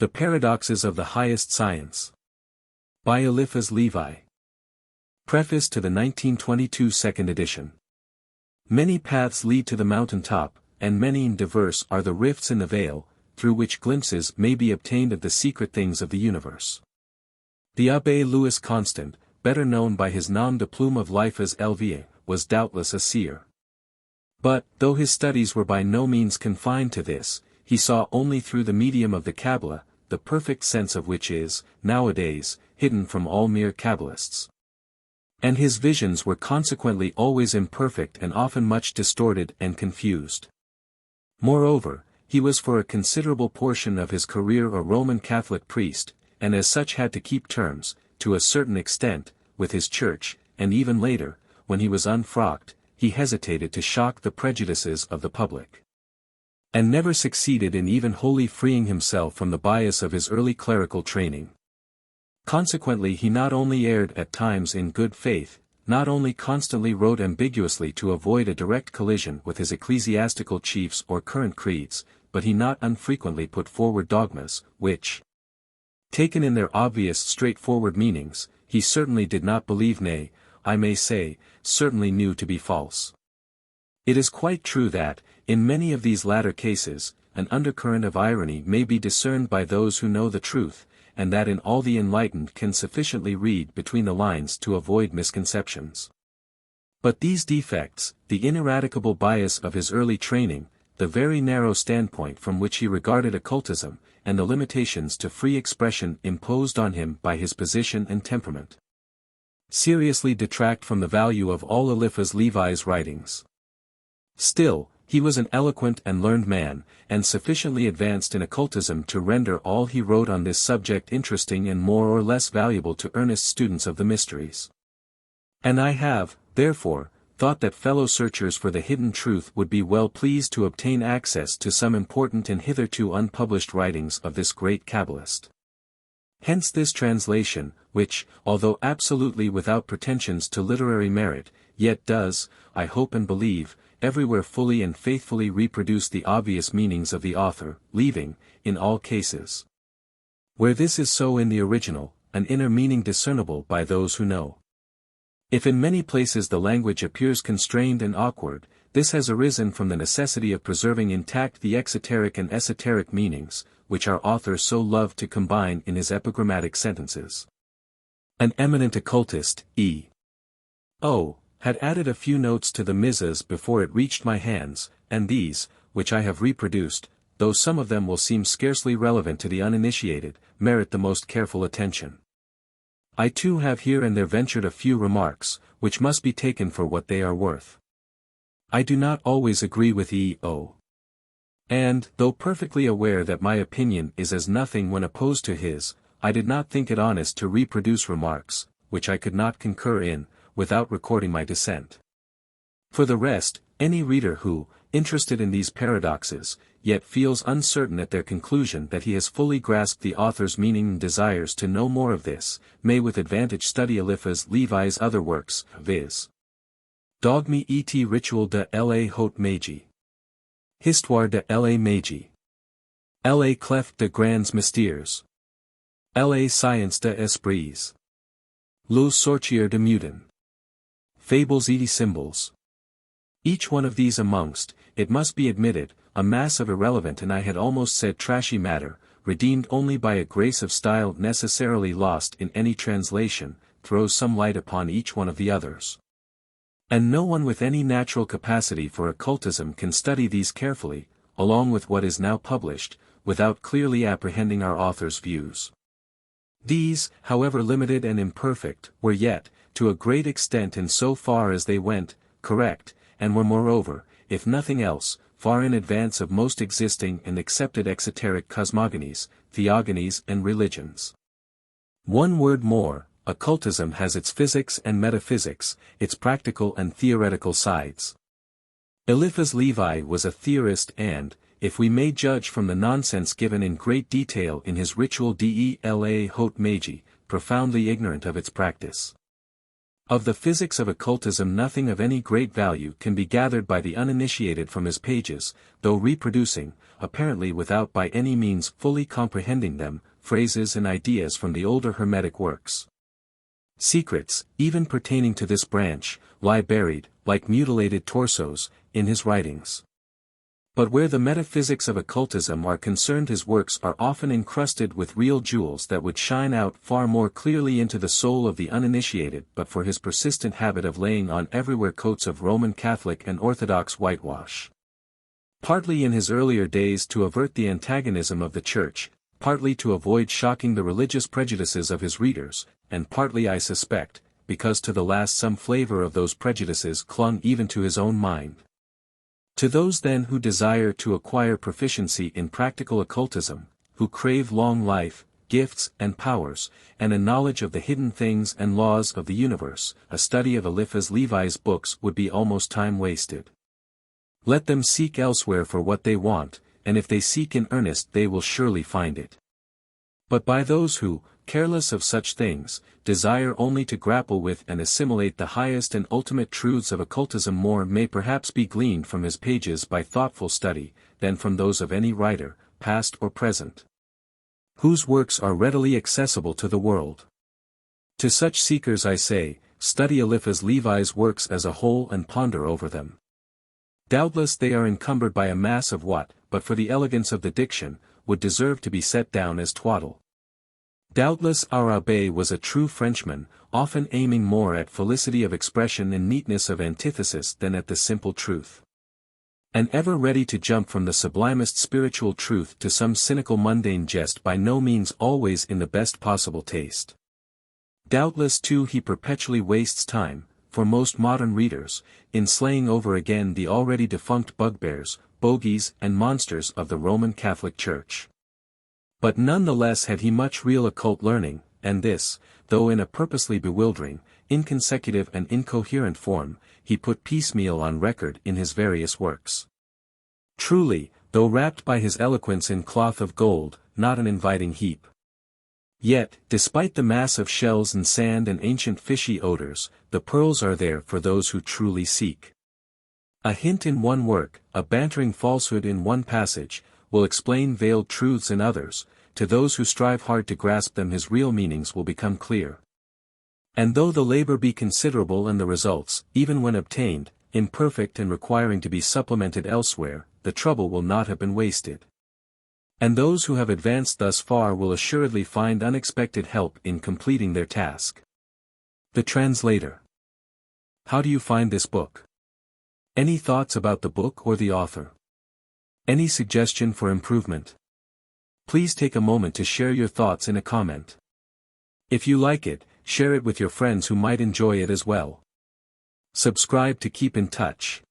The Paradoxes of the Highest Science. By Eliphas Levi. Preface to the 1922 second edition. Many paths lead to the mountain top, and many and diverse are the rifts in the veil, through which glimpses may be obtained of the secret things of the universe. The Abbé Louis Constant, better known by his nom de plume of Eliphas Levi, was doubtless a seer. But, though his studies were by no means confined to this, he saw only through the medium of the Kabbalah, the perfect sense of which is, nowadays, hidden from all mere Kabbalists. And his visions were consequently always imperfect and often much distorted and confused. Moreover, he was for a considerable portion of his career a Roman Catholic priest, and as such had to keep terms, to a certain extent, with his church, and even later, when he was unfrocked, he hesitated to shock the prejudices of the public. And never succeeded in even wholly freeing himself from the bias of his early clerical training. Consequently he not only erred at times in good faith, not only constantly wrote ambiguously to avoid a direct collision with his ecclesiastical chiefs or current creeds, but he not unfrequently put forward dogmas, which, taken in their obvious straightforward meanings, he certainly did not believe, nay, I may say, certainly knew to be false. It is quite true that, in many of these latter cases, an undercurrent of irony may be discerned by those who know the truth, and that in all the enlightened can sufficiently read between the lines to avoid misconceptions. But these defects, the ineradicable bias of his early training, the very narrow standpoint from which he regarded occultism, and the limitations to free expression imposed on him by his position and temperament, seriously detract from the value of all Eliphas Levi's writings. Still, he was an eloquent and learned man, and sufficiently advanced in occultism to render all he wrote on this subject interesting and more or less valuable to earnest students of the mysteries. And I have, therefore, thought that fellow searchers for the hidden truth would be well pleased to obtain access to some important and hitherto unpublished writings of this great Kabbalist. Hence this translation, which, although absolutely without pretensions to literary merit, yet does, I hope and believe, everywhere fully and faithfully reproduce the obvious meanings of the author, leaving, in all cases, where this is so in the original, an inner meaning discernible by those who know. If in many places the language appears constrained and awkward, this has arisen from the necessity of preserving intact the exoteric and esoteric meanings, which our author so loved to combine in his epigrammatic sentences. An eminent occultist, E.O., had added a few notes to the Mizas before it reached my hands, and these, which I have reproduced, though some of them will seem scarcely relevant to the uninitiated, merit the most careful attention. I too have here and there ventured a few remarks, which must be taken for what they are worth. I do not always agree with E.O. And, though perfectly aware that my opinion is as nothing when opposed to his, I did not think it honest to reproduce remarks, which I could not concur in, without recording my dissent. For the rest, any reader who, interested in these paradoxes, yet feels uncertain at their conclusion that he has fully grasped the author's meaning and desires to know more of this, may with advantage study Eliphas Levi's other works, viz. Dogme et ritual de la haute magie, Histoire de la magie, la clef de grands mystères, la science de esprits, le sorcier de Meudon, Fables et Symbols. Each one of these amongst, it must be admitted, a mass of irrelevant and I had almost said trashy matter, redeemed only by a grace of style necessarily lost in any translation, throws some light upon each one of the others. And no one with any natural capacity for occultism can study these carefully, along with what is now published, without clearly apprehending our author's views. These, however limited and imperfect, were yet, to a great extent and so far as they went, correct, and were moreover, if nothing else, far in advance of most existing and accepted exoteric cosmogonies, theogonies and religions. One word more, occultism has its physics and metaphysics, its practical and theoretical sides. Eliphas Levi was a theorist and, if we may judge from the nonsense given in great detail in his Ritual de la haute magie, profoundly ignorant of its practice. Of the physics of occultism nothing of any great value can be gathered by the uninitiated from his pages, though reproducing, apparently without by any means fully comprehending them, phrases and ideas from the older Hermetic works. Secrets, even pertaining to this branch, lie buried, like mutilated torsos, in his writings. But where the metaphysics of occultism are concerned, his works are often encrusted with real jewels that would shine out far more clearly into the soul of the uninitiated but for his persistent habit of laying on everywhere coats of Roman Catholic and Orthodox whitewash. Partly in his earlier days to avert the antagonism of the Church, partly to avoid shocking the religious prejudices of his readers, and partly, I suspect, because to the last some flavor of those prejudices clung even to his own mind. To those then who desire to acquire proficiency in practical occultism, who crave long life, gifts and powers, and a knowledge of the hidden things and laws of the universe, a study of Eliphas Levi's books would be almost time wasted. Let them seek elsewhere for what they want, and if they seek in earnest they will surely find it. But by those who, careless of such things, desire only to grapple with and assimilate the highest and ultimate truths of occultism, more may perhaps be gleaned from his pages by thoughtful study, than from those of any writer, past or present, whose works are readily accessible to the world. To such seekers I say, study Eliphas Levi's works as a whole and ponder over them. Doubtless they are encumbered by a mass of what, but for the elegance of the diction, would deserve to be set down as twaddle. Doubtless our abbé was a true Frenchman, often aiming more at felicity of expression and neatness of antithesis than at the simple truth. And ever ready to jump from the sublimest spiritual truth to some cynical mundane jest, by no means always in the best possible taste. Doubtless too he perpetually wastes time, for most modern readers, in slaying over again the already defunct bugbears, bogies and monsters of the Roman Catholic Church. But none the less had he much real occult learning, and this, though in a purposely bewildering, inconsecutive and incoherent form, he put piecemeal on record in his various works. Truly, though wrapped by his eloquence in cloth of gold, not an inviting heap. Yet, despite the mass of shells and sand and ancient fishy odors, the pearls are there for those who truly seek. A hint in one work, a bantering falsehood in one passage, will explain veiled truths in others. To those who strive hard to grasp them his real meanings will become clear. And though the labor be considerable and the results, even when obtained, imperfect and requiring to be supplemented elsewhere, the trouble will not have been wasted. And those who have advanced thus far will assuredly find unexpected help in completing their task. The translator. How do you find this book? Any thoughts about the book or the author? Any suggestion for improvement? Please take a moment to share your thoughts in a comment. If you like it, share it with your friends who might enjoy it as well. Subscribe to keep in touch.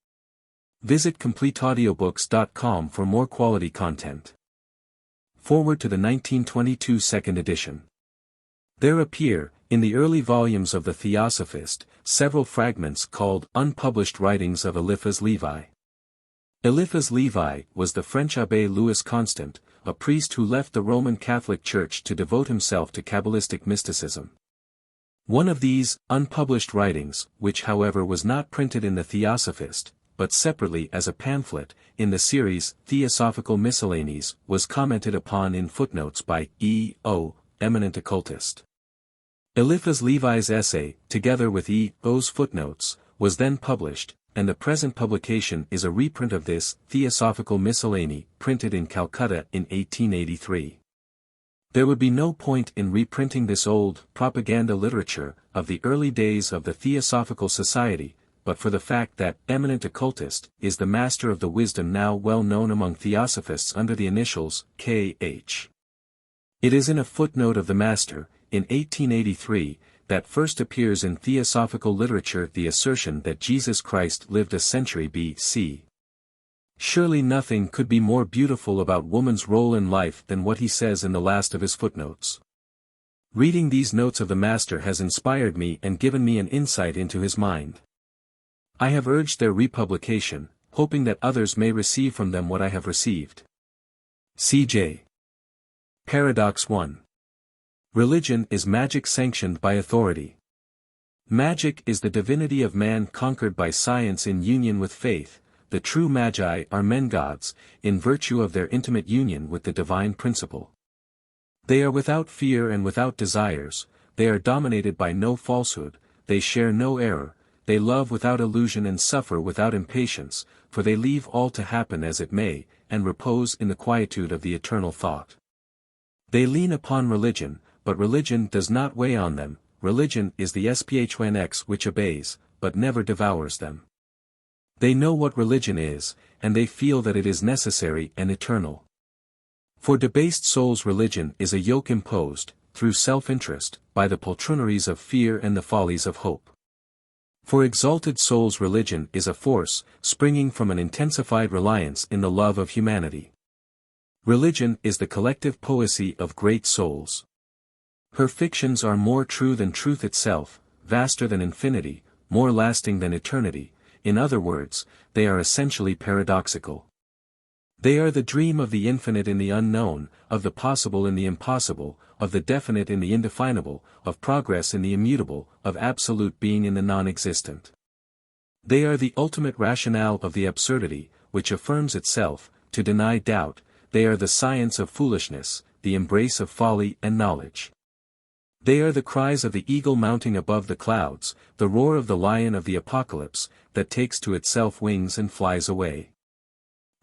Visit CompleteAudiobooks.com for more quality content. Foreword to the 1922 second edition. There appear, in the early volumes of the Theosophist, several fragments called Unpublished Writings of Eliphas Levi. Eliphas Levi was the French Abbé Louis Constant, a priest who left the Roman Catholic Church to devote himself to Kabbalistic mysticism. One of these, unpublished writings, which however was not printed in the Theosophist, but separately as a pamphlet, in the series Theosophical Miscellanies, was commented upon in footnotes by E.O., eminent occultist. Eliphas Levi's essay, together with E.O.'s footnotes, was then published, and the present publication is a reprint of this Theosophical Miscellany, printed in Calcutta in 1883. There would be no point in reprinting this old propaganda literature of the early days of the Theosophical Society, but for the fact that eminent occultist is the master of the wisdom now well known among Theosophists under the initials K.H. It is in a footnote of the master, in 1883, that first appears in theosophical literature the assertion that Jesus Christ lived a century B.C. Surely nothing could be more beautiful about woman's role in life than what he says in the last of his footnotes. Reading these notes of the master has inspired me and given me an insight into his mind. I have urged their republication, hoping that others may receive from them what I have received. C.J. Paradox 1. Religion is magic sanctioned by authority. Magic is the divinity of man conquered by science in union with faith, the true Magi are men-gods, in virtue of their intimate union with the divine principle. They are without fear and without desires, they are dominated by no falsehood, they share no error, they love without illusion and suffer without impatience, for they leave all to happen as it may, and repose in the quietude of the eternal thought. They lean upon religion, but religion does not weigh on them. Religion is the SPHNX which obeys, but never devours them. They know what religion is, and they feel that it is necessary and eternal. For debased souls religion is a yoke imposed, through self-interest, by the poltrooneries of fear and the follies of hope. For exalted souls religion is a force, springing from an intensified reliance in the love of humanity. Religion is the collective poesy of great souls. Her fictions are more true than truth itself, vaster than infinity, more lasting than eternity. In other words, they are essentially paradoxical. They are the dream of the infinite in the unknown, of the possible in the impossible, of the definite in the indefinable, of progress in the immutable, of absolute being in the non-existent. They are the ultimate rationale of the absurdity, which affirms itself, to deny doubt. They are the science of foolishness, the embrace of folly and knowledge. They are the cries of the eagle mounting above the clouds, the roar of the lion of the apocalypse, that takes to itself wings and flies away.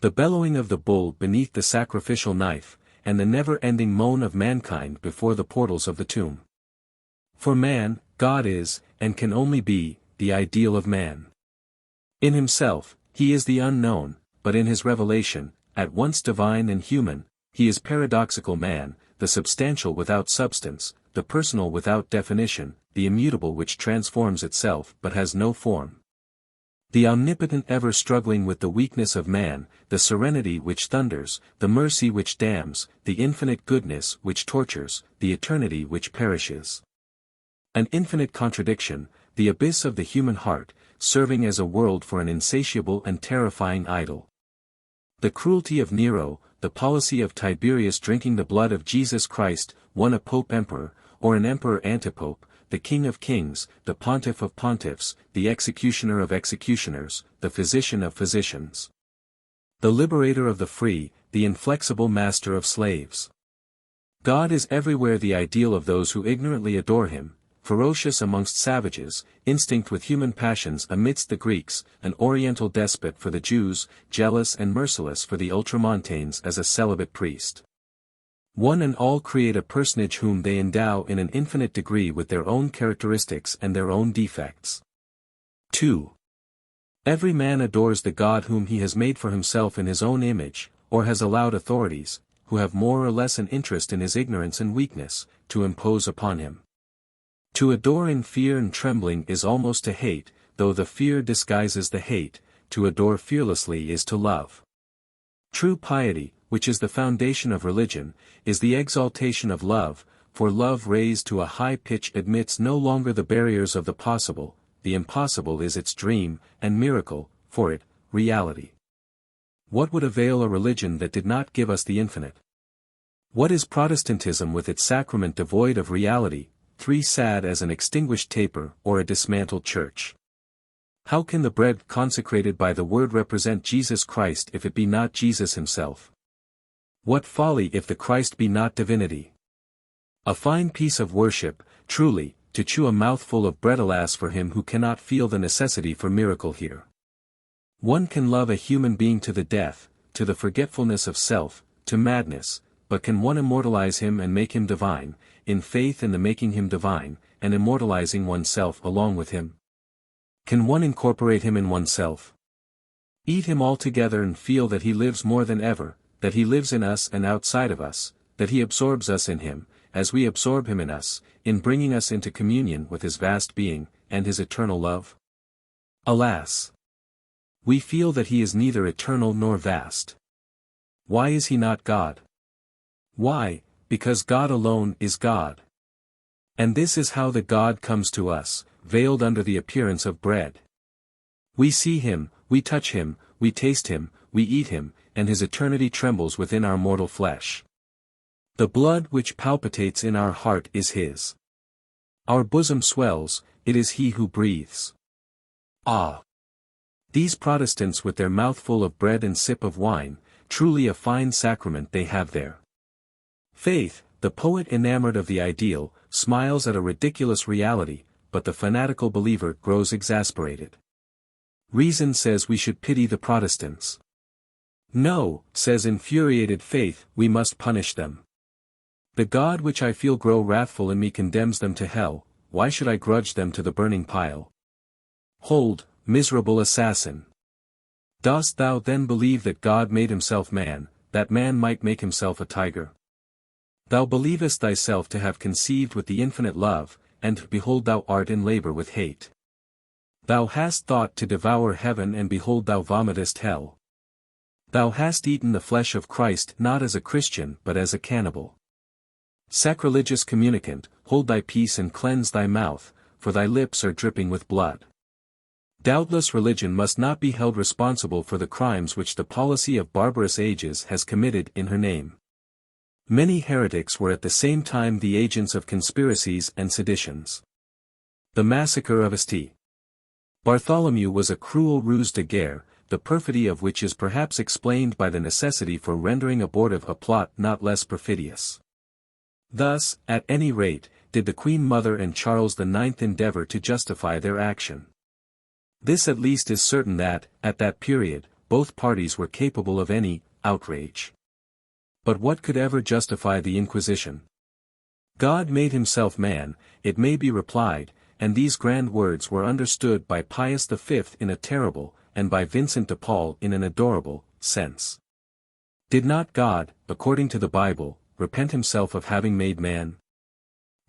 The bellowing of the bull beneath the sacrificial knife, and the never-ending moan of mankind before the portals of the tomb. For man, God is, and can only be, the ideal of man. In himself, he is the unknown, but in his revelation, at once divine and human, he is paradoxical man, the substantial without substance, the personal without definition, the immutable which transforms itself but has no form. The omnipotent ever struggling with the weakness of man, the serenity which thunders, the mercy which damns, the infinite goodness which tortures, the eternity which perishes. An infinite contradiction, the abyss of the human heart, serving as a world for an insatiable and terrifying idol. The cruelty of Nero, the policy of Tiberius drinking the blood of Jesus Christ, one a pope-emperor, or an emperor-antipope, the king of kings, the pontiff of pontiffs, the executioner of executioners, the physician of physicians. The liberator of the free, the inflexible master of slaves. God is everywhere the ideal of those who ignorantly adore him, ferocious amongst savages, instinct with human passions amidst the Greeks, an oriental despot for the Jews, jealous and merciless for the ultramontanes as a celibate priest. One and all create a personage whom they endow in an infinite degree with their own characteristics and their own defects. 2. Every man adores the God whom he has made for himself in his own image, or has allowed authorities, who have more or less an interest in his ignorance and weakness, to impose upon him. To adore in fear and trembling is almost to hate, though the fear disguises the hate. To adore fearlessly is to love. True piety, which is the foundation of religion, is the exaltation of love, for love raised to a high pitch admits no longer the barriers of the possible is its dream, and miracle, for it, reality. What would avail a religion that did not give us the infinite? What is Protestantism with its sacrament devoid of reality, sad as an extinguished taper or a dismantled church? How can the bread consecrated by the word represent Jesus Christ if it be not Jesus himself? What folly if the Christ be not divinity? A fine piece of worship, truly, to chew a mouthful of bread, alas for him who cannot feel the necessity for miracle here. One can love a human being to the death, to the forgetfulness of self, to madness, but can one immortalize him and make him divine, in faith in the making him divine, and immortalizing oneself along with him? Can one incorporate him in oneself? Eat him altogether and feel that he lives more than ever, that he lives in us and outside of us, that he absorbs us in him, as we absorb him in us, in bringing us into communion with his vast being, and his eternal love? Alas! We feel that he is neither eternal nor vast. Why is he not God? Why? Because God alone is God. And this is how the God comes to us, veiled under the appearance of bread. We see him, we touch him, we taste him, we eat him, and his eternity trembles within our mortal flesh. The blood which palpitates in our heart is his. Our bosom swells, it is he who breathes. Ah! These Protestants with their mouthful of bread and sip of wine, truly a fine sacrament they have there. Faith, the poet enamored of the ideal, smiles at a ridiculous reality, but the fanatical believer grows exasperated. Reason says we should pity the Protestants. No, says infuriated faith, we must punish them. The God which I feel grow wrathful in me condemns them to hell, why should I grudge them to the burning pile? Hold, miserable assassin! Dost thou then believe that God made himself man, that man might make himself a tiger? Thou believest thyself to have conceived with the infinite love, and behold thou art in labor with hate. Thou hast thought to devour heaven and behold thou vomitest hell. Thou hast eaten the flesh of Christ not as a Christian but as a cannibal. Sacrilegious communicant, hold thy peace and cleanse thy mouth, for thy lips are dripping with blood. Doubtless religion must not be held responsible for the crimes which the policy of barbarous ages has committed in her name. Many heretics were at the same time the agents of conspiracies and seditions. The massacre of St. Bartholomew was a cruel ruse de guerre, the perfidy of which is perhaps explained by the necessity for rendering abortive a plot not less perfidious. Thus, at any rate, did the Queen Mother and Charles IX endeavor to justify their action. This at least is certain that, at that period, both parties were capable of any outrage. But what could ever justify the Inquisition? God made himself man, it may be replied, and these grand words were understood by Pius V in a terrible, and by Vincent de Paul in an adorable, sense. Did not God, according to the Bible, repent himself of having made man?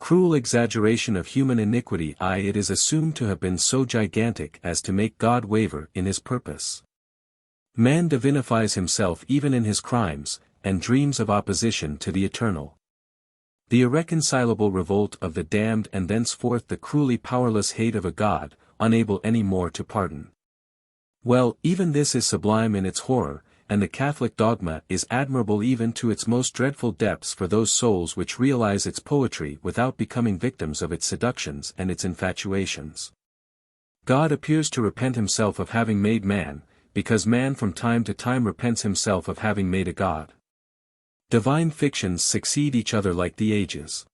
Cruel exaggeration of human iniquity, it is assumed to have been so gigantic as to make God waver in his purpose. Man divinifies himself even in his crimes, and dreams of opposition to the eternal. The irreconcilable revolt of the damned and thenceforth the cruelly powerless hate of a God, unable any more to pardon. Well, even this is sublime in its horror, and the Catholic dogma is admirable even to its most dreadful depths for those souls which realize its poetry without becoming victims of its seductions and its infatuations. God appears to repent himself of having made man, because man from time to time repents himself of having made a God. Divine fictions succeed each other like the ages.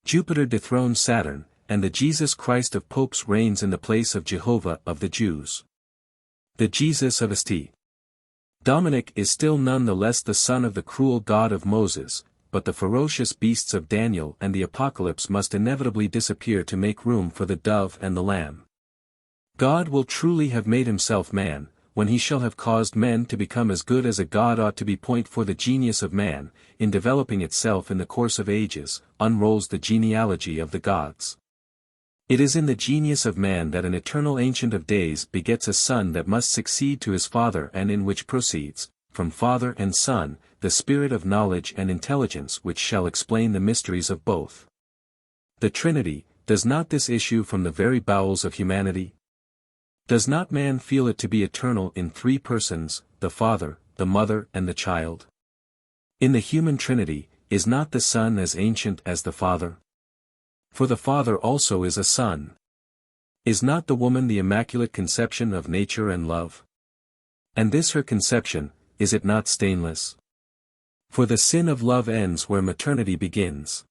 Jupiter dethrones Saturn, and the Jesus Christ of popes reigns in the place of Jehovah of the Jews. The Jesus of St. Dominic is still none the less the son of the cruel God of Moses, but the ferocious beasts of Daniel and the Apocalypse must inevitably disappear to make room for the dove and the lamb. God will truly have made himself man, when he shall have caused men to become as good as a God ought to be. For the genius of man, in developing itself in the course of ages, unrolls the genealogy of the gods. It is in the genius of man that an eternal Ancient of Days begets a son that must succeed to his father and in which proceeds, from father and son, the spirit of knowledge and intelligence which shall explain the mysteries of both. The Trinity, does not this issue from the very bowels of humanity? Does not man feel it to be eternal in three persons, the Father, the Mother and the Child? In the human Trinity, is not the Son as ancient as the Father? For the Father also is a Son. Is not the woman the immaculate conception of nature and love? And this her conception, is it not stainless? For the sin of love ends where maternity begins.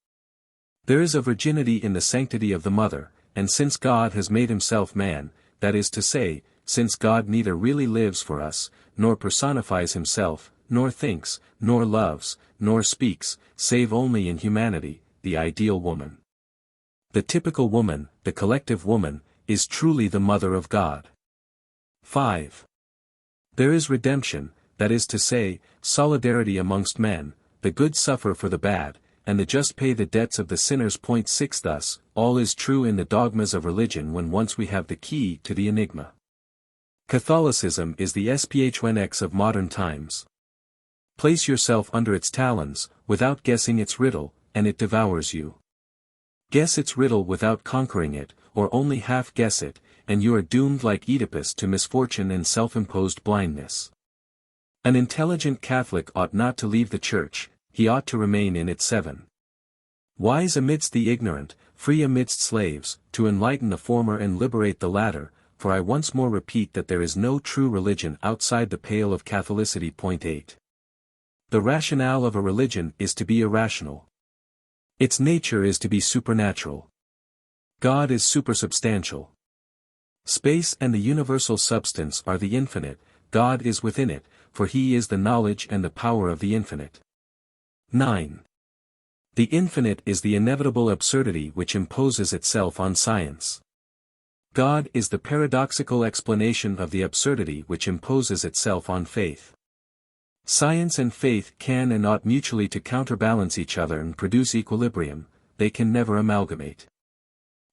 There is a virginity in the sanctity of the mother, and since God has made himself man, that is to say, since God neither really lives for us, nor personifies himself, nor thinks, nor loves, nor speaks, save only in humanity, the ideal woman. The typical woman, the collective woman, is truly the mother of God. 5. There is redemption, that is to say, solidarity amongst men, the good suffer for the bad, and the just pay the debts of the sinners. 6 Thus, all is true in the dogmas of religion when once we have the key to the enigma. Catholicism is the SPHNX of modern times. Place yourself under its talons, without guessing its riddle, and it devours you. Guess its riddle without conquering it, or only half guess it, and you are doomed like Oedipus to misfortune and self-imposed blindness. An intelligent Catholic ought not to leave the Church, he ought to remain in it. 7. Wise amidst the ignorant, free amidst slaves, to enlighten the former and liberate the latter, for I once more repeat that there is no true religion outside the pale of Catholicity. Point 8. The rationale of a religion is to be irrational. Its nature is to be supernatural. God is supersubstantial. Space and the universal substance are the infinite, God is within it, for he is the knowledge and the power of the infinite. 9. The infinite is the inevitable absurdity which imposes itself on science. God is the paradoxical explanation of the absurdity which imposes itself on faith. Science and faith can and ought mutually to counterbalance each other and produce equilibrium, they can never amalgamate.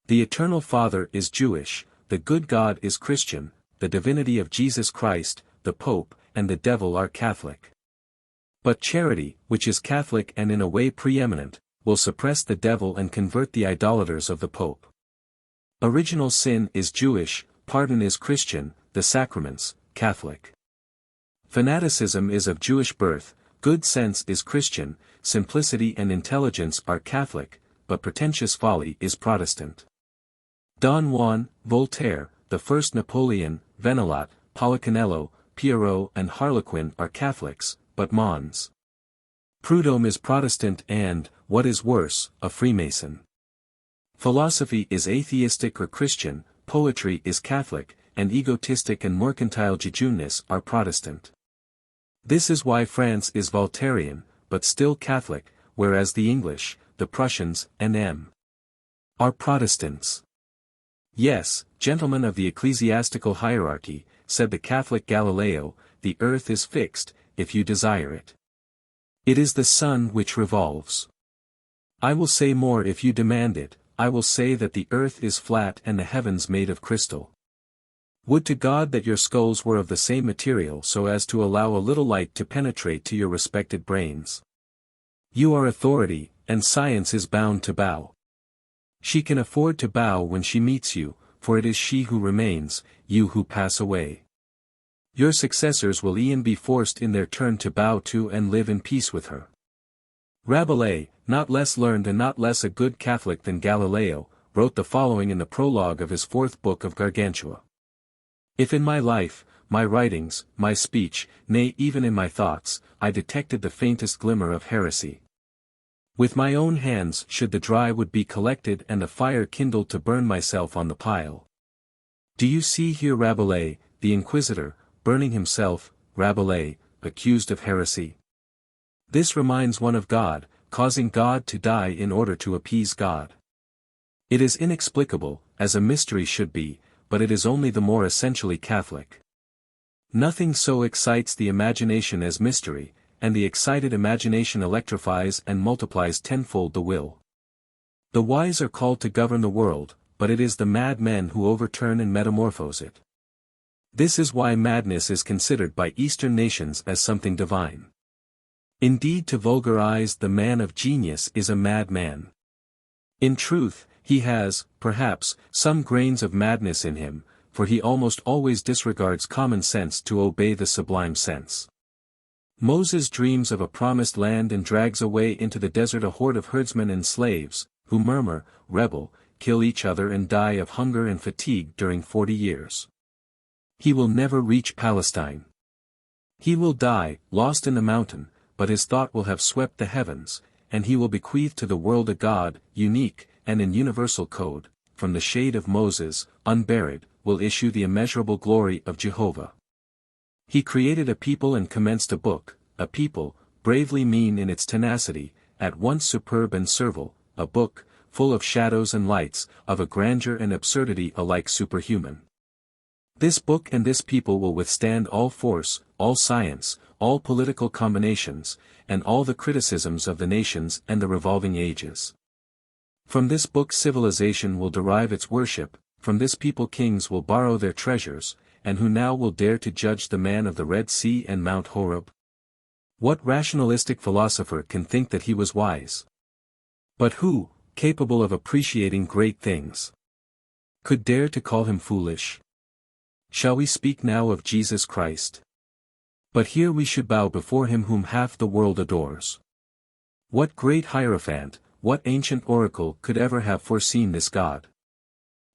The Eternal Father is Jewish, the good God is Christian, the divinity of Jesus Christ, the Pope, and the devil are Catholic. But charity, which is Catholic and in a way preeminent, will suppress the devil and convert the idolaters of the Pope. Original sin is Jewish, pardon is Christian, the sacraments, Catholic. Fanaticism is of Jewish birth, good sense is Christian, simplicity and intelligence are Catholic, but pretentious folly is Protestant. Don Juan, Voltaire, the first Napoleon, Venelot, Policanello, Pierrot and Harlequin are Catholics, but Mons. Prudhomme is Protestant and, what is worse, a Freemason. Philosophy is atheistic or Christian, poetry is Catholic, and egotistic and mercantile jejuneness are Protestant. This is why France is Voltairian, but still Catholic, whereas the English, the Prussians, and M. are Protestants. Yes, gentlemen of the ecclesiastical hierarchy, said the Catholic Galileo, the earth is fixed, if you desire it. It is the sun which revolves. I will say more if you demand it, I will say that the earth is flat and the heavens made of crystal. Would to God that your skulls were of the same material so as to allow a little light to penetrate to your respected brains. You are authority, and science is bound to bow. She can afford to bow when she meets you, for it is she who remains, you who pass away. Your successors will e'en be forced in their turn to bow to and live in peace with her. Rabelais, not less learned and not less a good Catholic than Galileo, wrote the following in the prologue of his fourth book of Gargantua. If in my life, my writings, my speech, nay even in my thoughts, I detected the faintest glimmer of heresy. With my own hands should the dry wood be collected and the fire kindled to burn myself on the pile. Do you see here Rabelais, the Inquisitor, burning himself, Rabelais, accused of heresy? This reminds one of God, causing God to die in order to appease God. It is inexplicable, as a mystery should be, but it is only the more essentially Catholic. Nothing so excites the imagination as mystery, and the excited imagination electrifies and multiplies tenfold the will. The wise are called to govern the world, but it is the mad men who overturn and metamorphose it. This is why madness is considered by Eastern nations as something divine. Indeed, to vulgar eyes the man of genius is a madman. In truth, he has, perhaps, some grains of madness in him, for he almost always disregards common sense to obey the sublime sense. Moses dreams of a promised land and drags away into the desert a horde of herdsmen and slaves, who murmur, rebel, kill each other and die of hunger and fatigue during 40 years. He will never reach Palestine. He will die, lost in the mountain, but his thought will have swept the heavens, and he will bequeath to the world a God, unique, and in universal code, from the shade of Moses, unburied, will issue the immeasurable glory of Jehovah. He created a people and commenced a book, a people, bravely mean in its tenacity, at once superb and servile, a book, full of shadows and lights, of a grandeur and absurdity alike superhuman. This book and this people will withstand all force, all science, all political combinations, and all the criticisms of the nations and the revolving ages. From this book civilization will derive its worship, from this people kings will borrow their treasures, and who now will dare to judge the man of the Red Sea and Mount Horeb? What rationalistic philosopher can think that he was wise? But who, capable of appreciating great things, could dare to call him foolish? Shall we speak now of Jesus Christ? But here we should bow before him whom half the world adores. What great hierophant, what ancient oracle could ever have foreseen this God?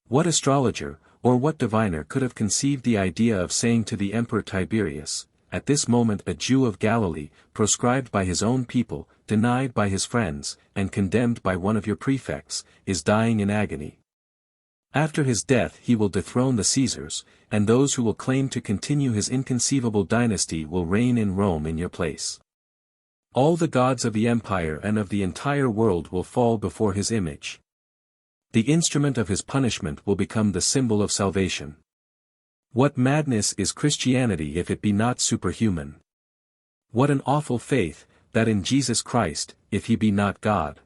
What astrologer, Or what diviner could have conceived the idea of saying to the Emperor Tiberius, at this moment a Jew of Galilee, proscribed by his own people, denied by his friends, and condemned by one of your prefects, is dying in agony. After his death he will dethrone the Caesars, and those who will claim to continue his inconceivable dynasty will reign in Rome in your place. All the gods of the empire and of the entire world will fall before his image. The instrument of his punishment will become the symbol of salvation. What madness is Christianity if it be not superhuman? What an awful faith, that in Jesus Christ, if he be not God.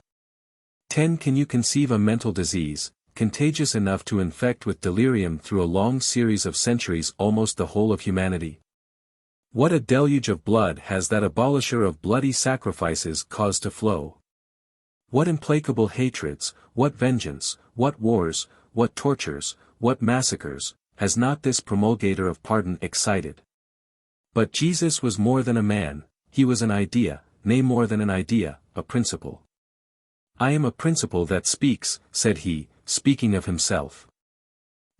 10. Can you conceive a mental disease, contagious enough to infect with delirium through a long series of centuries almost the whole of humanity? What a deluge of blood has that abolisher of bloody sacrifices caused to flow? What implacable hatreds, what vengeance, what wars, what tortures, what massacres, has not this promulgator of pardon excited? But Jesus was more than a man, he was an idea, nay more than an idea, a principle. I am a principle that speaks, said he, speaking of himself.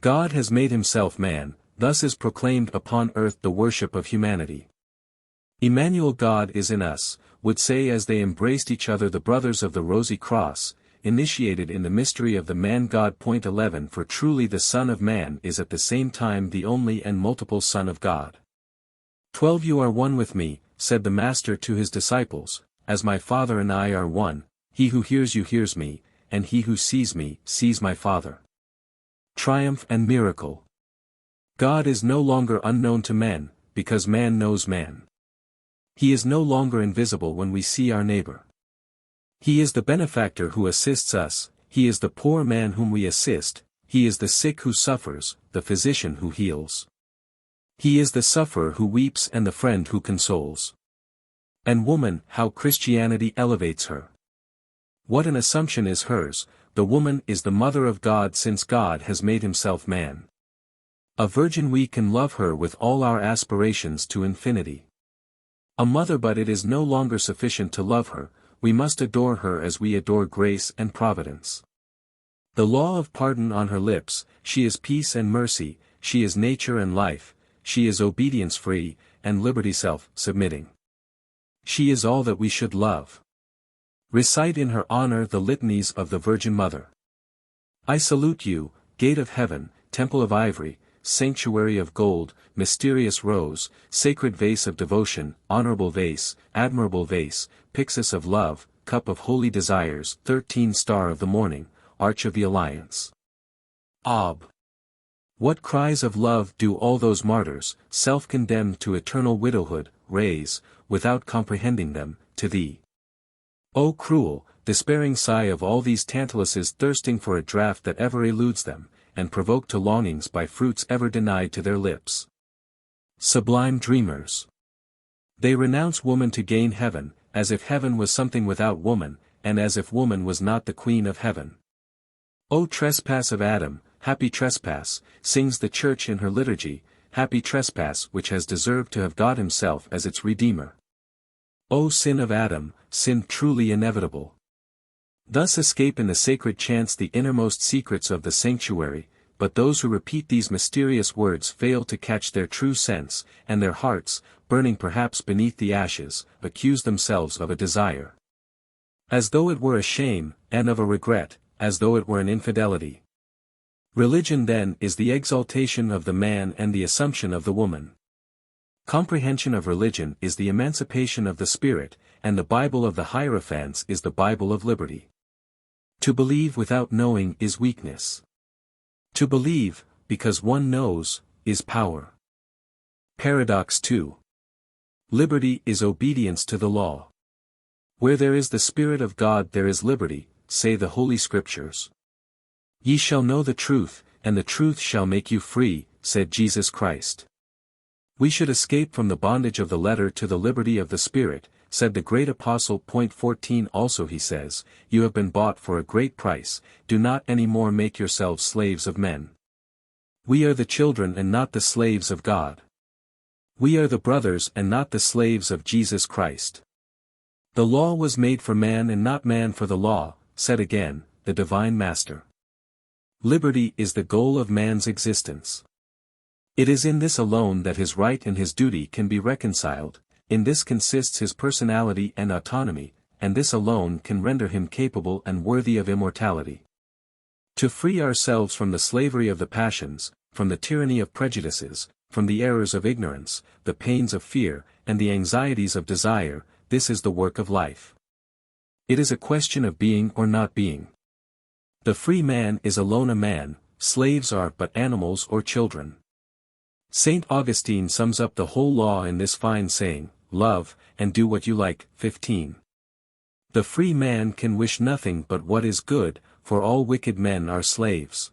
God has made himself man, thus is proclaimed upon earth the worship of humanity. Emmanuel, God is in us, would say as they embraced each other the brothers of the Rosy Cross, initiated in the mystery of the man-God. 11 For truly the Son of Man is at the same time the only and multiple Son of God. 12 You are one with me, said the Master to his disciples, as my Father and I are one, he who hears you hears me, and he who sees me sees my Father. Triumph and miracle. God is no longer unknown to men, because man knows man. He is no longer invisible when we see our neighbor. He is the benefactor who assists us, he is the poor man whom we assist, he is the sick who suffers, the physician who heals. He is the sufferer who weeps and the friend who consoles. And woman, how Christianity elevates her. What an assumption is hers, the woman is the mother of God since God has made himself man. A virgin, we can love her with all our aspirations to infinity. A mother, but it is no longer sufficient to love her, we must adore her as we adore grace and providence. The law of pardon on her lips, she is peace and mercy, she is nature and life, she is obedience free, and liberty self-submitting. She is all that we should love. Recite in her honor the litanies of the Virgin Mother. I salute you, gate of heaven, temple of ivory, sanctuary of gold, mysterious rose, sacred vase of devotion, honorable vase, admirable vase, pyxis of love, cup of holy desires, 13 star of the morning, arch of the alliance. Ob. What cries of love do all those martyrs, self-condemned to eternal widowhood, raise, without comprehending them, to thee. O cruel, despairing sigh of all these Tantalases thirsting for a draught that ever eludes them, and provoked to longings by fruits ever denied to their lips. Sublime dreamers. They renounce woman to gain heaven, as if heaven was something without woman, and as if woman was not the queen of heaven. O trespass of Adam, happy trespass, sings the Church in her liturgy, happy trespass which has deserved to have God himself as its Redeemer. O sin of Adam, sin truly inevitable. Thus escape in the sacred chants the innermost secrets of the sanctuary, but those who repeat these mysterious words fail to catch their true sense, and their hearts, burning perhaps beneath the ashes, accuse themselves of a desire. As though it were a shame, and of a regret, as though it were an infidelity. Religion then is the exaltation of the man and the assumption of the woman. Comprehension of religion is the emancipation of the spirit, and the Bible of the Hierophants is the Bible of liberty. To believe without knowing is weakness. To believe, because one knows, is power. Paradox 2. Liberty is obedience to the law. Where there is the Spirit of God there is liberty, say the Holy Scriptures. Ye shall know the truth, and the truth shall make you free, said Jesus Christ. We should escape from the bondage of the letter to the liberty of the Spirit, said the great apostle. 14 Also he says, you have been bought for a great price, do not any more make yourselves slaves of men. We are the children and not the slaves of God. We are the brothers and not the slaves of Jesus Christ. The law was made for man and not man for the law, said again, the Divine Master. Liberty is the goal of man's existence. It is in this alone that his right and his duty can be reconciled, in this consists his personality and autonomy, and this alone can render him capable and worthy of immortality. To free ourselves from the slavery of the passions, from the tyranny of prejudices, from the errors of ignorance, the pains of fear, and the anxieties of desire, this is the work of life. It is a question of being or not being. The free man is alone a man, slaves are but animals or children. Saint Augustine sums up the whole law in this fine saying, "Love, and do what you like." 15. The free man can wish nothing but what is good, for all wicked men are slaves.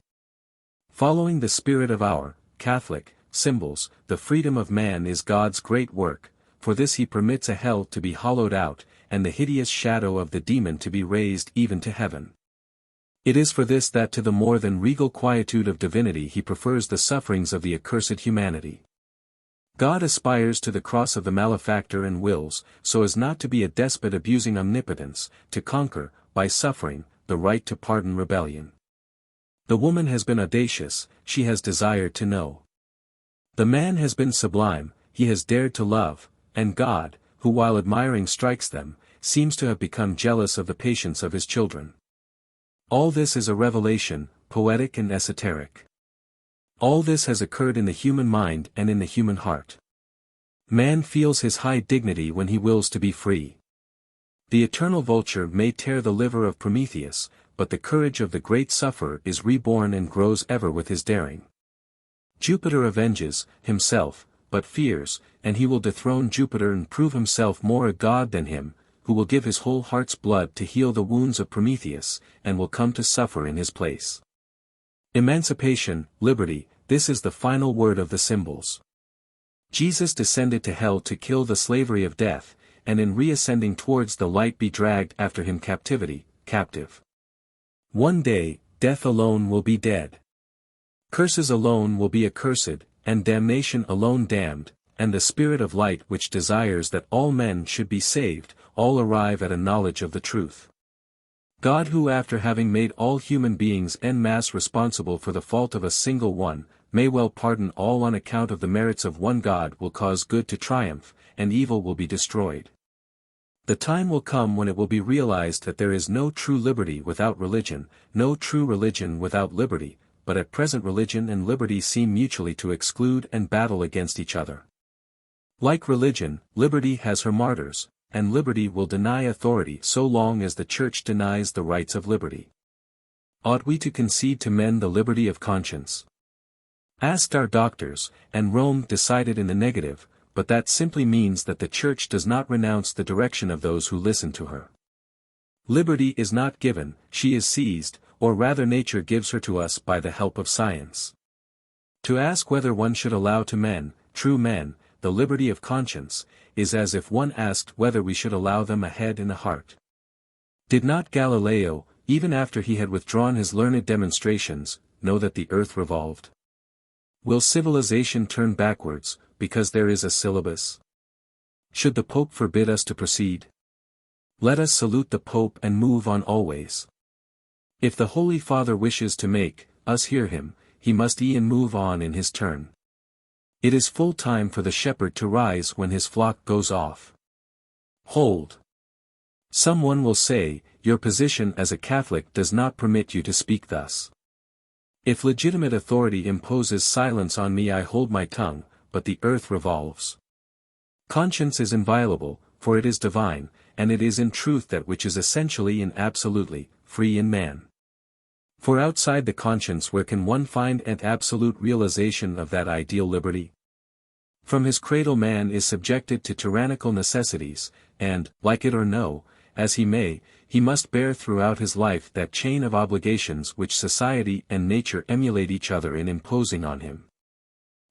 Following the spirit of our Catholic symbols, the freedom of man is God's great work, for this he permits a hell to be hollowed out, and the hideous shadow of the demon to be raised even to heaven. It is for this that to the more than regal quietude of divinity he prefers the sufferings of the accursed humanity. God aspires to the cross of the malefactor and wills, so as not to be a despot abusing omnipotence, to conquer, by suffering, the right to pardon rebellion. The woman has been audacious, she has desired to know. The man has been sublime, he has dared to love, and God, who while admiring strikes them, seems to have become jealous of the patience of his children. All this is a revelation, poetic and esoteric. All this has occurred in the human mind and in the human heart. Man feels his high dignity when he wills to be free. The eternal vulture may tear the liver of Prometheus, but the courage of the great sufferer is reborn and grows ever with his daring. Jupiter avenges himself, but fears, and he will dethrone Jupiter and prove himself more a god than him, who will give his whole heart's blood to heal the wounds of Prometheus, and will come to suffer in his place. Emancipation, liberty, this is the final word of the symbols. Jesus descended to hell to kill the slavery of death, and in reascending towards the light be dragged after him captive. One day, death alone will be dead. Curses alone will be accursed, and damnation alone damned, and the spirit of light which desires that all men should be saved, all arrive at a knowledge of the truth. God, who after having made all human beings en masse responsible for the fault of a single one, may well pardon all on account of the merits of one God, will cause good to triumph, and evil will be destroyed. The time will come when it will be realized that there is no true liberty without religion, no true religion without liberty, but at present religion and liberty seem mutually to exclude and battle against each other. Like religion, liberty has her martyrs, and liberty will deny authority so long as the Church denies the rights of liberty. Ought we to concede to men the liberty of conscience? Asked our doctors, and Rome decided in the negative, but that simply means that the Church does not renounce the direction of those who listen to her. Liberty is not given, she is seized, or rather nature gives her to us by the help of science. To ask whether one should allow to men, true men, the liberty of conscience, is as if one asked whether we should allow them a head and a heart. Did not Galileo, even after he had withdrawn his learned demonstrations, know that the earth revolved? Will civilization turn backwards, because there is a syllabus? Should the Pope forbid us to proceed? Let us salute the Pope and move on always. If the Holy Father wishes to make us hear him, he must e'en move on in his turn. It is full time for the shepherd to rise when his flock goes off. Hold! Someone will say, your position as a Catholic does not permit you to speak thus. If legitimate authority imposes silence on me, I hold my tongue, but the earth revolves. Conscience is inviolable, for it is divine, and it is in truth that which is essentially and absolutely free in man. For outside the conscience where can one find an absolute realization of that ideal liberty? From his cradle man is subjected to tyrannical necessities, and, like it or no, as he may, he must bear throughout his life that chain of obligations which society and nature emulate each other in imposing on him.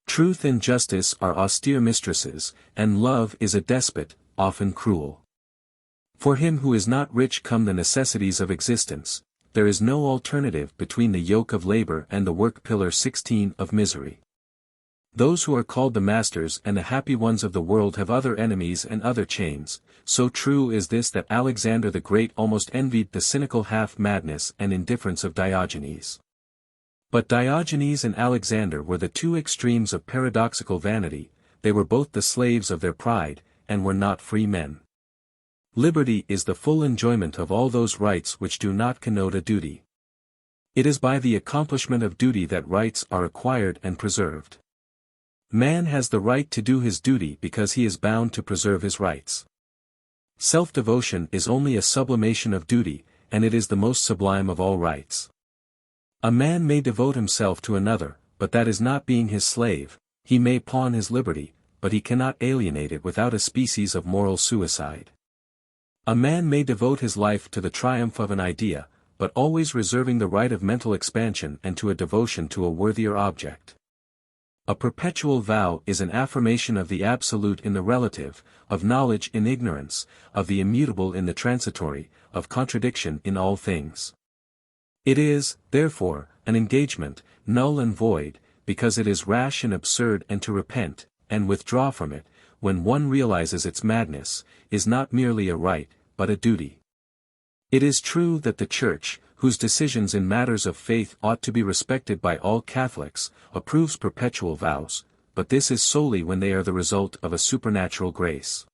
Truth and justice are austere mistresses, and love is a despot, often cruel. For him who is not rich come the necessities of existence. There is no alternative between the yoke of labor and the work pillar 16 of misery. Those who are called the masters and the happy ones of the world have other enemies and other chains, so true is this that Alexander the Great almost envied the cynical half-madness and indifference of Diogenes. But Diogenes and Alexander were the two extremes of paradoxical vanity, they were both the slaves of their pride, and were not free men. Liberty is the full enjoyment of all those rights which do not connote a duty. It is by the accomplishment of duty that rights are acquired and preserved. Man has the right to do his duty because he is bound to preserve his rights. Self-devotion is only a sublimation of duty, and it is the most sublime of all rights. A man may devote himself to another, but that is not being his slave. He may pawn his liberty, but he cannot alienate it without a species of moral suicide. A man may devote his life to the triumph of an idea, but always reserving the right of mental expansion and to a devotion to a worthier object. A perpetual vow is an affirmation of the absolute in the relative, of knowledge in ignorance, of the immutable in the transitory, of contradiction in all things. It is, therefore, an engagement, null and void, because it is rash and absurd, and to repent, and withdraw from it, when one realizes its madness, is not merely a right, but a duty. It is true that the Church, whose decisions in matters of faith ought to be respected by all Catholics, approves perpetual vows, but this is solely when they are the result of a supernatural grace.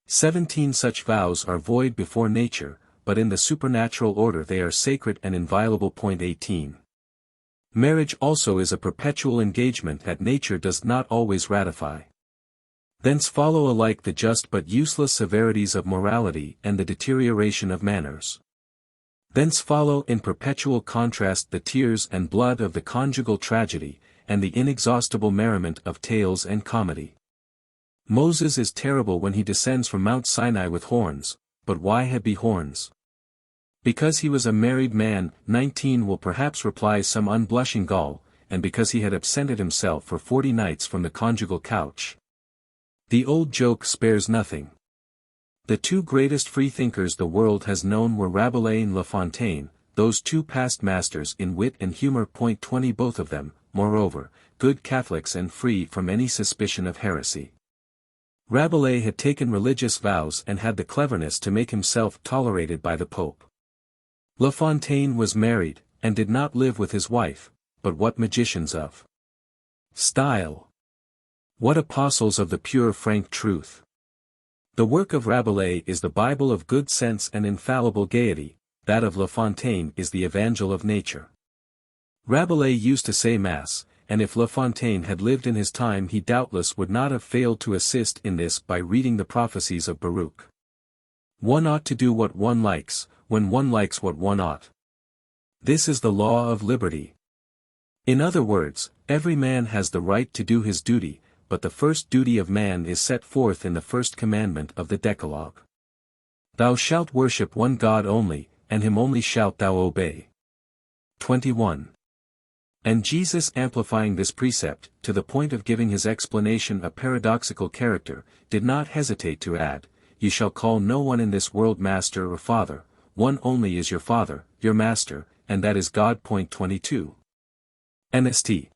17 such vows are void before nature, but in the supernatural order they are sacred and inviolable. 18. Marriage also is a perpetual engagement that nature does not always ratify. Thence follow alike the just but useless severities of morality and the deterioration of manners. Thence follow in perpetual contrast the tears and blood of the conjugal tragedy, and the inexhaustible merriment of tales and comedy. Moses is terrible when he descends from Mount Sinai with horns, but why had he horns? Because he was a married man. 19 will perhaps reply some unblushing Gaul, and because he had absented himself for 40 nights from the conjugal couch. The old joke spares nothing. The two greatest freethinkers the world has known were Rabelais and La Fontaine, those two past masters in wit and humor. 20 Both of them, moreover, good Catholics and free from any suspicion of heresy. Rabelais had taken religious vows and had the cleverness to make himself tolerated by the Pope. La Fontaine was married, and did not live with his wife, but what magicians of style! What apostles of the pure frank truth! The work of Rabelais is the Bible of good sense and infallible gaiety, that of La Fontaine is the Evangel of nature. Rabelais used to say Mass, and if La Fontaine had lived in his time he doubtless would not have failed to assist in this by reading the prophecies of Baruch. One ought to do what one likes, when one likes what one ought. This is the law of liberty. In other words, every man has the right to do his duty, but the first duty of man is set forth in the first commandment of the Decalogue. Thou shalt worship one God only, and him only shalt thou obey. 21. And Jesus, amplifying this precept, to the point of giving his explanation a paradoxical character, did not hesitate to add, Ye shall call no one in this world master or father, one only is your father, your master, and that is God. 22. NST.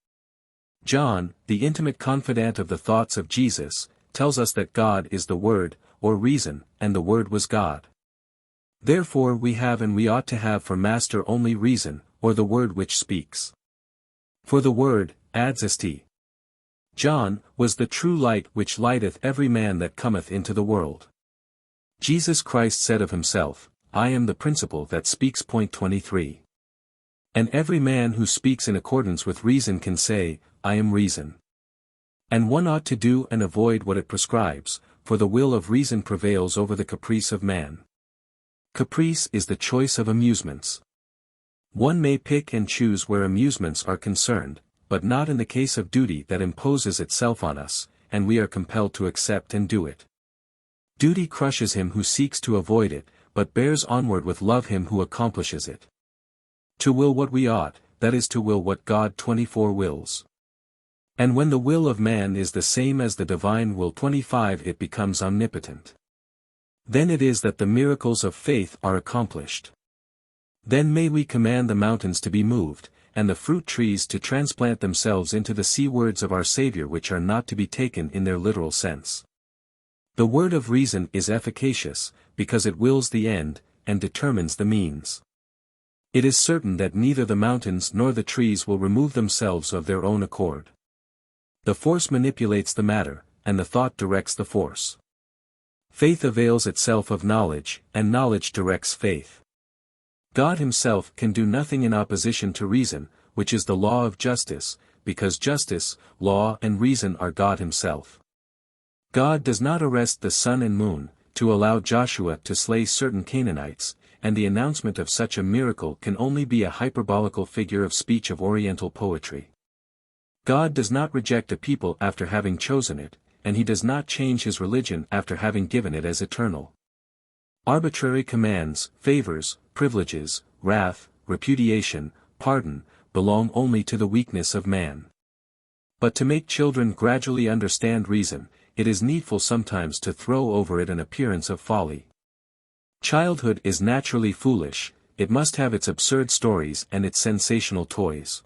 John, the intimate confidant of the thoughts of Jesus, tells us that God is the Word, or reason, and the Word was God. Therefore we have and we ought to have for master only reason, or the Word which speaks. For the Word, adds St. John, was the true light which lighteth every man that cometh into the world. Jesus Christ said of himself, I am the principle that speaks. 23. And every man who speaks in accordance with reason can say, I am reason. And one ought to do and avoid what it prescribes, for the will of reason prevails over the caprice of man. Caprice is the choice of amusements. One may pick and choose where amusements are concerned, but not in the case of duty that imposes itself on us, and we are compelled to accept and do it. Duty crushes him who seeks to avoid it, but bears onward with love him who accomplishes it. To will what we ought, that is to will what God 24 wills. And when the will of man is the same as the divine will 25 it becomes omnipotent. Then it is that the miracles of faith are accomplished. Then may we command the mountains to be moved, and the fruit trees to transplant themselves into the sea words of our Saviour which are not to be taken in their literal sense. The word of reason is efficacious, because it wills the end, and determines the means. It is certain that neither the mountains nor the trees will remove themselves of their own accord. The force manipulates the matter, and the thought directs the force. Faith avails itself of knowledge, and knowledge directs faith. God himself can do nothing in opposition to reason, which is the law of justice, because justice, law and reason are God himself. God does not arrest the sun and moon, to allow Joshua to slay certain Canaanites, and the announcement of such a miracle can only be a hyperbolical figure of speech of Oriental poetry. God does not reject a people after having chosen it, and he does not change his religion after having given it as eternal. Arbitrary commands, favors, privileges, wrath, repudiation, pardon, belong only to the weakness of man. But to make children gradually understand reason, it is needful sometimes to throw over it an appearance of folly. Childhood is naturally foolish, it must have its absurd stories and its sensational toys.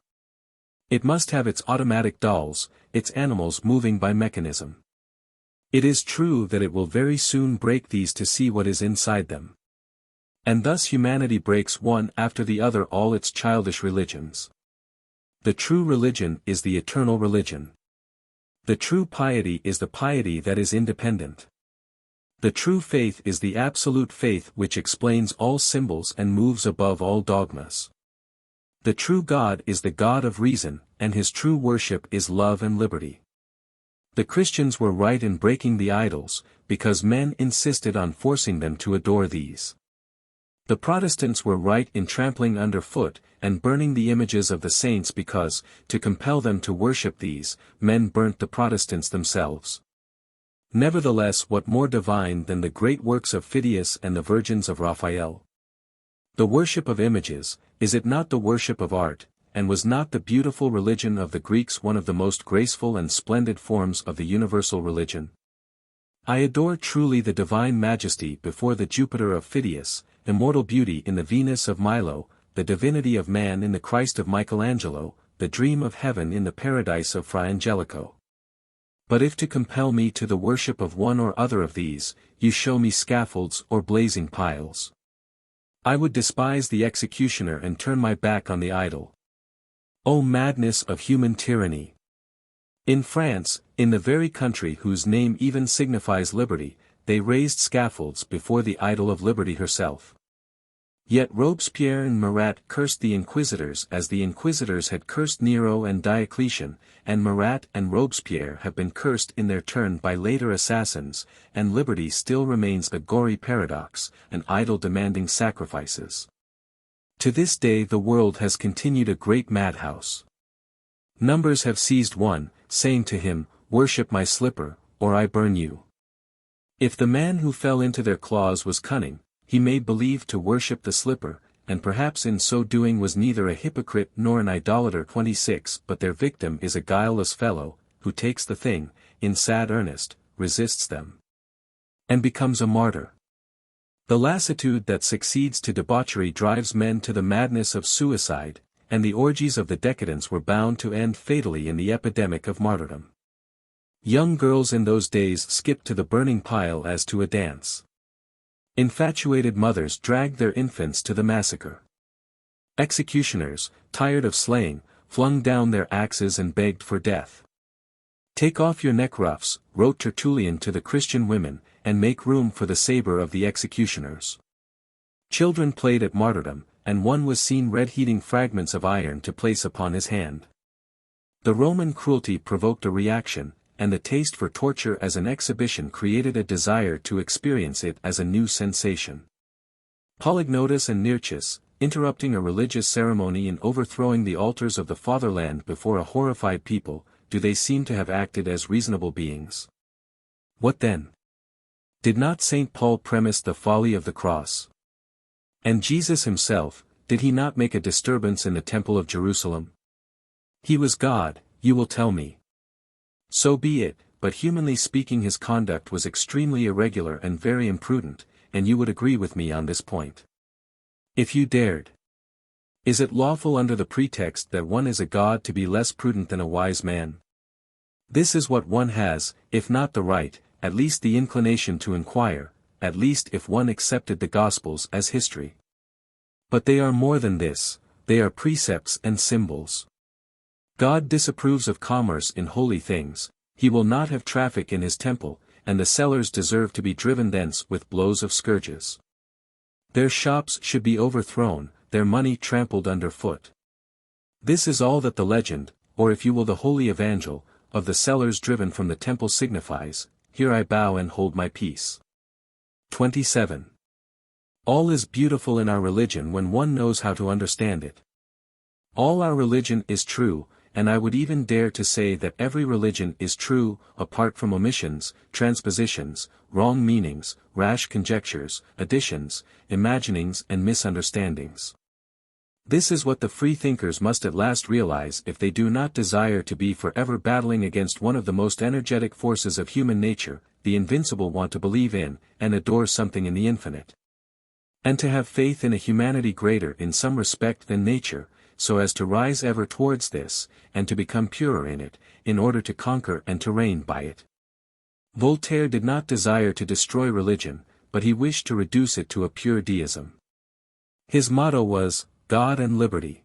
It must have its automatic dolls, its animals moving by mechanism. It is true that it will very soon break these to see what is inside them. And thus humanity breaks one after the other all its childish religions. The true religion is the eternal religion. The true piety is the piety that is independent. The true faith is the absolute faith which explains all symbols and moves above all dogmas. The true God is the God of reason, and his true worship is love and liberty. The Christians were right in breaking the idols, because men insisted on forcing them to adore these. The Protestants were right in trampling underfoot, and burning the images of the saints because, to compel them to worship these, men burnt the Protestants themselves. Nevertheless, what more divine than the great works of Phidias and the Virgins of Raphael? The worship of images, is it not the worship of art, and was not the beautiful religion of the Greeks one of the most graceful and splendid forms of the universal religion? I adore truly the divine majesty before the Jupiter of Phidias, immortal beauty in the Venus of Milo, the divinity of man in the Christ of Michelangelo, the dream of heaven in the paradise of Fra Angelico. But if to compel me to the worship of one or other of these, you show me scaffolds or blazing piles, I would despise the executioner and turn my back on the idol. O madness of human tyranny! In France, in the very country whose name even signifies liberty, they raised scaffolds before the idol of liberty herself. Yet Robespierre and Marat cursed the inquisitors as the inquisitors had cursed Nero and Diocletian, and Marat and Robespierre have been cursed in their turn by later assassins, and liberty still remains a gory paradox, an idol demanding sacrifices. To this day the world has continued a great madhouse. Numbers have seized one, saying to him, "Worship my slipper, or I burn you." If the man who fell into their claws was cunning, he made believe to worship the slipper, and perhaps in so doing was neither a hypocrite nor an idolater. 26 But their victim is a guileless fellow, who takes the thing, in sad earnest, resists them, and becomes a martyr. The lassitude that succeeds to debauchery drives men to the madness of suicide, and the orgies of the decadents were bound to end fatally in the epidemic of martyrdom. Young girls in those days skipped to the burning pile as to a dance. Infatuated mothers dragged their infants to the massacre. Executioners, tired of slaying, flung down their axes and begged for death. "Take off your neck ruffs," wrote Tertullian to the Christian women, "and make room for the saber of the executioners." Children played at martyrdom, and one was seen red-heating fragments of iron to place upon his hand. The Roman cruelty provoked a reaction, and the taste for torture as an exhibition created a desire to experience it as a new sensation. Polygnotus and Nearchus, interrupting a religious ceremony and overthrowing the altars of the fatherland before a horrified people, do they seem to have acted as reasonable beings? What then? Did not St. Paul premise the folly of the cross? And Jesus himself, did he not make a disturbance in the temple of Jerusalem? He was God, you will tell me. So be it, but humanly speaking his conduct was extremely irregular and very imprudent, and you would agree with me on this point. If you dared. Is it lawful under the pretext that one is a god to be less prudent than a wise man? This is what one has, if not the right, at least the inclination to inquire, at least if one accepted the Gospels as history. But they are more than this, they are precepts and symbols. God disapproves of commerce in holy things, he will not have traffic in his temple, and the sellers deserve to be driven thence with blows of scourges. Their shops should be overthrown, their money trampled under foot. This is all that the legend, or if you will the holy evangel, of the sellers driven from the temple signifies. Here I bow and hold my peace. 27. All is beautiful in our religion when one knows how to understand it. All our religion is true, and I would even dare to say that every religion is true, apart from omissions, transpositions, wrong meanings, rash conjectures, additions, imaginings and misunderstandings. This is what the freethinkers must at last realize if they do not desire to be forever battling against one of the most energetic forces of human nature, the invincible want to believe in, and adore something in the infinite. And to have faith in a humanity greater in some respect than nature, so as to rise ever towards this, and to become purer in it, in order to conquer and to reign by it. Voltaire did not desire to destroy religion, but he wished to reduce it to a pure deism. His motto was, God and Liberty.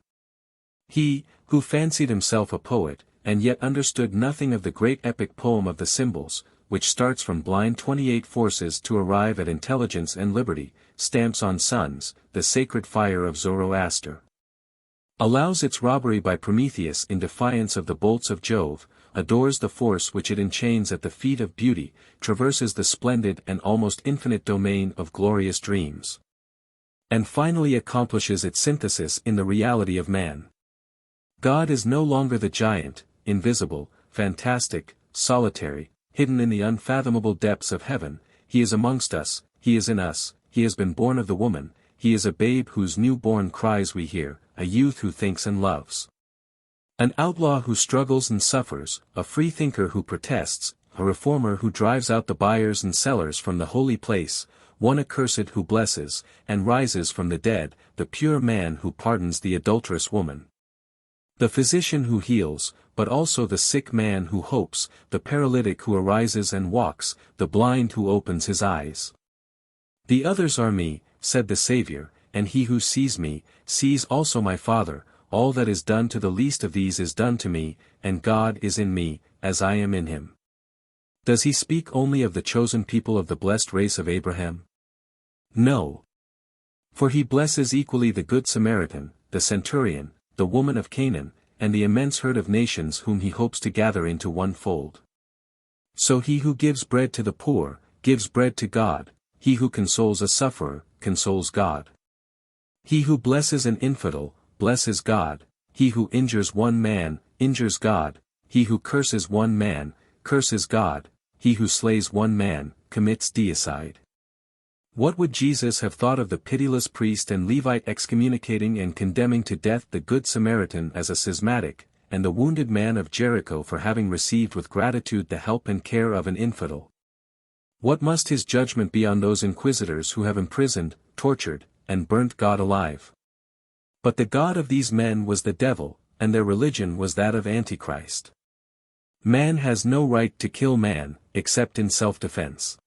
He, who fancied himself a poet, and yet understood nothing of the great epic poem of the symbols, which starts from blind 28 forces to arrive at intelligence and liberty, stamps on suns, the sacred fire of Zoroaster. Allows its robbery by Prometheus in defiance of the bolts of Jove, adores the force which it enchains at the feet of beauty, traverses the splendid and almost infinite domain of glorious dreams, and finally accomplishes its synthesis in the reality of man. God is no longer the giant, invisible, fantastic, solitary, hidden in the unfathomable depths of heaven. He is amongst us, he is in us, he has been born of the woman, he is a babe whose newborn cries we hear, a youth who thinks and loves. An outlaw who struggles and suffers, a freethinker who protests, a reformer who drives out the buyers and sellers from the holy place, one accursed who blesses, and rises from the dead, the pure man who pardons the adulterous woman. The physician who heals, but also the sick man who hopes, the paralytic who arises and walks, the blind who opens his eyes. The others are me, said the Saviour, and he who sees me, sees also my Father. All that is done to the least of these is done to me, and God is in me, as I am in him. Does he speak only of the chosen people of the blessed race of Abraham? No. For he blesses equally the Good Samaritan, the centurion, the woman of Canaan, and the immense herd of nations whom he hopes to gather into one fold. So he who gives bread to the poor, gives bread to God, he who consoles a sufferer, consoles God. He who blesses an infidel, blesses God, he who injures one man, injures God, he who curses one man, curses God, he who slays one man, commits deicide. What would Jesus have thought of the pitiless priest and Levite excommunicating and condemning to death the Good Samaritan as a schismatic, and the wounded man of Jericho for having received with gratitude the help and care of an infidel? What must his judgment be on those inquisitors who have imprisoned, tortured, and burnt God alive? But the God of these men was the devil, and their religion was that of Antichrist. Man has no right to kill man, except in self-defense.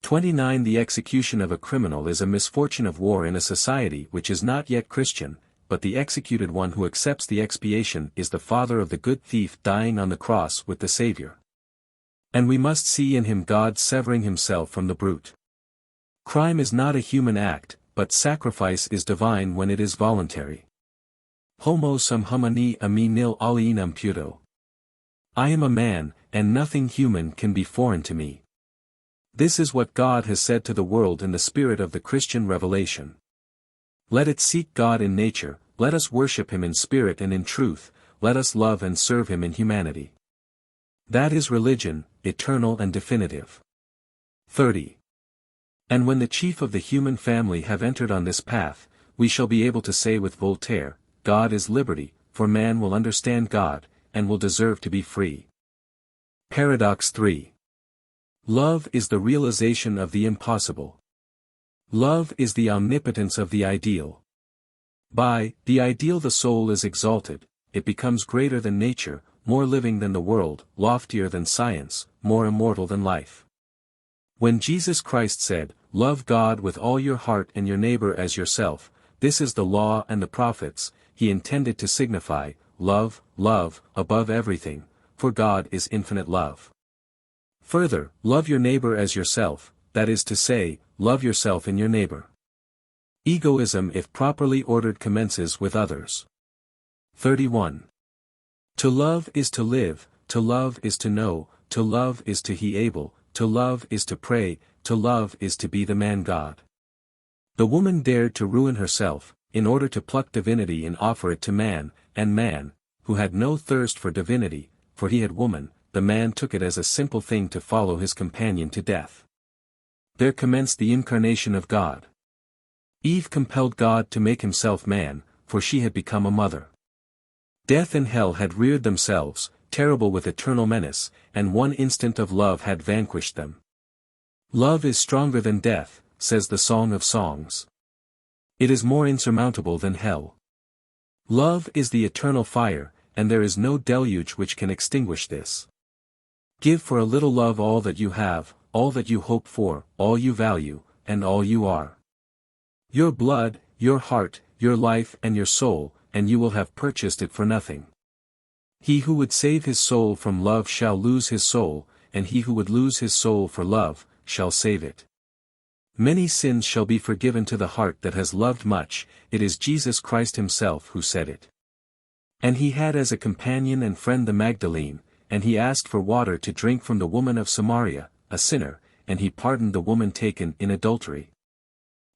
29. The execution of a criminal is a misfortune of war in a society which is not yet Christian, but the executed one who accepts the expiation is the father of the good thief dying on the cross with the Saviour. And we must see in him God severing himself from the brute. Crime is not a human act, but sacrifice is divine when it is voluntary. Homo sum humani a me nil alienum puto. I am a man, and nothing human can be foreign to me. This is what God has said to the world in the spirit of the Christian revelation. Let it seek God in nature, let us worship him in spirit and in truth, let us love and serve him in humanity. That is religion, eternal and definitive. 30. And when the chief of the human family have entered on this path, we shall be able to say with Voltaire, God is liberty, for man will understand God, and will deserve to be free. Paradox 3. Love is the realization of the impossible. Love is the omnipotence of the ideal. By the ideal the soul is exalted, it becomes greater than nature, more living than the world, loftier than science, more immortal than life. When Jesus Christ said, "Love God with all your heart and your neighbor as yourself," this is the law and the prophets, he intended to signify, love, love, above everything, for God is infinite love. Further, love your neighbor as yourself, that is to say, love yourself in your neighbor. Egoism if properly ordered commences with others. 31. To love is to live, to love is to know, to love is to be able, to love is to pray, to love is to be the man God. The woman dared to ruin herself, in order to pluck divinity and offer it to man, and man, who had no thirst for divinity, for he had woman, the man took it as a simple thing to follow his companion to death. There commenced the incarnation of God. Eve compelled God to make himself man, for she had become a mother. Death and hell had reared themselves, terrible with eternal menace, and one instant of love had vanquished them. Love is stronger than death, says the Song of Songs. It is more insurmountable than hell. Love is the eternal fire, and there is no deluge which can extinguish this. Give for a little love all that you have, all that you hope for, all you value, and all you are. Your blood, your heart, your life and your soul, and you will have purchased it for nothing. He who would save his soul from love shall lose his soul, and he who would lose his soul for love, shall save it. Many sins shall be forgiven to the heart that has loved much, it is Jesus Christ himself who said it. And he had as a companion and friend the Magdalene, and he asked for water to drink from the woman of Samaria, a sinner, and he pardoned the woman taken in adultery.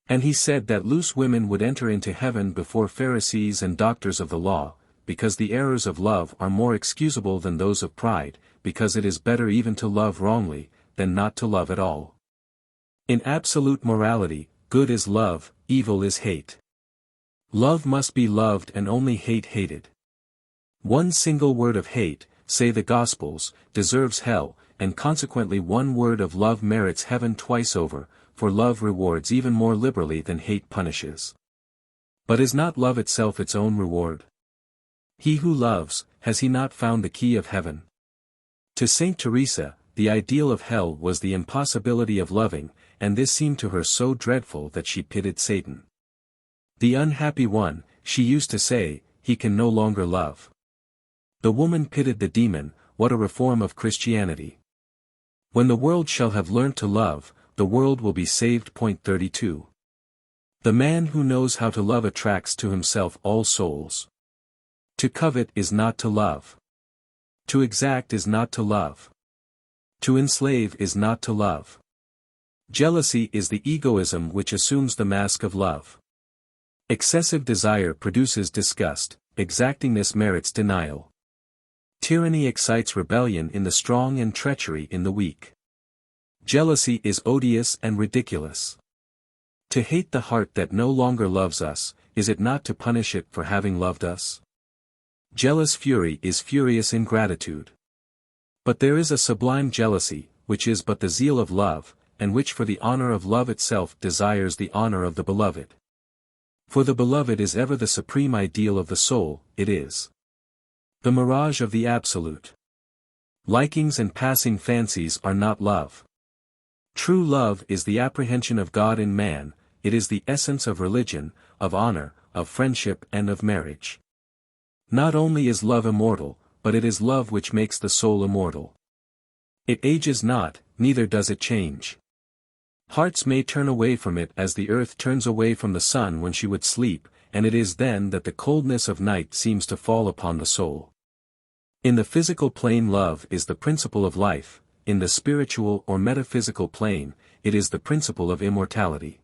And he said that loose women would enter into heaven before Pharisees and doctors of the law, because the errors of love are more excusable than those of pride, because it is better even to love wrongly, than not to love at all. In absolute morality, good is love, evil is hate. Love must be loved and only hate hated. One single word of hate, say the Gospels, deserves hell, and consequently one word of love merits heaven twice over, for love rewards even more liberally than hate punishes. But is not love itself its own reward? He who loves, has he not found the key of heaven? To Saint Teresa, the ideal of hell was the impossibility of loving, and this seemed to her so dreadful that she pitied Satan. The unhappy one, she used to say, he can no longer love. The woman pitied the demon, what a reform of Christianity. When the world shall have learnt to love, the world will be saved. 32. The man who knows how to love attracts to himself all souls. To covet is not to love. To exact is not to love. To enslave is not to love. Jealousy is the egoism which assumes the mask of love. Excessive desire produces disgust, exactingness merits denial. Tyranny excites rebellion in the strong and treachery in the weak. Jealousy is odious and ridiculous. To hate the heart that no longer loves us, is it not to punish it for having loved us? Jealous fury is furious ingratitude. But there is a sublime jealousy, which is but the zeal of love, and which for the honor of love itself desires the honor of the beloved. For the beloved is ever the supreme ideal of the soul, it is the mirage of the absolute. Likings and passing fancies are not love. True love is the apprehension of God in man, it is the essence of religion, of honor, of friendship and of marriage. Not only is love immortal, but it is love which makes the soul immortal. It ages not, neither does it change. Hearts may turn away from it as the earth turns away from the sun when she would sleep, and it is then that the coldness of night seems to fall upon the soul. In the physical plane love is the principle of life, in the spiritual or metaphysical plane, it is the principle of immortality.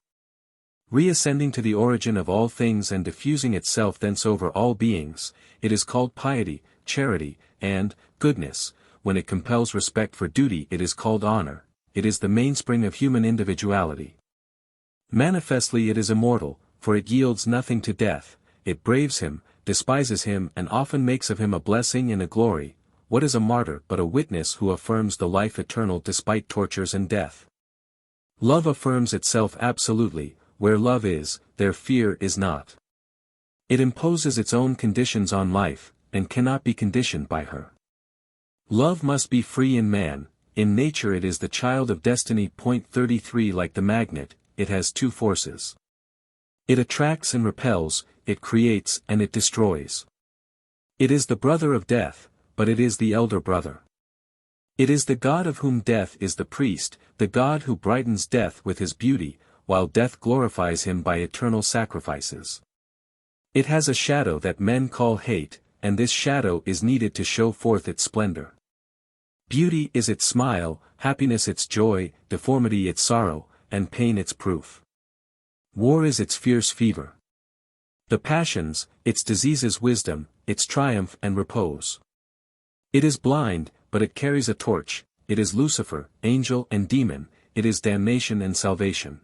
Reascending to the origin of all things and diffusing itself thence over all beings, it is called piety, charity, and goodness. When it compels respect for duty it is called honor, it is the mainspring of human individuality. Manifestly it is immortal, for it yields nothing to death, it braves him, despises him and often makes of him a blessing and a glory. What is a martyr but a witness who affirms the life eternal despite tortures and death? Love affirms itself absolutely, where love is, there fear is not. It imposes its own conditions on life, and cannot be conditioned by her. Love must be free in man, in nature it is the child of destiny. 33 Like the magnet, it has two forces. It attracts and repels, it creates and it destroys. It is the brother of death, but it is the elder brother. It is the God of whom death is the priest, the God who brightens death with his beauty, while death glorifies him by eternal sacrifices. It has a shadow that men call hate, and this shadow is needed to show forth its splendor. Beauty is its smile, happiness its joy, deformity its sorrow, and pain its proof. War is its fierce fever. The passions, its diseases wisdom, its triumph and repose. It is blind, but it carries a torch, it is Lucifer, angel and demon, it is damnation and salvation.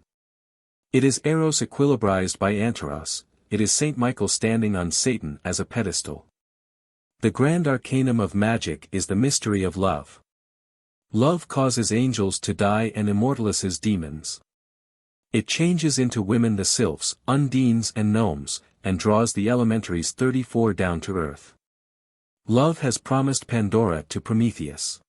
It is Eros equilibrized by Antaros, it is Saint Michael standing on Satan as a pedestal. The grand arcanum of magic is the mystery of love. Love causes angels to die and immortalizes demons. It changes into women the sylphs, undines and gnomes, and draws the elementaries 34 down to earth. Love has promised Pandora to Prometheus.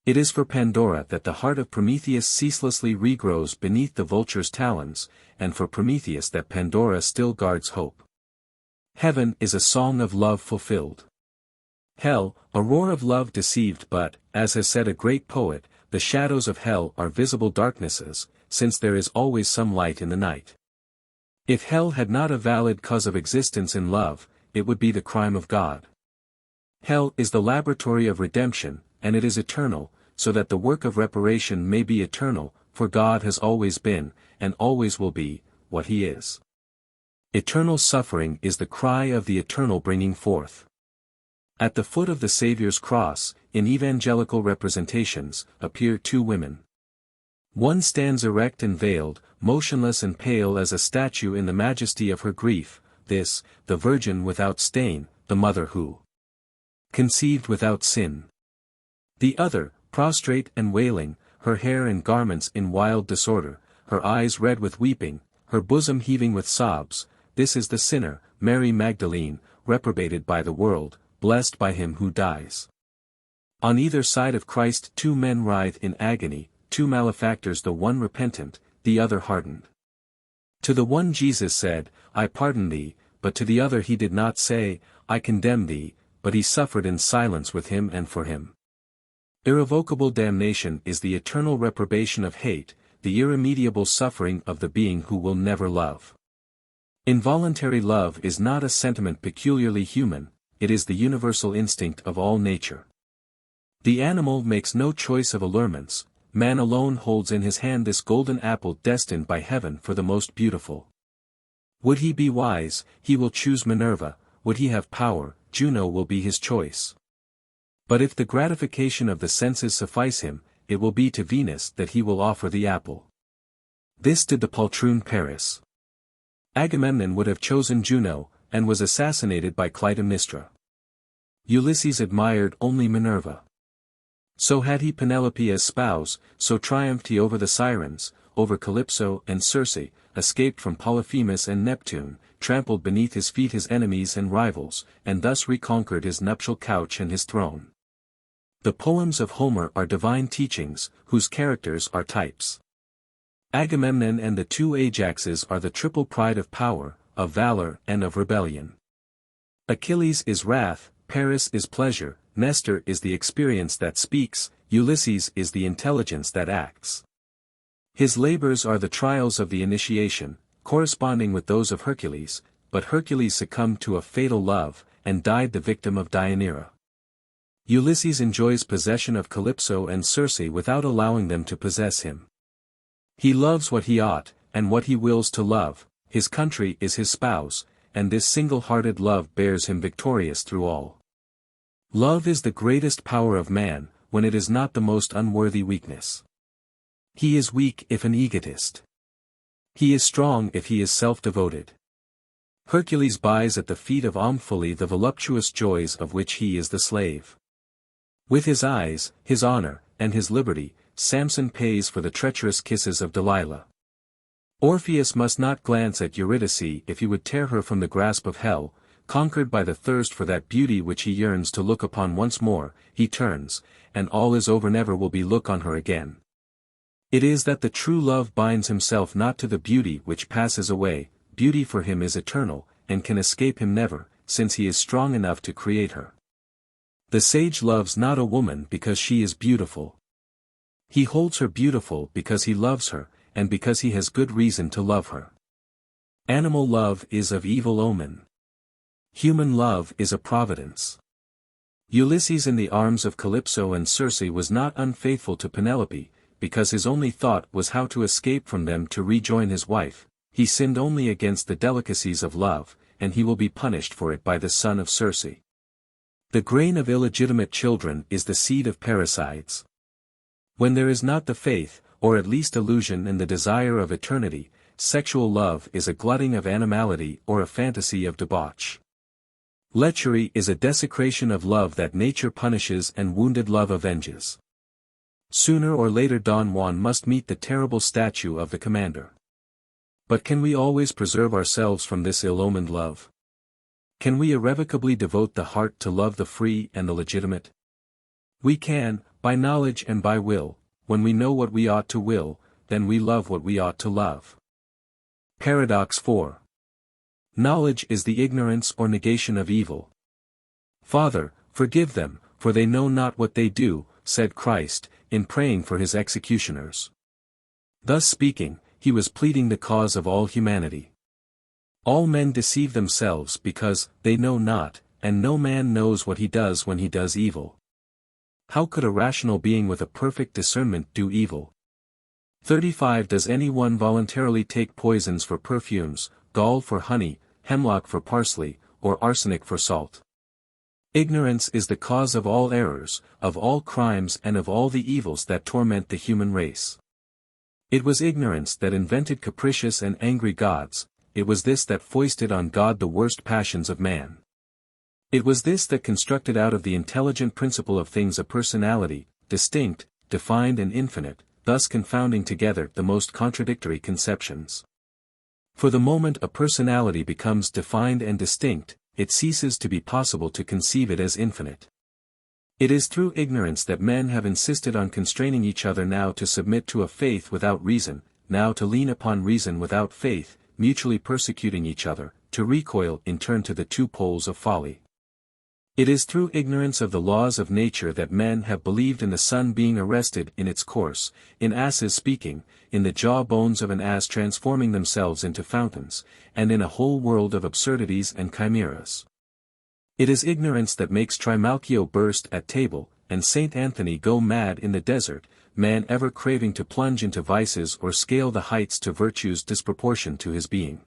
It is for Pandora that the heart of Prometheus ceaselessly regrows beneath the vulture's talons, and for Prometheus that Pandora still guards hope. Heaven is a song of love fulfilled. Hell, a roar of love deceived, but, as has said a great poet, the shadows of hell are visible darknesses, since there is always some light in the night. If hell had not a valid cause of existence in love, it would be the crime of God. Hell is the laboratory of redemption, and it is eternal, so that the work of reparation may be eternal, for God has always been, and always will be, what he is. Eternal suffering is the cry of the eternal bringing forth. At the foot of the Saviour's cross, in evangelical representations, appear two women. One stands erect and veiled, motionless and pale as a statue in the majesty of her grief, this, the Virgin without stain, the mother who conceived without sin. The other, prostrate and wailing, her hair and garments in wild disorder, her eyes red with weeping, her bosom heaving with sobs, this is the sinner, Mary Magdalene, reprobated by the world, blessed by him who dies. On either side of Christ two men writhe in agony, two malefactors, the one repentant, the other hardened. To the one Jesus said, I pardon thee, but to the other he did not say, I condemn thee, but he suffered in silence with him and for him. Irrevocable damnation is the eternal reprobation of hate, the irremediable suffering of the being who will never love. Involuntary love is not a sentiment peculiarly human, it is the universal instinct of all nature. The animal makes no choice of allurements, man alone holds in his hand this golden apple destined by heaven for the most beautiful. Would he be wise, he will choose Minerva, would he have power, Juno will be his choice. But if the gratification of the senses suffice him, it will be to Venus that he will offer the apple. This did the poltroon Paris. Agamemnon would have chosen Juno, and was assassinated by Clytemnestra. Ulysses admired only Minerva. So had he Penelope as spouse, so triumphed he over the Sirens, over Calypso and Circe, escaped from Polyphemus and Neptune, trampled beneath his feet his enemies and rivals, and thus reconquered his nuptial couch and his throne. The poems of Homer are divine teachings, whose characters are types. Agamemnon and the two Ajaxes are the triple pride of power, of valor and of rebellion. Achilles is wrath, Paris is pleasure, Nestor is the experience that speaks, Ulysses is the intelligence that acts. His labors are the trials of the initiation, corresponding with those of Hercules, but Hercules succumbed to a fatal love, and died the victim of Deianira. Ulysses enjoys possession of Calypso and Circe without allowing them to possess him. He loves what he ought, and what he wills to love, his country is his spouse, and this single-hearted love bears him victorious through all. Love is the greatest power of man, when it is not the most unworthy weakness. He is weak if an egotist. He is strong if he is self-devoted. Hercules buys at the feet of Omphale the voluptuous joys of which he is the slave. With his eyes, his honor, and his liberty, Samson pays for the treacherous kisses of Delilah. Orpheus must not glance at Eurydice if he would tear her from the grasp of hell, conquered by the thirst for that beauty which he yearns to look upon once more, he turns, and all is over, never will be look on her again. It is that the true love binds himself not to the beauty which passes away, beauty for him is eternal, and can escape him never, since he is strong enough to create her. The sage loves not a woman because she is beautiful. He holds her beautiful because he loves her, and because he has good reason to love her. Animal love is of evil omen. Human love is a providence. Ulysses in the arms of Calypso and Circe was not unfaithful to Penelope, because his only thought was how to escape from them to rejoin his wife. He sinned only against the delicacies of love, and he will be punished for it by the son of Circe. The grain of illegitimate children is the seed of parricides. When there is not the faith, or at least illusion and the desire of eternity, sexual love is a glutting of animality or a fantasy of debauch. Lechery is a desecration of love that nature punishes and wounded love avenges. Sooner or later Don Juan must meet the terrible statue of the commander. But can we always preserve ourselves from this ill-omened love? Can we irrevocably devote the heart to love the free and the legitimate? We can, by knowledge and by will. When we know what we ought to will, then we love what we ought to love. Paradox 4. Knowledge is the ignorance or negation of evil. Father, forgive them, for they know not what they do, said Christ, in praying for his executioners. Thus speaking, he was pleading the cause of all humanity. All men deceive themselves because they know not, and no man knows what he does when he does evil. How could a rational being with a perfect discernment do evil? 35. Does any one voluntarily take poisons for perfumes, gall for honey, hemlock for parsley, or arsenic for salt? Ignorance is the cause of all errors, of all crimes and of all the evils that torment the human race. It was ignorance that invented capricious and angry gods, it was this that foisted on God the worst passions of man. It was this that constructed out of the intelligent principle of things a personality, distinct, defined and infinite, thus confounding together the most contradictory conceptions. For the moment a personality becomes defined and distinct, it ceases to be possible to conceive it as infinite. It is through ignorance that men have insisted on constraining each other now to submit to a faith without reason, now to lean upon reason without faith, mutually persecuting each other, to recoil in turn to the two poles of folly. It is through ignorance of the laws of nature that men have believed in the sun being arrested in its course, in asses speaking, in the jaw bones of an ass transforming themselves into fountains, and in a whole world of absurdities and chimeras. It is ignorance that makes Trimalchio burst at table, and Saint Anthony go mad in the desert, man ever craving to plunge into vices or scale the heights to virtues disproportioned to his being.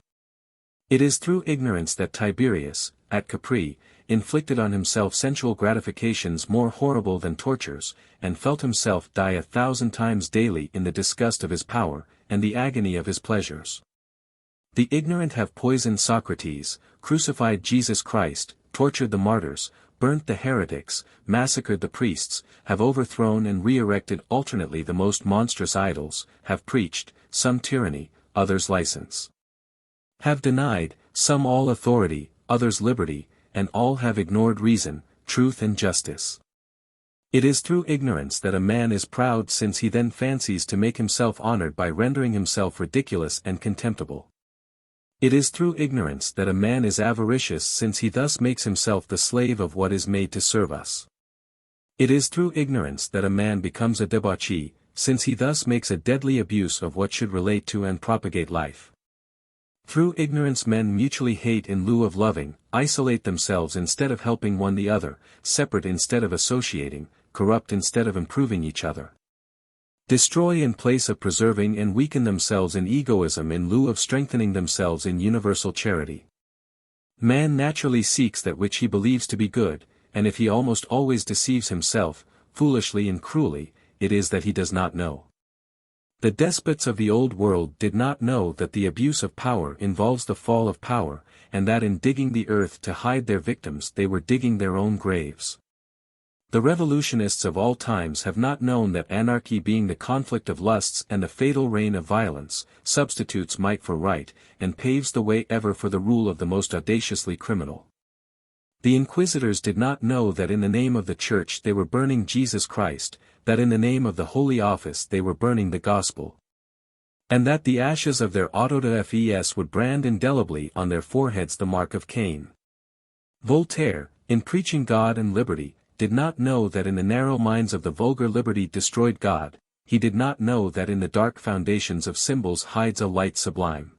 It is through ignorance that Tiberius, at Capri, inflicted on himself sensual gratifications more horrible than tortures, and felt himself die 1,000 times daily in the disgust of his power, and the agony of his pleasures. The ignorant have poisoned Socrates, crucified Jesus Christ, tortured the martyrs, burnt the heretics, massacred the priests, have overthrown and re-erected alternately the most monstrous idols, have preached, some tyranny, others license. Have denied, some all authority, others liberty, and all have ignored reason, truth and justice. It is through ignorance that a man is proud since he then fancies to make himself honored by rendering himself ridiculous and contemptible. It is through ignorance that a man is avaricious since he thus makes himself the slave of what is made to serve us. It is through ignorance that a man becomes a debauchee, since he thus makes a deadly abuse of what should relate to and propagate life. Through ignorance men mutually hate in lieu of loving, isolate themselves instead of helping one the other, separate instead of associating, corrupt instead of improving each other. Destroy in place of preserving and weaken themselves in egoism in lieu of strengthening themselves in universal charity. Man naturally seeks that which he believes to be good, and if he almost always deceives himself, foolishly and cruelly, it is that he does not know. The despots of the old world did not know that the abuse of power involves the fall of power, and that in digging the earth to hide their victims they were digging their own graves. The revolutionists of all times have not known that anarchy being the conflict of lusts and the fatal reign of violence, substitutes might for right, and paves the way ever for the rule of the most audaciously criminal. The inquisitors did not know that in the name of the Church they were burning Jesus Christ, that in the name of the Holy Office they were burning the Gospel. And that the ashes of their autodafes would brand indelibly on their foreheads the mark of Cain. Voltaire, in preaching God and liberty, did not know that in the narrow minds of the vulgar liberty destroyed God, he did not know that in the dark foundations of symbols hides a light sublime.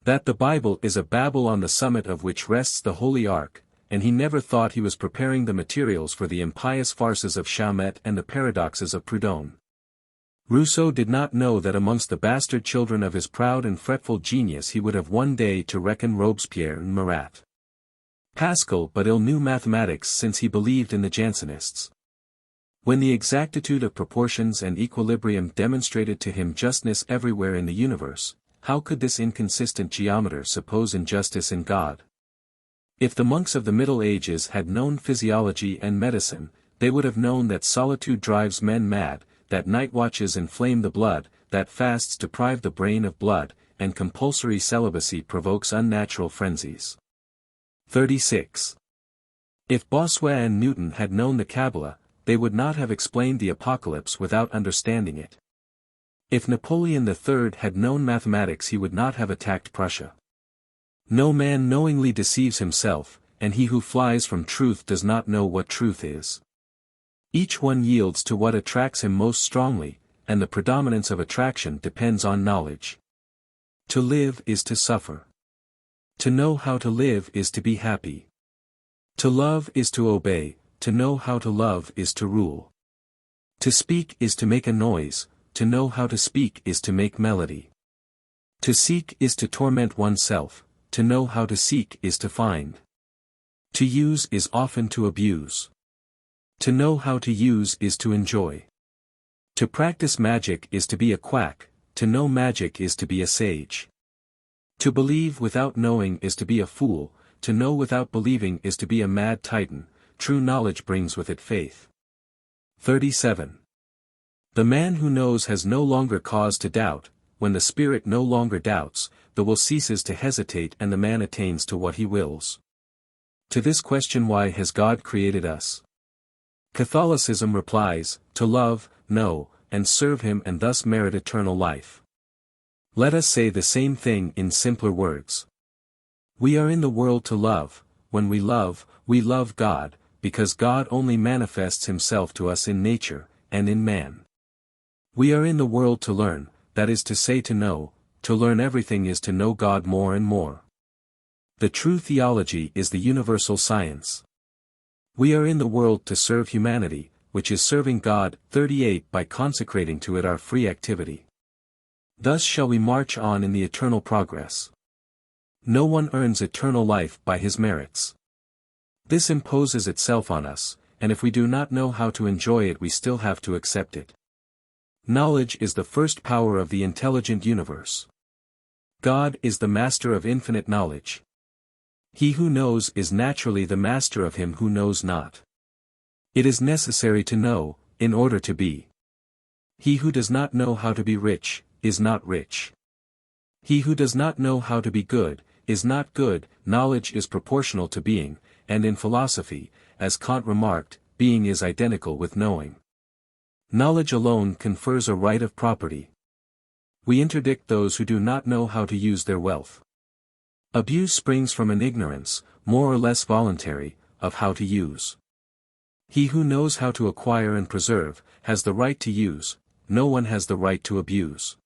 That the Bible is a Babel on the summit of which rests the Holy Ark, and he never thought he was preparing the materials for the impious farces of Chaumette and the paradoxes of Proudhon. Rousseau did not know that amongst the bastard children of his proud and fretful genius he would have one day to reckon Robespierre and Marat. Pascal but ill knew mathematics since he believed in the Jansenists. When the exactitude of proportions and equilibrium demonstrated to him justness everywhere in the universe, how could this inconsistent geometer suppose injustice in God? If the monks of the Middle Ages had known physiology and medicine, they would have known that solitude drives men mad, that night watches inflame the blood, that fasts deprive the brain of blood, and compulsory celibacy provokes unnatural frenzies. 36. If Bossuet and Newton had known the Kabbalah, they would not have explained the Apocalypse without understanding it. If Napoleon III had known mathematics he would not have attacked Prussia. No man knowingly deceives himself, and he who flies from truth does not know what truth is. Each one yields to what attracts him most strongly, and the predominance of attraction depends on knowledge. To live is to suffer. To know how to live is to be happy. To love is to obey, to know how to love is to rule. To speak is to make a noise, to know how to speak is to make melody. To seek is to torment oneself, to know how to seek is to find. To use is often to abuse. To know how to use is to enjoy. To practice magic is to be a quack, to know magic is to be a sage. To believe without knowing is to be a fool, to know without believing is to be a mad titan. True knowledge brings with it faith. 37. The man who knows has no longer cause to doubt. When the spirit no longer doubts, the will ceases to hesitate and the man attains to what he wills. To this question, why has God created us? Catholicism replies, to love, know, and serve him and thus merit eternal life. Let us say the same thing in simpler words. We are in the world to love. When we love God, because God only manifests himself to us in nature, and in man. We are in the world to learn, that is to say to know. To learn everything is to know God more and more. The true theology is the universal science. We are in the world to serve humanity, which is serving God. 38 By consecrating to it our free activity. Thus shall we march on in the eternal progress. No one earns eternal life by his merits. This imposes itself on us, and if we do not know how to enjoy it we still have to accept it. Knowledge is the first power of the intelligent universe. God is the master of infinite knowledge. He who knows is naturally the master of him who knows not. It is necessary to know, in order to be. He who does not know how to be rich, is not rich. He who does not know how to be good, is not good. Knowledge is proportional to being, and in philosophy, as Kant remarked, being is identical with knowing. Knowledge alone confers a right of property. We interdict those who do not know how to use their wealth. Abuse springs from an ignorance, more or less voluntary, of how to use. He who knows how to acquire and preserve, has the right to use. No one has the right to abuse.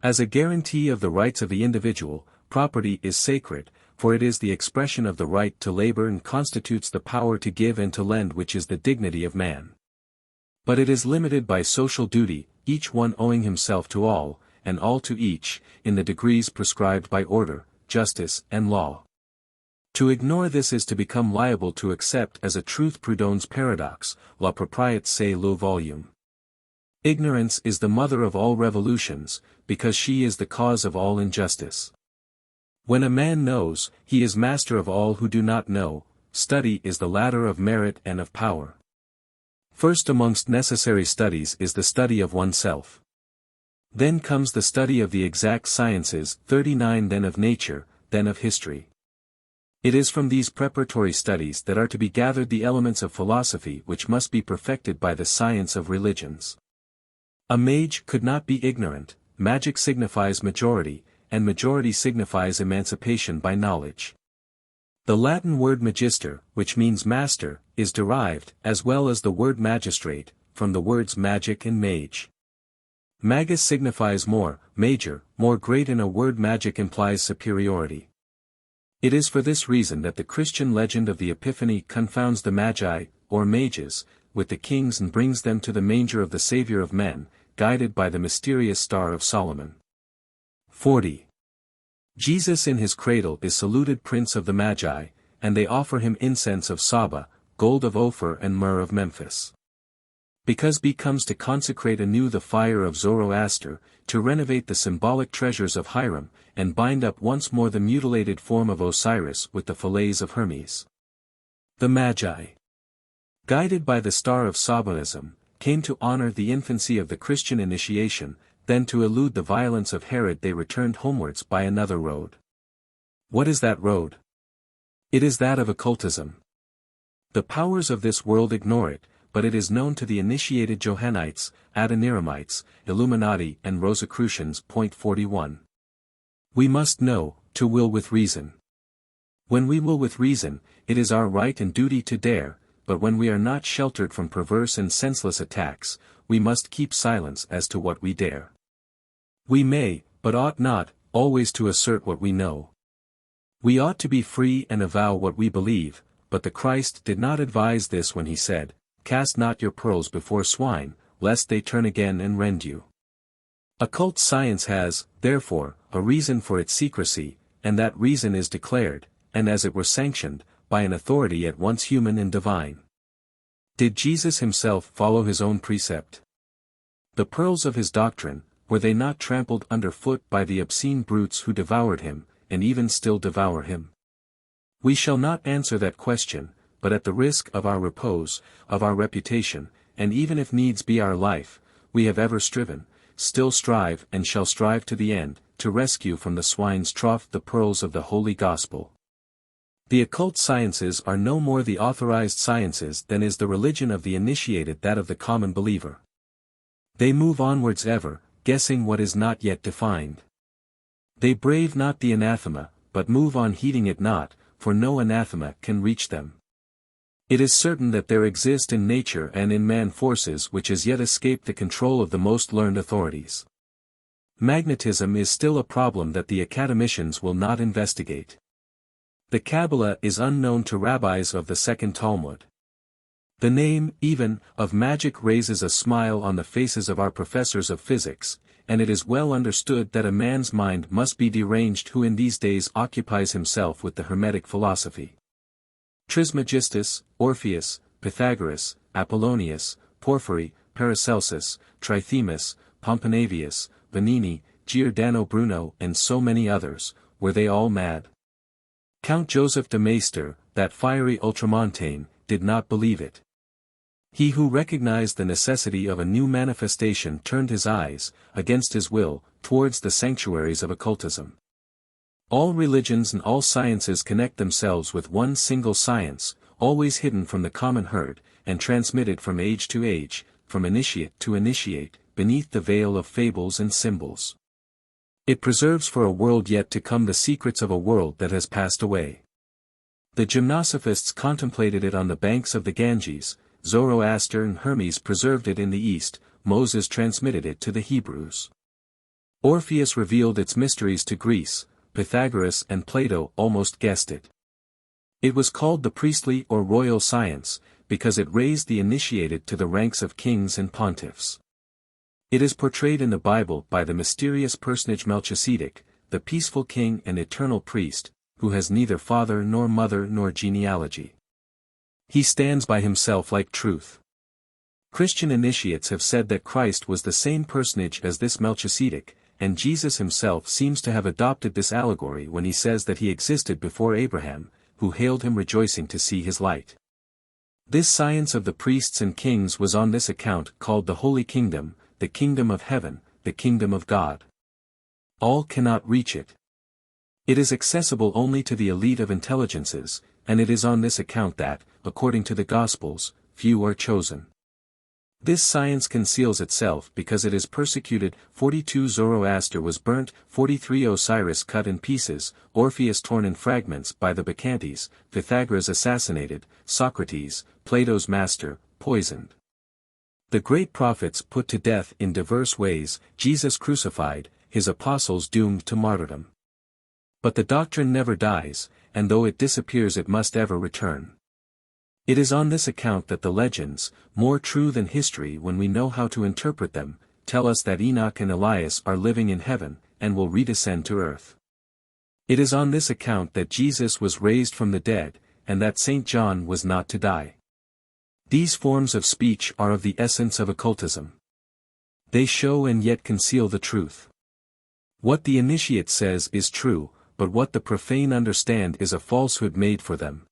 As a guarantee of the rights of the individual, property is sacred, for it is the expression of the right to labor and constitutes the power to give and to lend, which is the dignity of man. But it is limited by social duty, each one owing himself to all, and all to each, in the degrees prescribed by order, justice, and law. To ignore this is to become liable to accept as a truth Proudhon's paradox, la propriété c'est le volume. Ignorance is the mother of all revolutions, because she is the cause of all injustice. When a man knows, he is master of all who do not know. Study is the ladder of merit and of power. First amongst necessary studies is the study of oneself. Then comes the study of the exact sciences. 39 Then of nature, then of history. It is from these preparatory studies that are to be gathered the elements of philosophy which must be perfected by the science of religions. A mage could not be ignorant, magic signifies majority, and majority signifies emancipation by knowledge. The Latin word magister, which means master, is derived, as well as the word magistrate, from the words magic and mage. Magus signifies more, major, more great, and a word magic implies superiority. It is for this reason that the Christian legend of the Epiphany confounds the Magi, or mages, with the kings and brings them to the manger of the Savior of men, guided by the mysterious Star of Solomon. 40. Jesus in his cradle is saluted Prince of the Magi, and they offer him incense of Saba, gold of Ophir and myrrh of Memphis. Because B comes to consecrate anew the fire of Zoroaster, to renovate the symbolic treasures of Hiram, and bind up once more the mutilated form of Osiris with the fillets of Hermes. The Magi, guided by the star of Sabaism, came to honor the infancy of the Christian initiation, then to elude the violence of Herod they returned homewards by another road. What is that road? It is that of occultism. The powers of this world ignore it, but it is known to the initiated Johannites, Adoniramites, Illuminati and Rosicrucians. 41. We must know, to will with reason. When we will with reason, it is our right and duty to dare, but when we are not sheltered from perverse and senseless attacks, we must keep silence as to what we dare. We may, but ought not, always to assert what we know. We ought to be free and avow what we believe, but the Christ did not advise this when he said, "Cast not your pearls before swine, lest they turn again and rend you." Occult science has, therefore, a reason for its secrecy, and that reason is declared, and as it were sanctioned, by an authority at once human and divine. Did Jesus himself follow his own precept? The pearls of his doctrine, were they not trampled under foot by the obscene brutes who devoured him, and even still devour him? We shall not answer that question, but at the risk of our repose, of our reputation, and even if needs be our life, we have ever striven, still strive and shall strive to the end, to rescue from the swine's trough the pearls of the Holy Gospel. The occult sciences are no more the authorized sciences than is the religion of the initiated that of the common believer. They move onwards ever, guessing what is not yet defined. They brave not the anathema, but move on heeding it not, for no anathema can reach them. It is certain that there exist in nature and in man forces which as yet escape the control of the most learned authorities. Magnetism is still a problem that the academicians will not investigate. The Kabbalah is unknown to rabbis of the Second Talmud. The name, even, of magic raises a smile on the faces of our professors of physics, and it is well understood that a man's mind must be deranged who in these days occupies himself with the Hermetic philosophy. Trismegistus, Orpheus, Pythagoras, Apollonius, Porphyry, Paracelsus, Trithemis, Pomponius, Vanini, Giordano Bruno and so many others, were they all mad? Count Joseph de Maistre, that fiery ultramontane, did not believe it. He who recognized the necessity of a new manifestation turned his eyes, against his will, towards the sanctuaries of occultism. All religions and all sciences connect themselves with one single science, always hidden from the common herd, and transmitted from age to age, from initiate to initiate, beneath the veil of fables and symbols. It preserves for a world yet to come the secrets of a world that has passed away. The gymnosophists contemplated it on the banks of the Ganges, Zoroaster and Hermes preserved it in the East, Moses transmitted it to the Hebrews. Orpheus revealed its mysteries to Greece, Pythagoras and Plato almost guessed it. It was called the priestly or royal science, because it raised the initiated to the ranks of kings and pontiffs. It is portrayed in the Bible by the mysterious personage Melchizedek, the peaceful king and eternal priest, who has neither father nor mother nor genealogy. He stands by himself like truth. Christian initiates have said that Christ was the same personage as this Melchizedek, and Jesus himself seems to have adopted this allegory when he says that he existed before Abraham, who hailed him rejoicing to see his light. This science of the priests and kings was on this account called the Holy Kingdom, the kingdom of heaven, the kingdom of God. All cannot reach it. It is accessible only to the elite of intelligences, and it is on this account that, according to the Gospels, few are chosen. This science conceals itself because it is persecuted. 42 Zoroaster was burnt, 43 Osiris cut in pieces, Orpheus torn in fragments by the Bacchantes, Pythagoras assassinated, Socrates, Plato's master, poisoned. The great prophets put to death in diverse ways, Jesus crucified, his apostles doomed to martyrdom. But the doctrine never dies, and though it disappears it must ever return. It is on this account that the legends, more true than history when we know how to interpret them, tell us that Enoch and Elias are living in heaven, and will redescend to earth. It is on this account that Jesus was raised from the dead, and that St. John was not to die. These forms of speech are of the essence of occultism. They show and yet conceal the truth. What the initiate says is true, but what the profane understand is a falsehood made for them.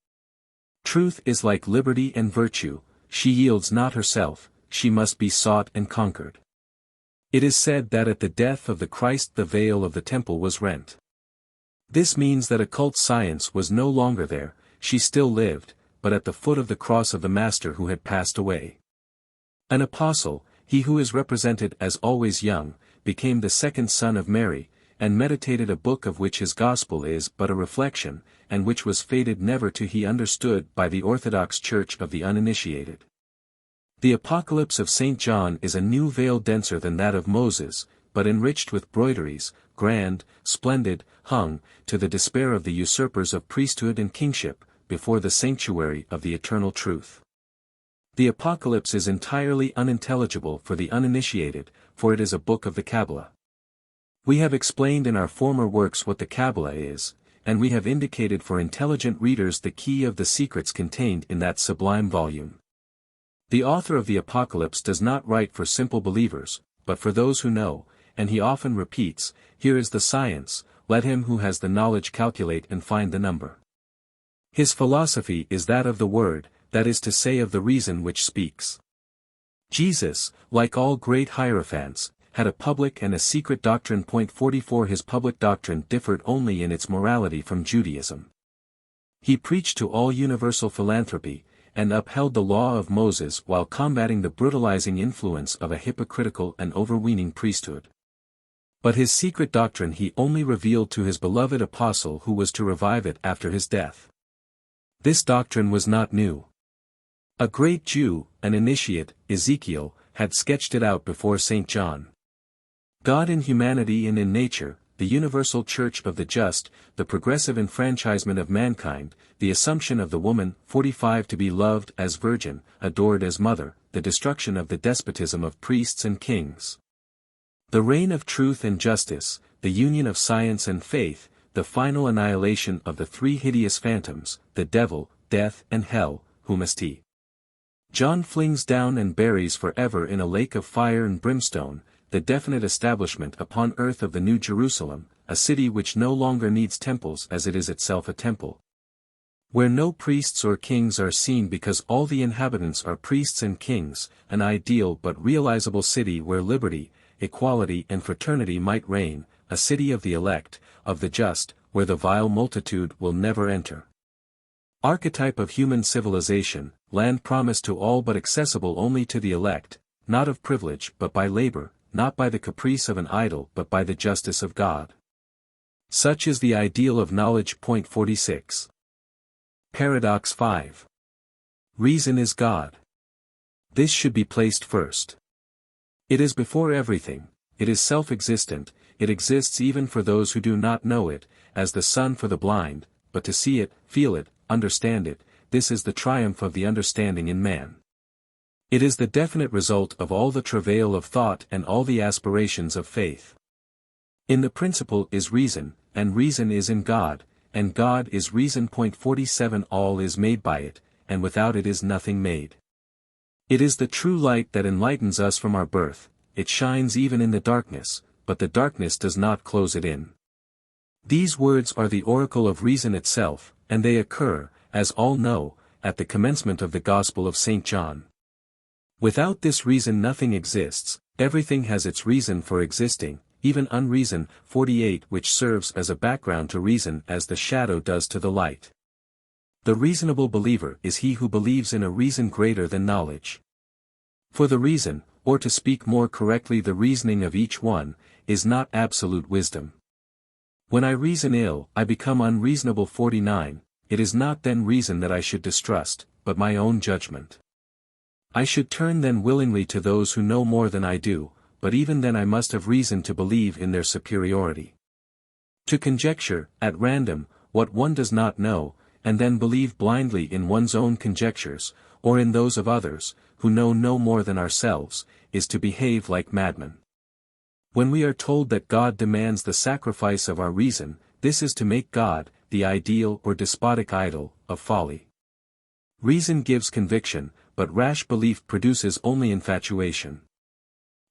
Truth is like liberty and virtue, she yields not herself, she must be sought and conquered. It is said that at the death of the Christ the veil of the temple was rent. This means that occult science was no longer there, she still lived, but at the foot of the cross of the Master who had passed away. An apostle, he who is represented as always young, became the second son of Mary, and meditated a book of which his gospel is but a reflection, and which was fated never to be understood by the Orthodox Church of the uninitiated. The Apocalypse of St. John is a new veil denser than that of Moses, but enriched with broideries, grand, splendid, hung, to the despair of the usurpers of priesthood and kingship, before the sanctuary of the eternal truth. The Apocalypse is entirely unintelligible for the uninitiated, for it is a book of the Kabbalah. We have explained in our former works what the Kabbalah is, and we have indicated for intelligent readers the key of the secrets contained in that sublime volume. The author of the Apocalypse does not write for simple believers, but for those who know, and he often repeats, "Here is the science, let him who has the knowledge calculate and find the number." His philosophy is that of the Word, that is to say of the reason which speaks. Jesus, like all great hierophants, had a public and a secret doctrine. 44 His public doctrine differed only in its morality from Judaism. He preached to all universal philanthropy, and upheld the law of Moses while combating the brutalizing influence of a hypocritical and overweening priesthood. But his secret doctrine he only revealed to his beloved apostle who was to revive it after his death. This doctrine was not new. A great Jew, an initiate, Ezekiel, had sketched it out before St. John. God in humanity and in nature, the universal church of the just, the progressive enfranchisement of mankind, the assumption of the woman, 45 to be loved as virgin, adored as mother, the destruction of the despotism of priests and kings. The reign of truth and justice, the union of science and faith, the final annihilation of the three hideous phantoms, the devil, death and hell, whom St. John flings down and buries forever in a lake of fire and brimstone, the definite establishment upon earth of the New Jerusalem, a city which no longer needs temples as it is itself a temple. Where no priests or kings are seen because all the inhabitants are priests and kings, an ideal but realizable city where liberty, equality and fraternity might reign, a city of the elect, of the just, where the vile multitude will never enter. Archetype of human civilization, land promised to all but accessible only to the elect, not of privilege but by labor, not by the caprice of an idol but by the justice of God. Such is the ideal of knowledge. 46. Paradox 5. Reason is God. This should be placed first. It is before everything, it is self-existent, it exists even for those who do not know it, as the sun for the blind, but to see it, feel it, understand it, this is the triumph of the understanding in man. It is the definite result of all the travail of thought and all the aspirations of faith. In the principle is reason, and reason is in God, and God is reason. 47 All is made by it, and without it is nothing made. It is the true light that enlightens us from our birth, it shines even in the darkness, but the darkness does not close it in. These words are the oracle of reason itself, and they occur, as all know, at the commencement of the Gospel of St. John. Without this reason nothing exists, everything has its reason for existing, even unreason. 48 Which serves as a background to reason as the shadow does to the light. The reasonable believer is he who believes in a reason greater than knowledge. For the reason, or to speak more correctly the reasoning of each one, is not absolute wisdom. When I reason ill, I become unreasonable. 49. It is not then reason that I should distrust, but my own judgment. I should turn then willingly to those who know more than I do, but even then I must have reason to believe in their superiority. To conjecture, at random, what one does not know, and then believe blindly in one's own conjectures, or in those of others, who know no more than ourselves, is to behave like madmen. When we are told that God demands the sacrifice of our reason, this is to make God, the ideal or despotic idol, of folly. Reason gives conviction, but rash belief produces only infatuation.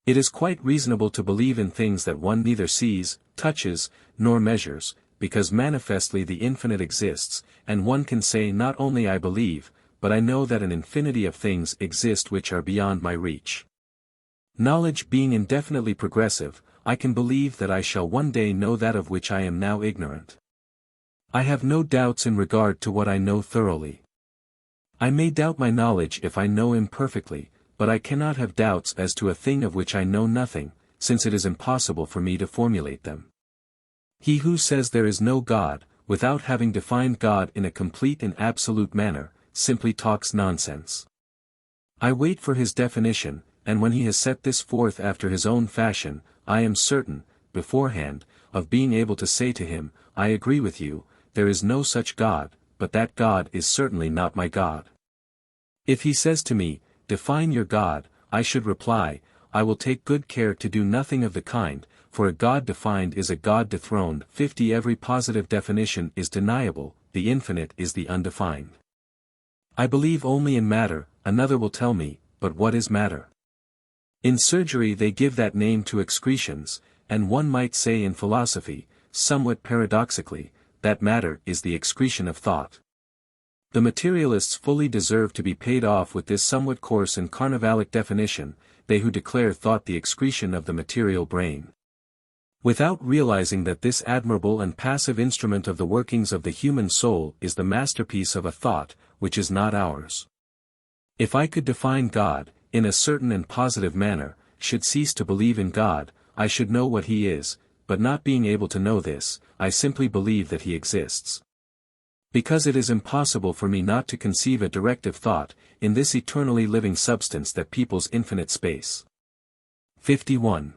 It is quite reasonable to believe in things that one neither sees, touches, nor measures, because manifestly the infinite exists, and one can say not only I believe, but I know that an infinity of things exist which are beyond my reach. Knowledge being indefinitely progressive, I can believe that I shall one day know that of which I am now ignorant. I have no doubts in regard to what I know thoroughly. I may doubt my knowledge if I know imperfectly, but I cannot have doubts as to a thing of which I know nothing, since it is impossible for me to formulate them. He who says there is no God, without having defined God in a complete and absolute manner, simply talks nonsense. I wait for his definition, and when he has set this forth after his own fashion, I am certain, beforehand, of being able to say to him, I agree with you, there is no such God, but that God is certainly not my God. If he says to me, define your God, I should reply, I will take good care to do nothing of the kind, for a God defined is a God dethroned. 50. Every positive definition is deniable, the infinite is the undefined. I believe only in matter, another will tell me, but what is matter? In surgery they give that name to excretions, and one might say in philosophy, somewhat paradoxically, that matter is the excretion of thought. The materialists fully deserve to be paid off with this somewhat coarse and carnivalic definition, they who declare thought the excretion of the material brain. Without realizing that this admirable and passive instrument of the workings of the human soul is the masterpiece of a thought, which is not ours. If I could define God, in a certain and positive manner, should cease to believe in God, I should know what he is, but not being able to know this, I simply believe that he exists. Because it is impossible for me not to conceive a directive thought, in this eternally living substance that peoples infinite space. 51.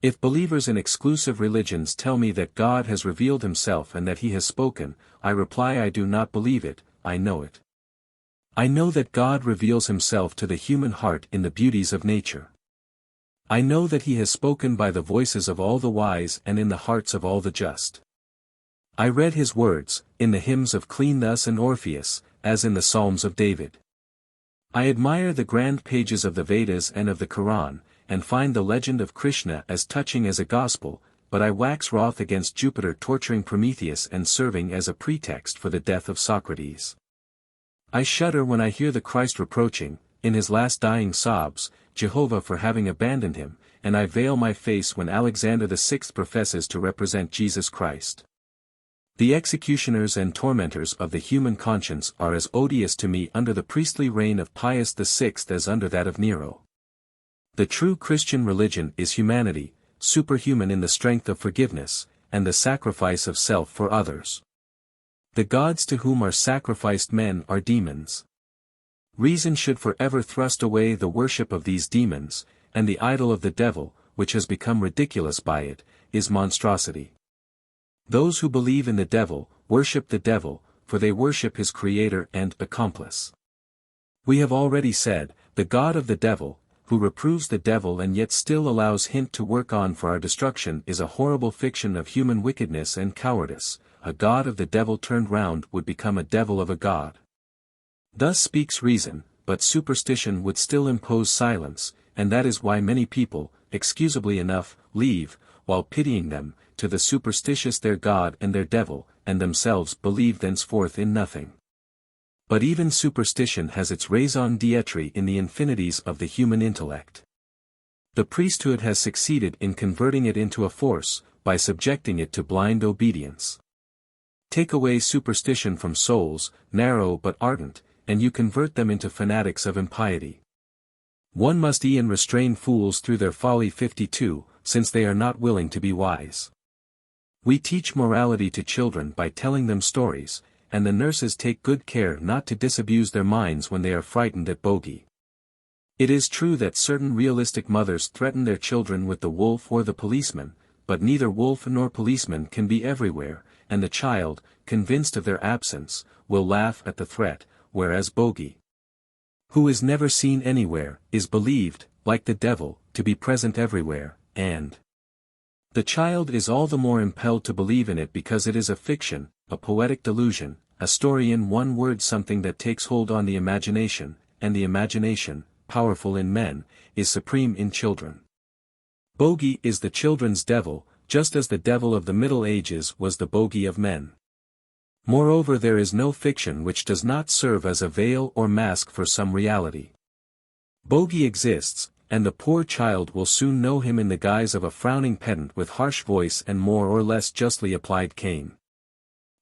If believers in exclusive religions tell me that God has revealed himself and that he has spoken, I reply I do not believe it, I know it. I know that God reveals himself to the human heart in the beauties of nature. I know that he has spoken by the voices of all the wise and in the hearts of all the just. I read his words, in the hymns of Cleanthus and Orpheus, as in the Psalms of David. I admire the grand pages of the Vedas and of the Quran, and find the legend of Krishna as touching as a gospel, but I wax wroth against Jupiter torturing Prometheus and serving as a pretext for the death of Socrates. I shudder when I hear the Christ reproaching, in his last dying sobs, Jehovah for having abandoned him, and I veil my face when Alexander VI professes to represent Jesus Christ. The executioners and tormentors of the human conscience are as odious to me under the priestly reign of Pius VI as under that of Nero. The true Christian religion is humanity, superhuman in the strength of forgiveness, and the sacrifice of self for others. The gods to whom are sacrificed men are demons. Reason should forever thrust away the worship of these demons, and the idol of the devil, which has become ridiculous by it, is monstrosity. Those who believe in the devil, worship the devil, for they worship his creator and accomplice. We have already said, the God of the devil, who reproves the devil and yet still allows hint to work on for our destruction is a horrible fiction of human wickedness and cowardice. A God of the devil turned round would become a devil of a God. Thus speaks reason, but superstition would still impose silence, and that is why many people, excusably enough, leave, while pitying them, to the superstitious their God and their devil, and themselves believe thenceforth in nothing. But even superstition has its raison d'etre in the infinities of the human intellect. The priesthood has succeeded in converting it into a force, by subjecting it to blind obedience. Take away superstition from souls, narrow but ardent, and you convert them into fanatics of impiety. One must e'en restrain fools through their folly. 52, since they are not willing to be wise. We teach morality to children by telling them stories, and the nurses take good care not to disabuse their minds when they are frightened at bogey. It is true that certain realistic mothers threaten their children with the wolf or the policeman, but neither wolf nor policeman can be everywhere, and the child, convinced of their absence, will laugh at the threat, whereas bogey, who is never seen anywhere, is believed, like the devil, to be present everywhere, and the child is all the more impelled to believe in it because it is a fiction, a poetic delusion, a story, in one word, something that takes hold on the imagination, and the imagination, powerful in men, is supreme in children. Bogey is the children's devil, just as the devil of the Middle Ages was the bogey of men. Moreover, there is no fiction which does not serve as a veil or mask for some reality. Bogey exists, and the poor child will soon know him in the guise of a frowning pedant with harsh voice and more or less justly applied cane.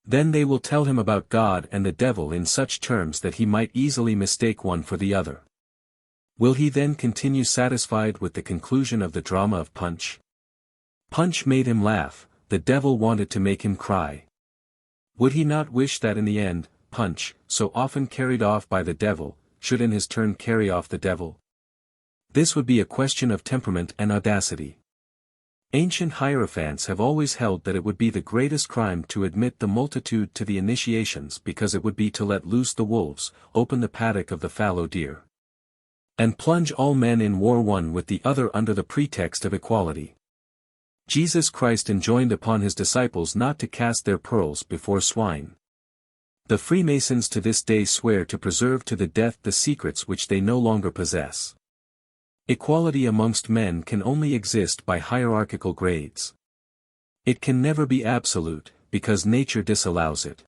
Then they will tell him about God and the devil in such terms that he might easily mistake one for the other. Will he then continue satisfied with the conclusion of the drama of Punch? Punch made him laugh, the devil wanted to make him cry. Would he not wish that in the end, Punch, so often carried off by the devil, should in his turn carry off the devil? This would be a question of temperament and audacity. Ancient hierophants have always held that it would be the greatest crime to admit the multitude to the initiations because it would be to let loose the wolves, open the paddock of the fallow deer, and plunge all men in war one with the other under the pretext of equality. Jesus Christ enjoined upon his disciples not to cast their pearls before swine. The Freemasons to this day swear to preserve to the death the secrets which they no longer possess. Equality amongst men can only exist by hierarchical grades. It can never be absolute, because nature disallows it.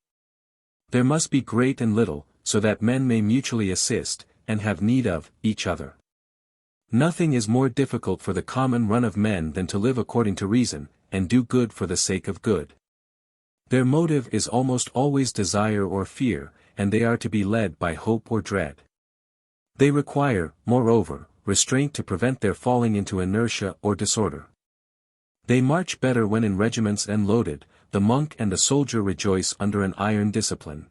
There must be great and little, so that men may mutually assist, and have need of, each other. Nothing is more difficult for the common run of men than to live according to reason, and do good for the sake of good. Their motive is almost always desire or fear, and they are to be led by hope or dread. They require, moreover, restraint to prevent their falling into inertia or disorder. They march better when in regiments and loaded, the monk and the soldier rejoice under an iron discipline.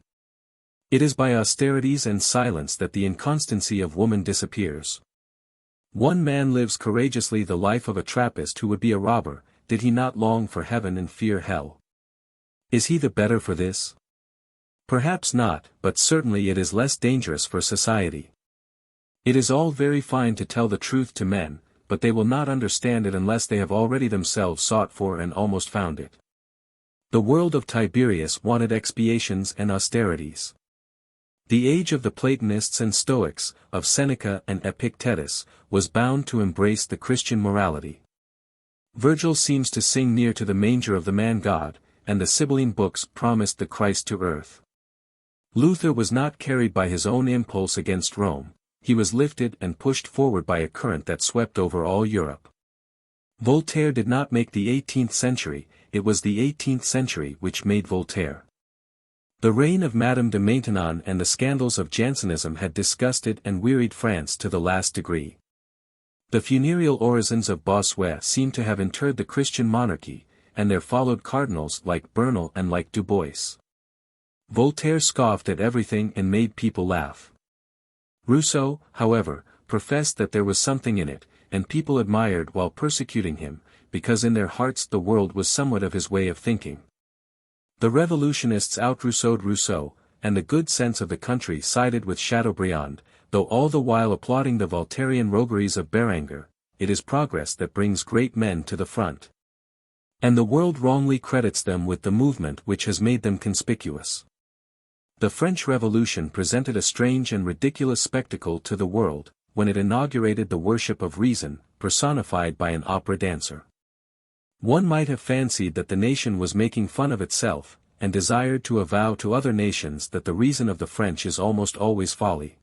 It is by austerities and silence that the inconstancy of woman disappears. One man lives courageously the life of a Trappist who would be a robber, did he not long for heaven and fear hell? Is he the better for this? Perhaps not, but certainly it is less dangerous for society. It is all very fine to tell the truth to men, but they will not understand it unless they have already themselves sought for and almost found it. The world of Tiberius wanted expiations and austerities. The age of the Platonists and Stoics, of Seneca and Epictetus, was bound to embrace the Christian morality. Virgil seems to sing near to the manger of the man-God, and the Sibylline books promised the Christ to earth. Luther was not carried by his own impulse against Rome, he was lifted and pushed forward by a current that swept over all Europe. Voltaire did not make the 18th century, it was the 18th century which made Voltaire. The reign of Madame de Maintenon and the scandals of Jansenism had disgusted and wearied France to the last degree. The funereal orisons of Bossuet seemed to have interred the Christian monarchy, and there followed cardinals like Bernal and like Du Bois. Voltaire scoffed at everything and made people laugh. Rousseau, however, professed that there was something in it, and people admired while persecuting him, because in their hearts the world was somewhat of his way of thinking. The revolutionists out-Rousseau'd Rousseau, and the good sense of the country sided with Chateaubriand, though all the while applauding the Voltairian rogueries of Béranger. It is progress that brings great men to the front. And the world wrongly credits them with the movement which has made them conspicuous. The French Revolution presented a strange and ridiculous spectacle to the world, when it inaugurated the worship of reason, personified by an opera dancer. One might have fancied that the nation was making fun of itself, and desired to avow to other nations that the reason of the French is almost always folly.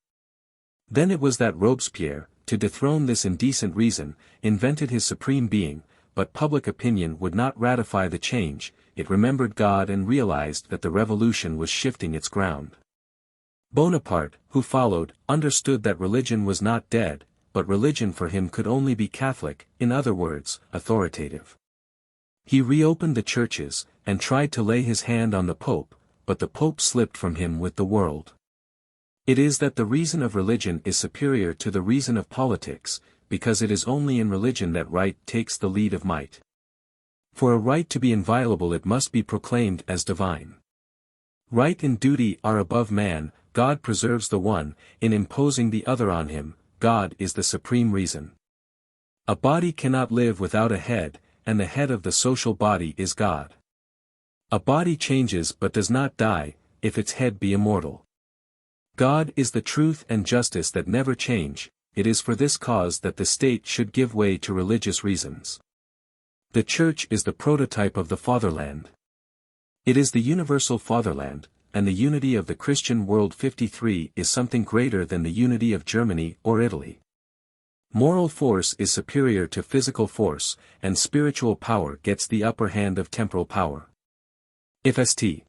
Then it was that Robespierre, to dethrone this indecent reason, invented his supreme being, but public opinion would not ratify the change, it remembered God and realized that the revolution was shifting its ground. Bonaparte, who followed, understood that religion was not dead, but religion for him could only be Catholic, in other words, authoritative. He reopened the churches, and tried to lay his hand on the Pope, but the Pope slipped from him with the world. It is that the reason of religion is superior to the reason of politics, because it is only in religion that right takes the lead of might. For a right to be inviolable it must be proclaimed as divine. Right and duty are above man, God preserves the one, in imposing the other on him, God is the supreme reason. A body cannot live without a head, and the head of the social body is God. A body changes but does not die, if its head be immortal. God is the truth and justice that never change, it is for this cause that the state should give way to religious reasons. The Church is the prototype of the fatherland. It is the universal fatherland, and the unity of the Christian world 53 is something greater than the unity of Germany or Italy. Moral force is superior to physical force, and spiritual power gets the upper hand of temporal power. If St.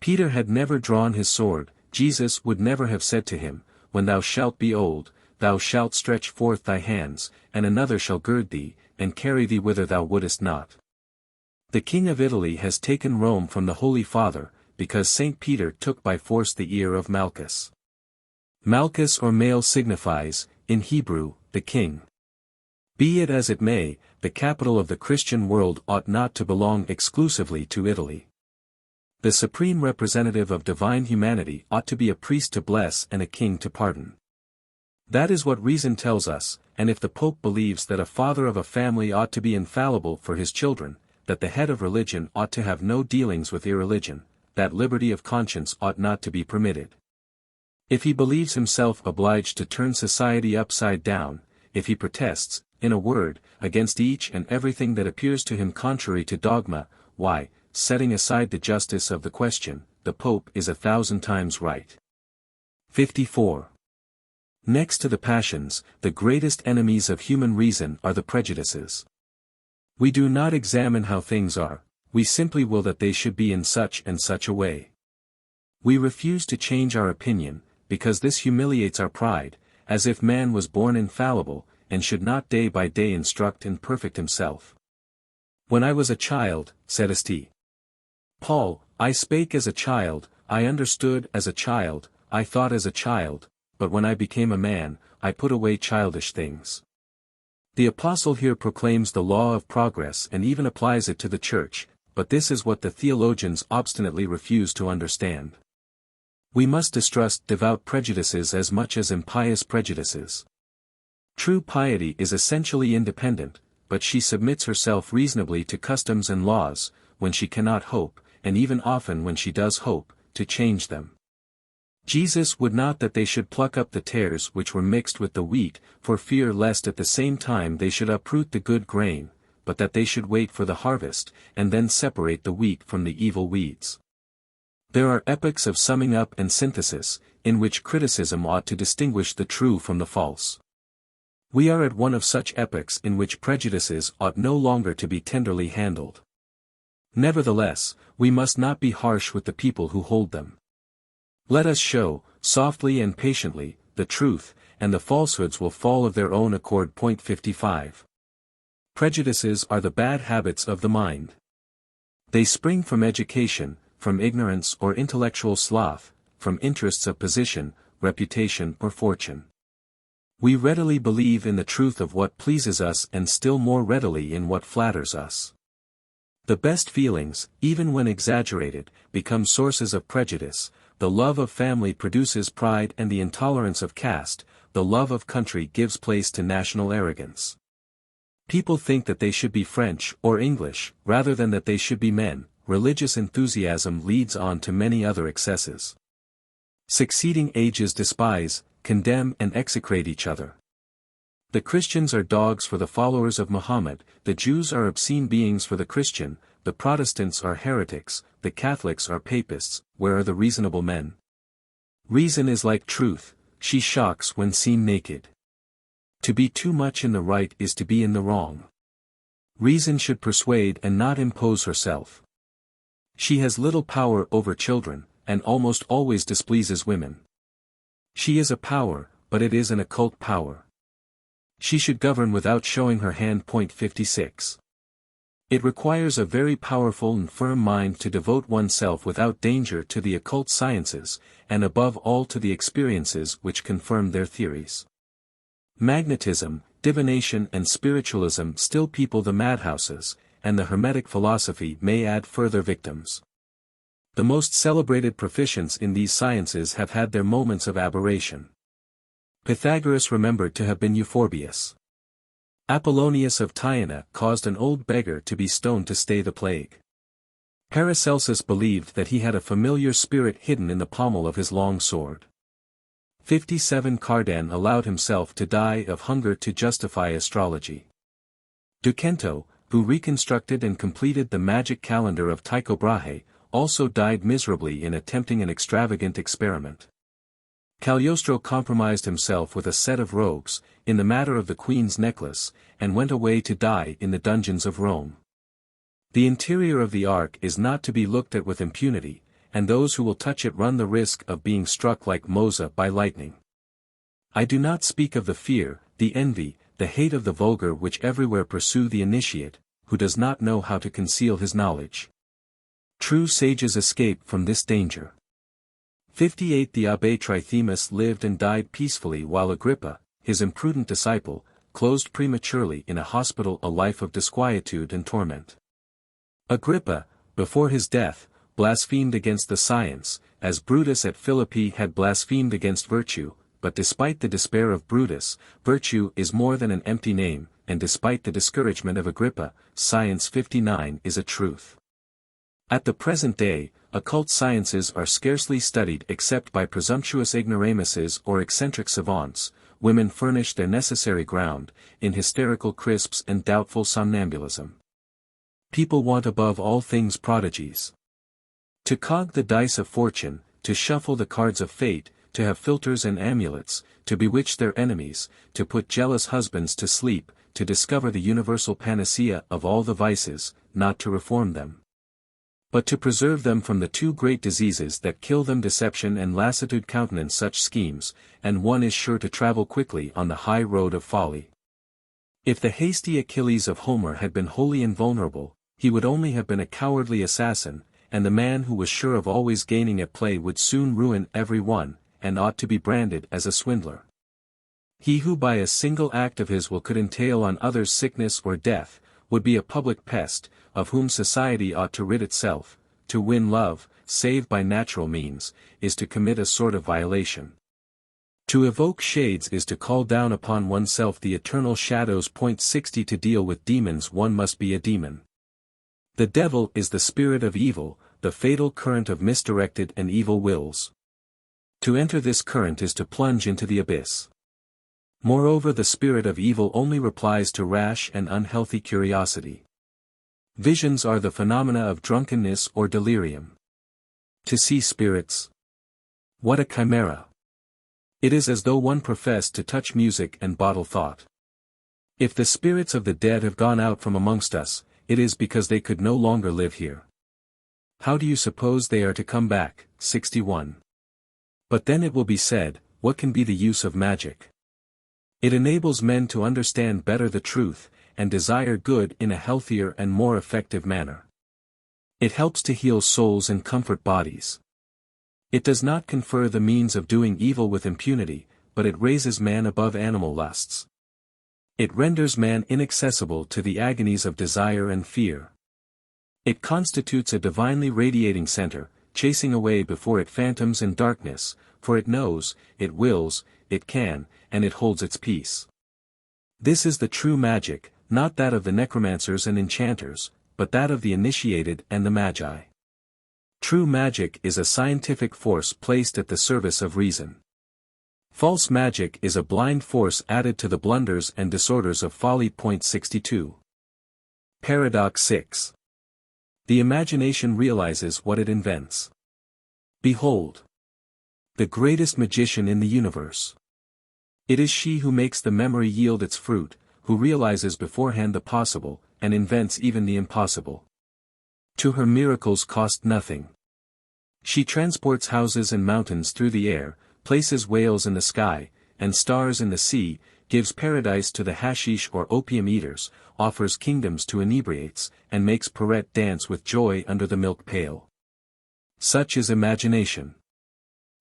Peter had never drawn his sword, Jesus would never have said to him, "When thou shalt be old, thou shalt stretch forth thy hands, and another shall gird thee, and carry thee whither thou wouldest not." The King of Italy has taken Rome from the Holy Father, because St. Peter took by force the ear of Malchus. Malchus or male signifies, in Hebrew, the king. Be it as it may, the capital of the Christian world ought not to belong exclusively to Italy. The supreme representative of divine humanity ought to be a priest to bless and a king to pardon. That is what reason tells us, and if the Pope believes that a father of a family ought to be infallible for his children, that the head of religion ought to have no dealings with irreligion, that liberty of conscience ought not to be permitted. If he believes himself obliged to turn society upside down, if he protests, in a word, against each and everything that appears to him contrary to dogma, why, setting aside the justice of the question, the Pope is 1,000 times right. 54. Next to the passions, the greatest enemies of human reason are the prejudices. We do not examine how things are, we simply will that they should be in such and such a way. We refuse to change our opinion, because this humiliates our pride, as if man was born infallible, and should not day by day instruct and perfect himself. When I was a child, said St. Paul, I spake as a child, I understood as a child, I thought as a child, but when I became a man, I put away childish things. The apostle here proclaims the law of progress and even applies it to the Church, but this is what the theologians obstinately refuse to understand. We must distrust devout prejudices as much as impious prejudices. True piety is essentially independent, but she submits herself reasonably to customs and laws, when she cannot hope, and even often when she does hope, to change them. Jesus would not that they should pluck up the tares which were mixed with the wheat, for fear lest at the same time they should uproot the good grain, but that they should wait for the harvest, and then separate the wheat from the evil weeds. There are epochs of summing up and synthesis, in which criticism ought to distinguish the true from the false. We are at one of such epochs in which prejudices ought no longer to be tenderly handled. Nevertheless, we must not be harsh with the people who hold them. Let us show, softly and patiently, the truth, and the falsehoods will fall of their own accord. 55. Prejudices are the bad habits of the mind. They spring from education, from ignorance or intellectual sloth, from interests of position, reputation or fortune. We readily believe in the truth of what pleases us and still more readily in what flatters us. The best feelings, even when exaggerated, become sources of prejudice. The love of family produces pride and the intolerance of caste, the love of country gives place to national arrogance. People think that they should be French or English, rather than that they should be men. Religious enthusiasm leads on to many other excesses. Succeeding ages despise, condemn and execrate each other. The Christians are dogs for the followers of Muhammad, the Jews are obscene beings for the Christian, the Protestants are heretics, the Catholics are papists. Where are the reasonable men? Reason is like truth, she shocks when seen naked. To be too much in the right is to be in the wrong. Reason should persuade and not impose herself. She has little power over children, and almost always displeases women. She is a power, but it is an occult power. She should govern without showing her hand. 56. It requires a very powerful and firm mind to devote oneself without danger to the occult sciences, and above all to the experiences which confirm their theories. Magnetism, divination and spiritualism still people the madhouses, and the Hermetic philosophy may add further victims. The most celebrated proficients in these sciences have had their moments of aberration. Pythagoras remembered to have been Euphorbius. Apollonius of Tyana caused an old beggar to be stoned to stay the plague. Paracelsus believed that he had a familiar spirit hidden in the pommel of his long sword. 57. Cardan allowed himself to die of hunger to justify astrology. Ducento, who reconstructed and completed the magic calendar of Tycho Brahe, also died miserably in attempting an extravagant experiment. Cagliostro compromised himself with a set of robes, in the matter of the Queen's necklace, and went away to die in the dungeons of Rome. The interior of the ark is not to be looked at with impunity, and those who will touch it run the risk of being struck like Mosa by lightning. I do not speak of the fear, the envy, the hate of the vulgar which everywhere pursue the initiate, who does not know how to conceal his knowledge. True sages escape from this danger. 58. The Abbé Trithemus lived and died peacefully while Agrippa, his imprudent disciple, closed prematurely in a hospital a life of disquietude and torment. Agrippa, before his death, blasphemed against the science, as Brutus at Philippi had blasphemed against virtue, but despite the despair of Brutus, virtue is more than an empty name, and despite the discouragement of Agrippa, science 59 is a truth. At the present day, occult sciences are scarcely studied except by presumptuous ignoramuses or eccentric savants. Women furnish their necessary ground, in hysterical crisps and doubtful somnambulism. People want above all things prodigies. To cog the dice of fortune, to shuffle the cards of fate, to have philters and amulets, to bewitch their enemies, to put jealous husbands to sleep, to discover the universal panacea of all the vices, not to reform them, but to preserve them from the two great diseases that kill them. Deception and lassitude countenance such schemes, and one is sure to travel quickly on the high road of folly. If the hasty Achilles of Homer had been wholly invulnerable, he would only have been a cowardly assassin, and the man who was sure of always gaining at play would soon ruin every one, and ought to be branded as a swindler. He who by a single act of his will could entail on others sickness or death, would be a public pest, of whom society ought to rid itself. To win love, save by natural means, is to commit a sort of violation. To evoke shades is to call down upon oneself the eternal shadows. 60. To deal with demons one must be a demon. The devil is the spirit of evil, the fatal current of misdirected and evil wills. To enter this current is to plunge into the abyss. Moreover, the spirit of evil only replies to rash and unhealthy curiosity. Visions are the phenomena of drunkenness or delirium. To see spirits. What a chimera! It is as though one professed to touch music and bottle thought. If the spirits of the dead have gone out from amongst us, it is because they could no longer live here. How do you suppose they are to come back? 61. But then it will be said, what can be the use of magic? It enables men to understand better the truth, and desire good in a healthier and more effective manner. It helps to heal souls and comfort bodies. It does not confer the means of doing evil with impunity, but it raises man above animal lusts. It renders man inaccessible to the agonies of desire and fear. It constitutes a divinely radiating center, chasing away before it phantoms and darkness, for it knows, it wills, it can, and it holds its peace. This is the true magic, not that of the necromancers and enchanters, but that of the initiated and the magi. True magic is a scientific force placed at the service of reason. False magic is a blind force added to the blunders and disorders of folly. 62. Paradox 6. The imagination realizes what it invents. Behold! The greatest magician in the universe. It is she who makes the memory yield its fruit, who realizes beforehand the possible, and invents even the impossible. To her miracles cost nothing. She transports houses and mountains through the air, places whales in the sky, and stars in the sea, gives paradise to the hashish or opium eaters, offers kingdoms to inebriates, and makes Perret dance with joy under the milk pail. Such is imagination.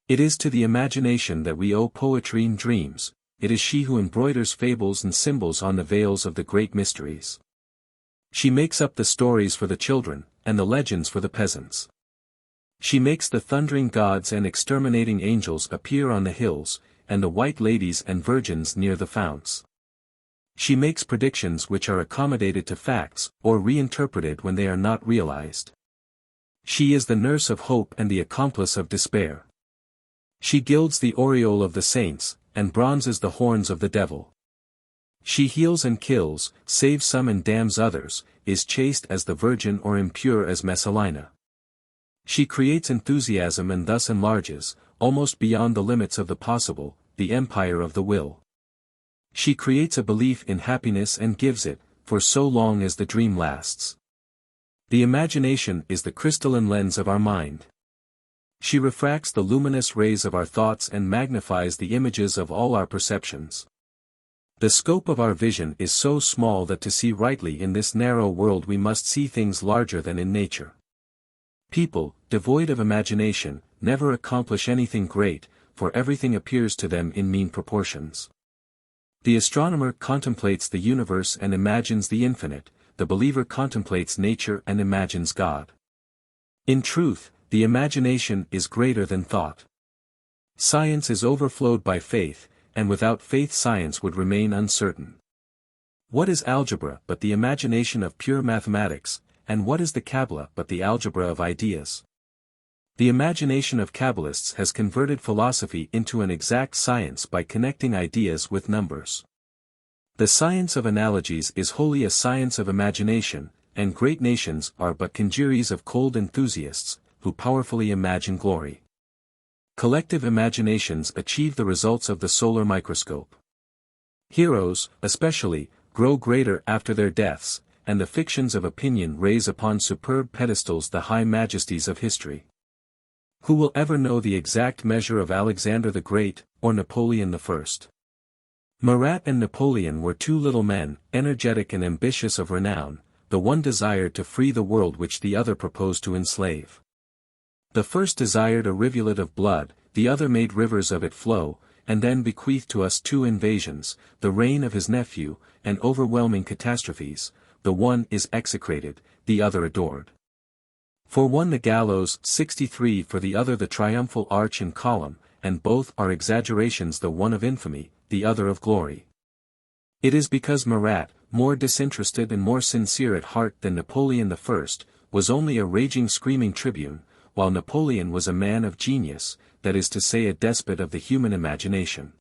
It is to the imagination that we owe poetry and dreams. It is she who embroiders fables and symbols on the veils of the great mysteries. She makes up the stories for the children, and the legends for the peasants. She makes the thundering gods and exterminating angels appear on the hills, and the white ladies and virgins near the founts. She makes predictions which are accommodated to facts, or reinterpreted when they are not realized. She is the nurse of hope and the accomplice of despair. She gilds the aureole of the saints, and bronzes the horns of the devil. She heals and kills, saves some and damns others, is chaste as the Virgin or impure as Messalina. She creates enthusiasm and thus enlarges, almost beyond the limits of the possible, the empire of the will. She creates a belief in happiness and gives it, for so long as the dream lasts. The imagination is the crystalline lens of our mind. She refracts the luminous rays of our thoughts and magnifies the images of all our perceptions. The scope of our vision is so small that to see rightly in this narrow world we must see things larger than in nature. People, devoid of imagination, never accomplish anything great, for everything appears to them in mean proportions. The astronomer contemplates the universe and imagines the infinite, the believer contemplates nature and imagines God. In truth, the imagination is greater than thought. Science is overflowed by faith, and without faith science would remain uncertain. What is algebra but the imagination of pure mathematics, and what is the Kabbalah but the algebra of ideas? The imagination of Kabbalists has converted philosophy into an exact science by connecting ideas with numbers. The science of analogies is wholly a science of imagination, and great nations are but congeries of cold enthusiasts, who powerfully imagine glory. Collective imaginations achieve the results of the solar microscope. Heroes, especially, grow greater after their deaths, and the fictions of opinion raise upon superb pedestals the high majesties of history. Who will ever know the exact measure of Alexander the Great, or Napoleon I? Marat and Napoleon were two little men, energetic and ambitious of renown, the one desired to free the world which the other proposed to enslave. The first desired a rivulet of blood, the other made rivers of it flow, and then bequeathed to us two invasions, the reign of his nephew, and overwhelming catastrophes. The one is execrated, the other adored. For one the gallows, 63, for the other the triumphal arch and column, and both are exaggerations, the one of infamy, the other of glory. It is because Marat, more disinterested and more sincere at heart than Napoleon I, was only a raging screaming tribune, while Napoleon was a man of genius, that is to say a despot of the human imagination.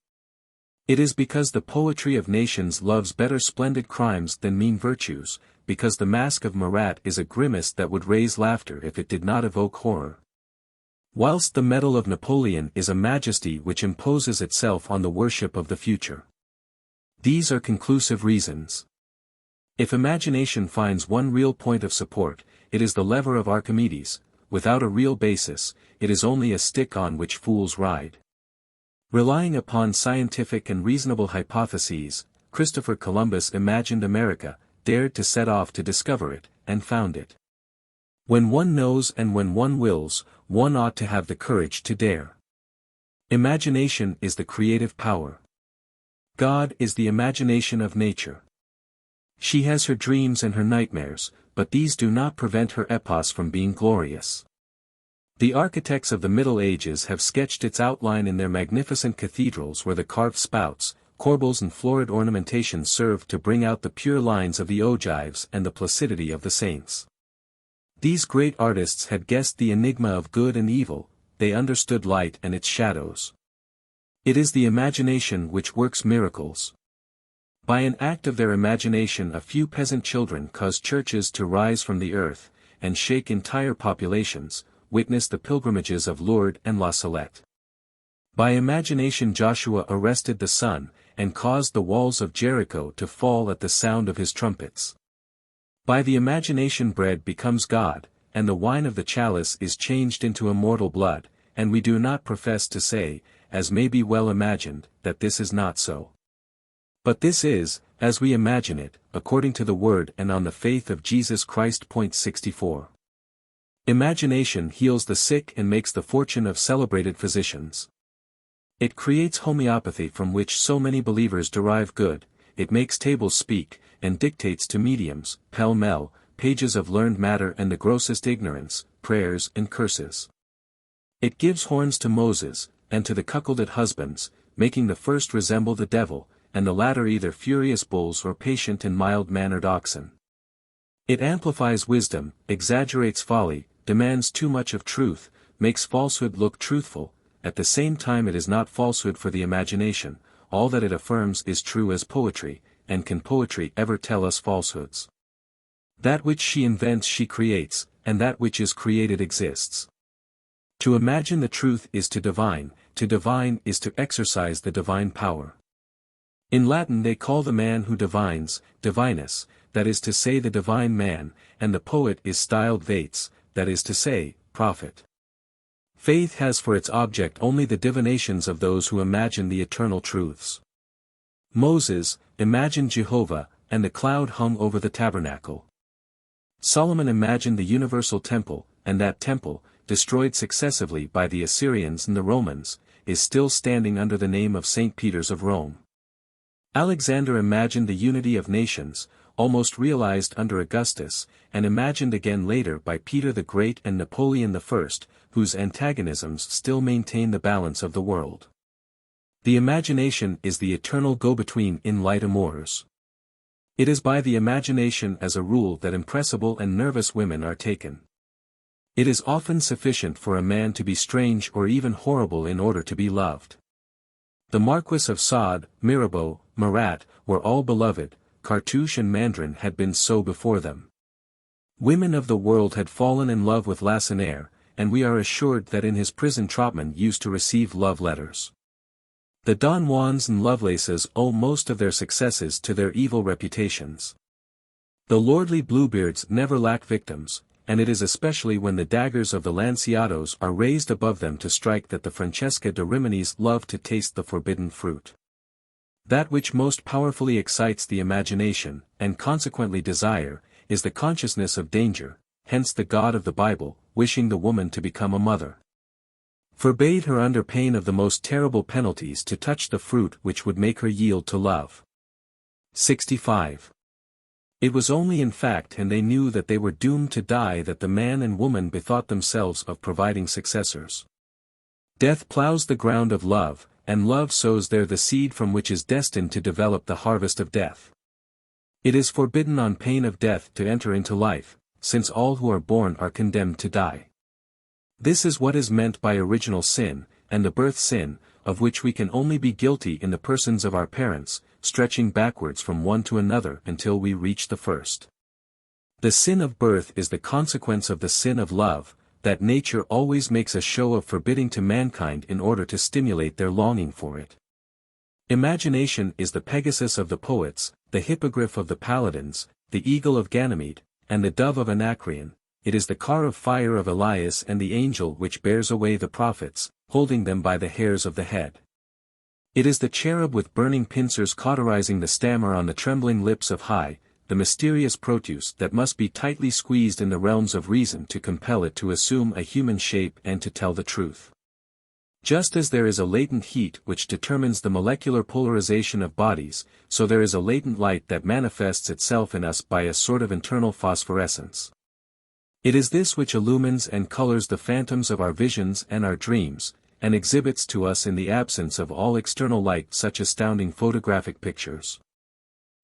It is because the poetry of nations loves better splendid crimes than mean virtues, because the mask of Marat is a grimace that would raise laughter if it did not evoke horror. Whilst the medal of Napoleon is a majesty which imposes itself on the worship of the future. These are conclusive reasons. If imagination finds one real point of support, it is the lever of Archimedes. Without a real basis, it is only a stick on which fools ride. Relying upon scientific and reasonable hypotheses, Christopher Columbus imagined America, dared to set off to discover it, and found it. When one knows and when one wills, one ought to have the courage to dare. Imagination is the creative power. God is the imagination of nature. She has her dreams and her nightmares, but these do not prevent her epos from being glorious. The architects of the Middle Ages have sketched its outline in their magnificent cathedrals where the carved spouts, corbels and florid ornamentation served to bring out the pure lines of the ogives and the placidity of the saints. These great artists had guessed the enigma of good and evil, they understood light and its shadows. It is the imagination which works miracles. By an act of their imagination a few peasant children cause churches to rise from the earth, and shake entire populations, witness the pilgrimages of Lourdes and La Salette. By imagination Joshua arrested the sun, and caused the walls of Jericho to fall at the sound of his trumpets. By the imagination bread becomes God, and the wine of the chalice is changed into immortal blood, and we do not profess to say, as may be well imagined, that this is not so. But this is, as we imagine it, according to the Word and on the faith of Jesus Christ. 64. Imagination heals the sick and makes the fortune of celebrated physicians. It creates homeopathy from which so many believers derive good, it makes tables speak, and dictates to mediums, pell-mell, pages of learned matter and the grossest ignorance, prayers and curses. It gives horns to Moses, and to the cuckolded husbands, making the first resemble the devil, and the latter either furious bulls or patient and mild-mannered oxen. It amplifies wisdom, exaggerates folly, demands too much of truth, makes falsehood look truthful, at the same time it is not falsehood for the imagination, all that it affirms is true as poetry, and can poetry ever tell us falsehoods? That which she invents she creates, and that which is created exists. To imagine the truth is to divine is to exercise the divine power. In Latin they call the man who divines, divinus, that is to say the divine man, and the poet is styled vates, that is to say, prophet. Faith has for its object only the divinations of those who imagine the eternal truths. Moses imagined Jehovah, and the cloud hung over the tabernacle. Solomon imagined the universal temple, and that temple, destroyed successively by the Assyrians and the Romans, is still standing under the name of St. Peter's of Rome. Alexander imagined the unity of nations, almost realized under Augustus, and imagined again later by Peter the Great and Napoleon I, whose antagonisms still maintain the balance of the world. The imagination is the eternal go-between in light amours. It is by the imagination as a rule that impressible and nervous women are taken. It is often sufficient for a man to be strange or even horrible in order to be loved. The Marquis of Sade, Mirabeau, Marat, were all beloved, Cartouche and Mandrin had been so before them. Women of the world had fallen in love with Lacenaire, and we are assured that in his prison Trotman used to receive love letters. The Don Juans and Lovelaces owe most of their successes to their evil reputations. The lordly Bluebeards never lack victims, and it is especially when the daggers of the Lanciados are raised above them to strike that the Francesca de Rimini's love to taste the forbidden fruit. That which most powerfully excites the imagination, and consequently desire, is the consciousness of danger, hence the God of the Bible, wishing the woman to become a mother, forbade her under pain of the most terrible penalties to touch the fruit which would make her yield to love. 65. It was only in fact and they knew that they were doomed to die that the man and woman bethought themselves of providing successors. Death ploughs the ground of love, and love sows there the seed from which is destined to develop the harvest of death. It is forbidden on pain of death to enter into life, since all who are born are condemned to die. This is what is meant by original sin, and the birth sin, of which we can only be guilty in the persons of our parents, stretching backwards from one to another until we reach the first. The sin of birth is the consequence of the sin of love, that nature always makes a show of forbidding to mankind in order to stimulate their longing for it. Imagination is the Pegasus of the poets, the hippogriff of the paladins, the eagle of Ganymede, and the dove of Anacreon. It is the car of fire of Elias and the angel which bears away the prophets, holding them by the hairs of the head. It is the cherub with burning pincers cauterizing the stammer on the trembling lips of high, the mysterious Proteus that must be tightly squeezed in the realms of reason to compel it to assume a human shape and to tell the truth. Just as there is a latent heat which determines the molecular polarization of bodies, so there is a latent light that manifests itself in us by a sort of internal phosphorescence. It is this which illumines and colors the phantoms of our visions and our dreams, and exhibits to us in the absence of all external light such astounding photographic pictures.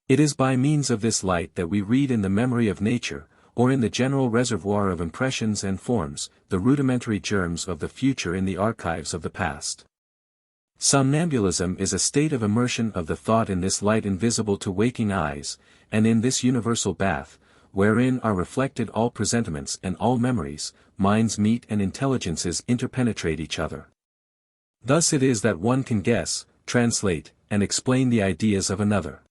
It is by means of this light that we read in the memory of nature, or in the general reservoir of impressions and forms, the rudimentary germs of the future in the archives of the past. Somnambulism is a state of immersion of the thought in this light invisible to waking eyes, and in this universal bath, wherein are reflected all presentiments and all memories, minds meet and intelligences interpenetrate each other. Thus it is that one can guess, translate, and explain the ideas of another.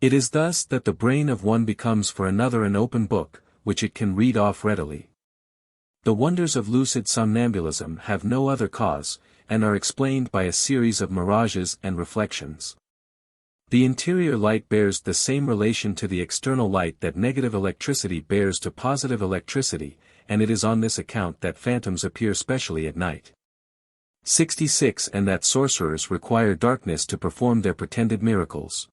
It is thus that the brain of one becomes for another an open book, which it can read off readily. The wonders of lucid somnambulism have no other cause, and are explained by a series of mirages and reflections. The interior light bears the same relation to the external light that negative electricity bears to positive electricity, and it is on this account that phantoms appear specially at night. 66 And that sorcerers require darkness to perform their pretended miracles.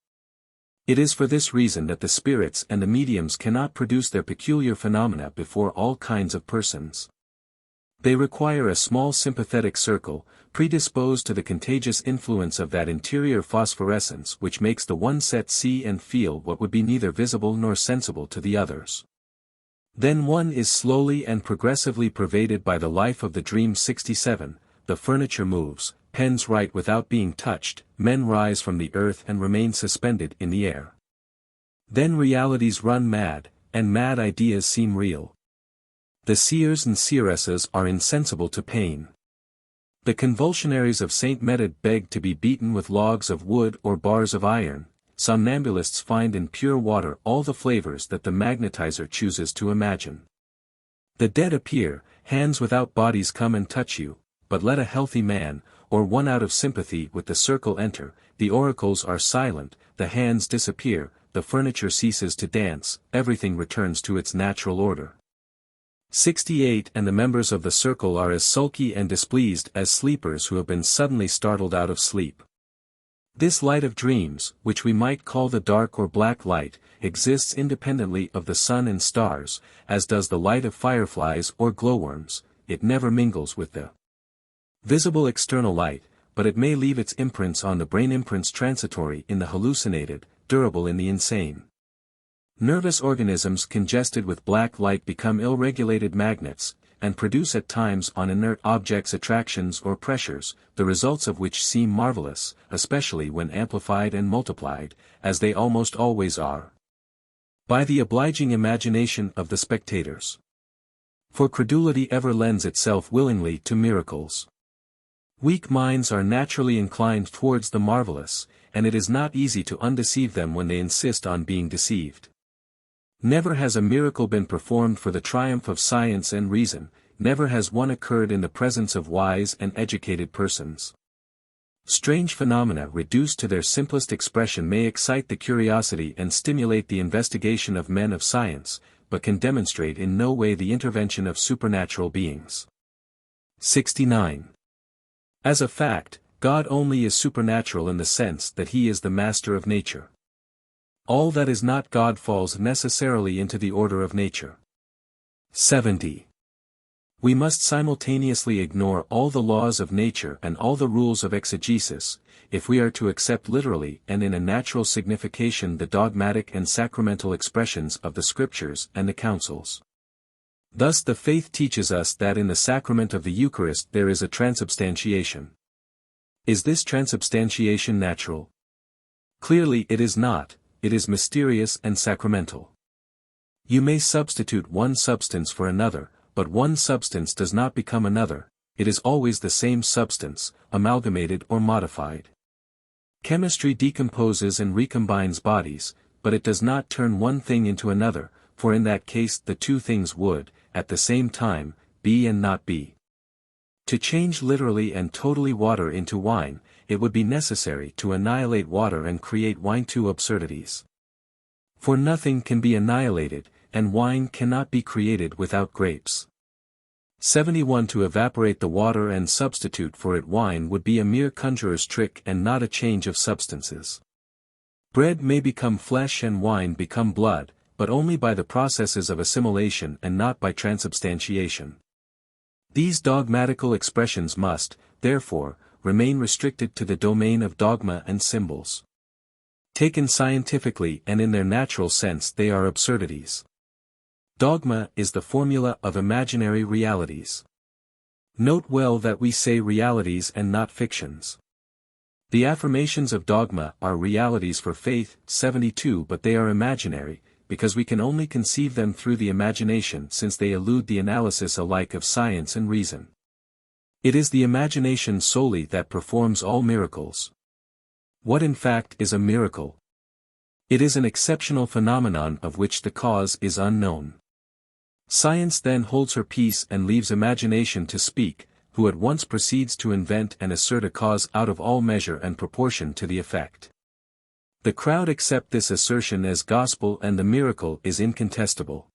It is for this reason that the spirits and the mediums cannot produce their peculiar phenomena before all kinds of persons. They require a small sympathetic circle, predisposed to the contagious influence of that interior phosphorescence which makes the one set see and feel what would be neither visible nor sensible to the others. Then one is slowly and progressively pervaded by the life of the dream. 67 The furniture moves, pens write without being touched, men rise from the earth and remain suspended in the air. Then realities run mad, and mad ideas seem real. The seers and seeresses are insensible to pain. The convulsionaries of Saint Medard beg to be beaten with logs of wood or bars of iron. Somnambulists find in pure water all the flavors that the magnetizer chooses to imagine. The dead appear, hands without bodies come and touch you, but let a healthy man, or one out of sympathy with the circle enter, the oracles are silent, the hands disappear, the furniture ceases to dance, everything returns to its natural order. 68 And the members of the circle are as sulky and displeased as sleepers who have been suddenly startled out of sleep. This light of dreams, which we might call the dark or black light, exists independently of the sun and stars, as does the light of fireflies or glowworms. It never mingles with the visible external light, but it may leave its imprints on the brain, imprints transitory in the hallucinated, durable in the insane. Nervous organisms congested with black light become ill-regulated magnets, and produce at times on inert objects attractions or pressures, the results of which seem marvelous, especially when amplified and multiplied, as they almost always are, by the obliging imagination of the spectators. For credulity ever lends itself willingly to miracles. Weak minds are naturally inclined towards the marvelous, and it is not easy to undeceive them when they insist on being deceived. Never has a miracle been performed for the triumph of science and reason, never has one occurred in the presence of wise and educated persons. Strange phenomena reduced to their simplest expression may excite the curiosity and stimulate the investigation of men of science, but can demonstrate in no way the intervention of supernatural beings. 69. As a fact, God only is supernatural in the sense that he is the master of nature. All that is not God falls necessarily into the order of nature. 70. We must simultaneously ignore all the laws of nature and all the rules of exegesis, if we are to accept literally and in a natural signification the dogmatic and sacramental expressions of the Scriptures and the Councils. Thus the faith teaches us that in the sacrament of the Eucharist there is a transubstantiation. Is this transubstantiation natural? Clearly it is not. It is mysterious and sacramental. You may substitute one substance for another, but one substance does not become another, it is always the same substance, amalgamated or modified. Chemistry decomposes and recombines bodies, but it does not turn one thing into another, for in that case the two things would, at the same time, be and not be. To change literally and totally water into wine, it would be necessary to annihilate water and create wine, two absurdities. For nothing can be annihilated, and wine cannot be created without grapes. 71 To evaporate the water and substitute for it wine would be a mere conjurer's trick and not a change of substances. Bread may become flesh and wine become blood, but only by the processes of assimilation and not by transubstantiation. These dogmatical expressions must, therefore, remain restricted to the domain of dogma and symbols. Taken scientifically and in their natural sense they are absurdities. Dogma is the formula of imaginary realities. Note well that we say realities and not fictions. The affirmations of dogma are realities for faith, 72, but they are imaginary, because we can only conceive them through the imagination since they elude the analysis alike of science and reason. It is the imagination solely that performs all miracles. What in fact is a miracle? It is an exceptional phenomenon of which the cause is unknown. Science then holds her peace and leaves imagination to speak, who at once proceeds to invent and assert a cause out of all measure and proportion to the effect. The crowd accept this assertion as gospel and the miracle is incontestable.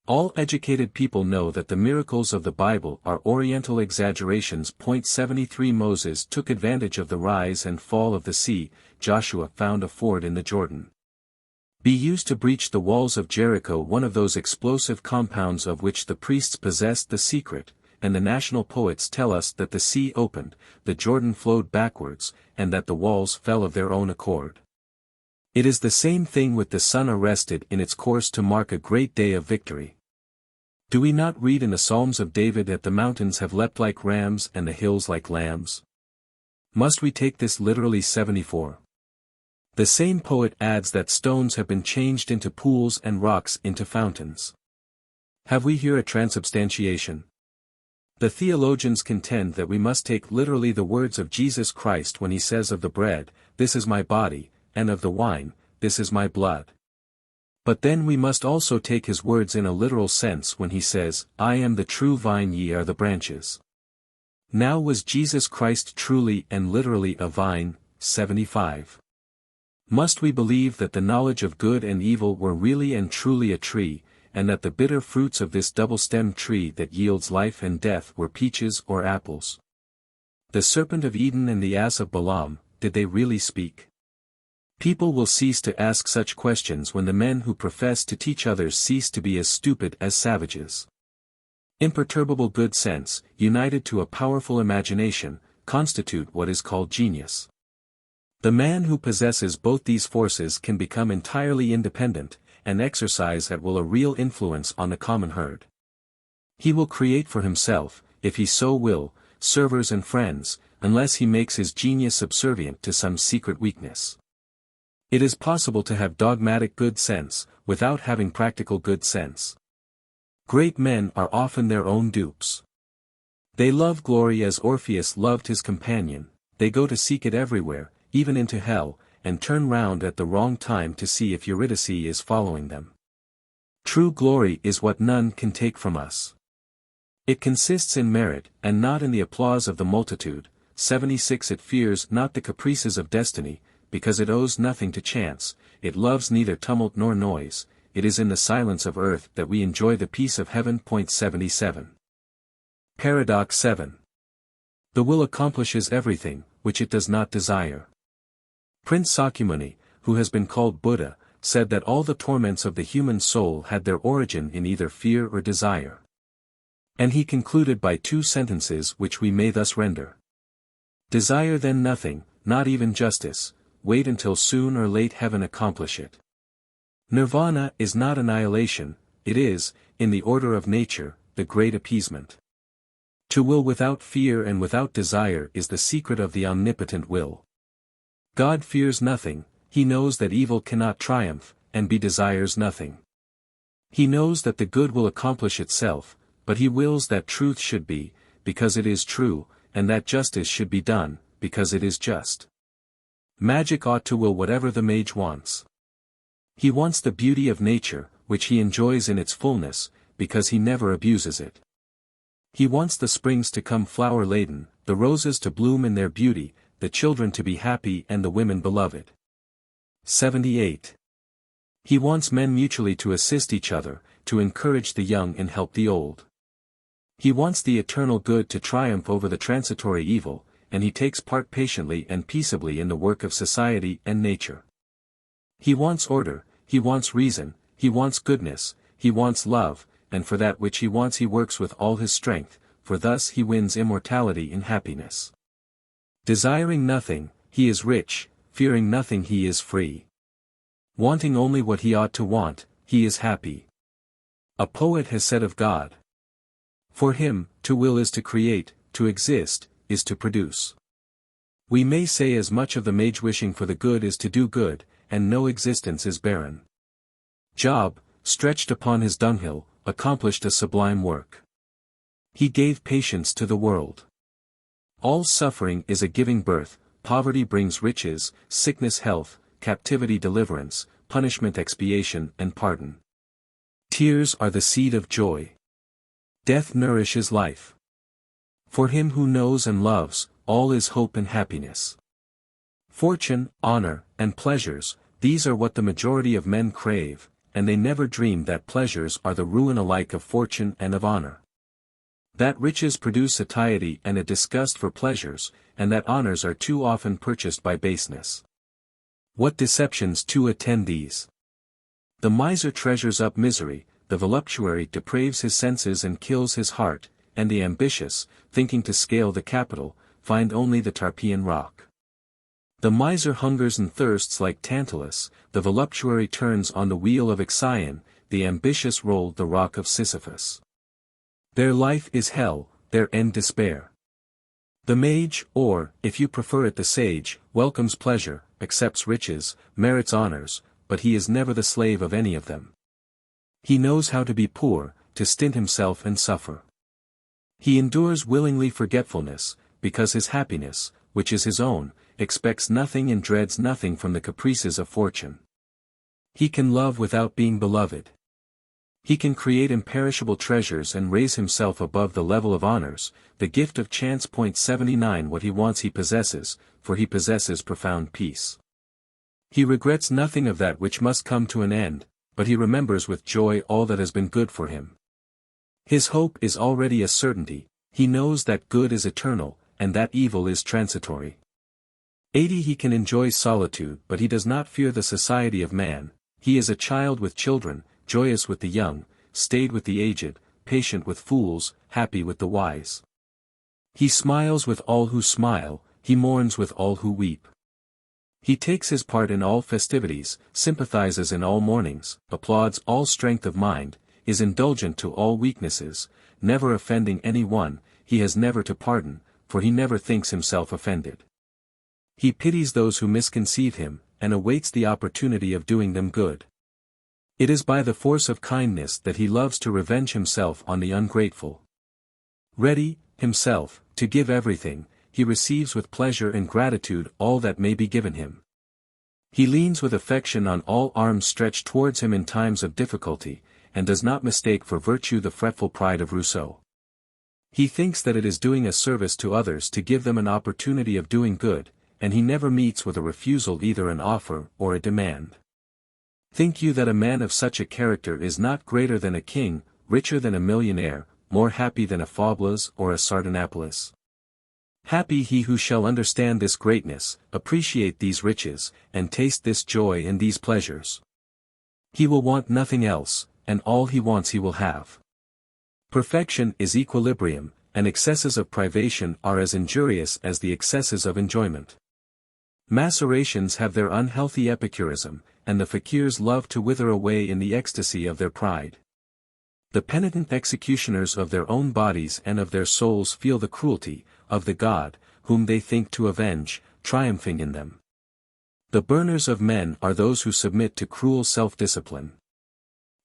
All educated people know that the miracles of the Bible are Oriental exaggerations. 73 Moses took advantage of the rise and fall of the sea, Joshua found a ford in the Jordan. Be used to breach the walls of Jericho, one of those explosive compounds of which the priests possessed the secret, and the national poets tell us that the sea opened, the Jordan flowed backwards, and that the walls fell of their own accord. It is the same thing with the sun arrested in its course to mark a great day of victory. Do we not read in the Psalms of David that the mountains have leapt like rams and the hills like lambs? Must we take this literally? 74. The same poet adds that stones have been changed into pools and rocks into fountains. Have we here a transubstantiation? The theologians contend that we must take literally the words of Jesus Christ when he says of the bread, "This is my body," and of the wine, "This is my blood." But then we must also take his words in a literal sense when he says, "I am the true vine, ye are the branches." Now was Jesus Christ truly and literally a vine? 75. Must we believe that the knowledge of good and evil were really and truly a tree, and that the bitter fruits of this double-stemmed tree that yields life and death were peaches or apples? The serpent of Eden and the ass of Balaam, did they really speak? People will cease to ask such questions when the men who profess to teach others cease to be as stupid as savages. Imperturbable good sense, united to a powerful imagination, constitute what is called genius. The man who possesses both these forces can become entirely independent, and exercise at will a real influence on the common herd. He will create for himself, if he so will, servers and friends, unless he makes his genius subservient to some secret weakness. It is possible to have dogmatic good sense, without having practical good sense. Great men are often their own dupes. They love glory as Orpheus loved his companion, they go to seek it everywhere, even into hell, and turn round at the wrong time to see if Eurydice is following them. True glory is what none can take from us. It consists in merit, and not in the applause of the multitude. 76 It fears not the caprices of destiny, because it owes nothing to chance, it loves neither tumult nor noise, it is in the silence of earth that we enjoy the peace of heaven. 77. Paradox 7. The will accomplishes everything, which it does not desire. Prince Sakyamuni, who has been called Buddha, said that all the torments of the human soul had their origin in either fear or desire. And he concluded by two sentences which we may thus render. Desire then nothing, not even justice, wait until soon or late heaven accomplish it. Nirvana is not annihilation, it is, in the order of nature, the great appeasement. To will without fear and without desire is the secret of the omnipotent will. God fears nothing, he knows that evil cannot triumph, and he desires nothing. He knows that the good will accomplish itself, but he wills that truth should be, because it is true, and that justice should be done, because it is just. Magic ought to will whatever the mage wants. He wants the beauty of nature, which he enjoys in its fullness, because he never abuses it. He wants the springs to come flower-laden, the roses to bloom in their beauty, the children to be happy and the women beloved. 78. He wants men mutually to assist each other, to encourage the young and help the old. He wants the eternal good to triumph over the transitory evil, and he takes part patiently and peaceably in the work of society and nature. He wants order, he wants reason, he wants goodness, he wants love, and for that which he wants he works with all his strength, for thus he wins immortality in happiness. Desiring nothing, he is rich, fearing nothing he is free. Wanting only what he ought to want, he is happy. A poet has said of God, for him, to will is to create, to exist, is to produce. We may say as much of the mage wishing for the good is to do good, and no existence is barren. Job, stretched upon his dunghill, accomplished a sublime work. He gave patience to the world. All suffering is a giving birth, poverty brings riches, sickness health, captivity deliverance, punishment expiation and pardon. Tears are the seed of joy. Death nourishes life. For him who knows and loves, all is hope and happiness. Fortune, honor, and pleasures, these are what the majority of men crave, and they never dream that pleasures are the ruin alike of fortune and of honor. That riches produce satiety and a disgust for pleasures, and that honors are too often purchased by baseness. What deceptions too attend these! The miser treasures up misery, the voluptuary depraves his senses and kills his heart, and the ambitious, thinking to scale the capital, find only the Tarpeian rock. The miser hungers and thirsts like Tantalus, the voluptuary turns on the wheel of Ixion, the ambitious rolled the rock of Sisyphus. Their life is hell, their end despair. The mage, or, if you prefer it the sage, welcomes pleasure, accepts riches, merits honors, but he is never the slave of any of them. He knows how to be poor, to stint himself and suffer. He endures willingly forgetfulness, because his happiness, which is his own, expects nothing and dreads nothing from the caprices of fortune. He can love without being beloved. He can create imperishable treasures and raise himself above the level of honors, the gift of chance. 79 What he wants he possesses, for he possesses profound peace. He regrets nothing of that which must come to an end, but he remembers with joy all that has been good for him. His hope is already a certainty, he knows that good is eternal, and that evil is transitory. 80 He can enjoy solitude but he does not fear the society of man, he is a child with children, joyous with the young, staid with the aged, patient with fools, happy with the wise. He smiles with all who smile, he mourns with all who weep. He takes his part in all festivities, sympathizes in all mournings, applauds all strength of mind, is indulgent to all weaknesses, never offending any one, he has never to pardon, for he never thinks himself offended. He pities those who misconceive him, and awaits the opportunity of doing them good. It is by the force of kindness that he loves to revenge himself on the ungrateful. Ready, himself, to give everything, he receives with pleasure and gratitude all that may be given him. He leans with affection on all arms stretched towards him in times of difficulty, and does not mistake for virtue the fretful pride of Rousseau. He thinks that it is doing a service to others to give them an opportunity of doing good, and he never meets with a refusal either an offer or a demand. Think you that a man of such a character is not greater than a king, richer than a millionaire, more happy than a Faublas or a Sardanapalus? Happy he who shall understand this greatness, appreciate these riches, and taste this joy and these pleasures. He will want nothing else, and all he wants he will have. Perfection is equilibrium, and excesses of privation are as injurious as the excesses of enjoyment. Macerations have their unhealthy epicurism, and the fakirs love to wither away in the ecstasy of their pride. The penitent executioners of their own bodies and of their souls feel the cruelty of the God, whom they think to avenge, triumphing in them. The burners of men are those who submit to cruel self-discipline.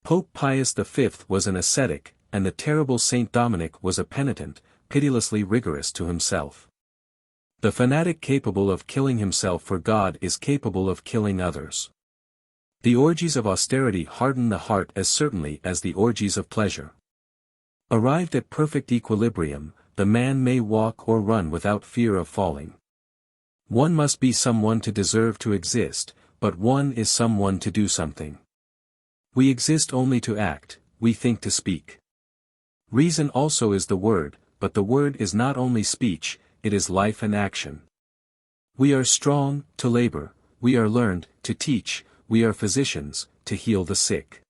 Pope Pius V was an ascetic, and the terrible Saint Dominic was a penitent, pitilessly rigorous to himself. The fanatic capable of killing himself for God is capable of killing others. The orgies of austerity harden the heart as certainly as the orgies of pleasure. Arrived at perfect equilibrium, the man may walk or run without fear of falling. One must be someone to deserve to exist, but one is someone to do something. We exist only to act, we think to speak. Reason also is the word, but the word is not only speech, it is life and action. We are strong, to labor, we are learned, to teach, we are physicians, to heal the sick.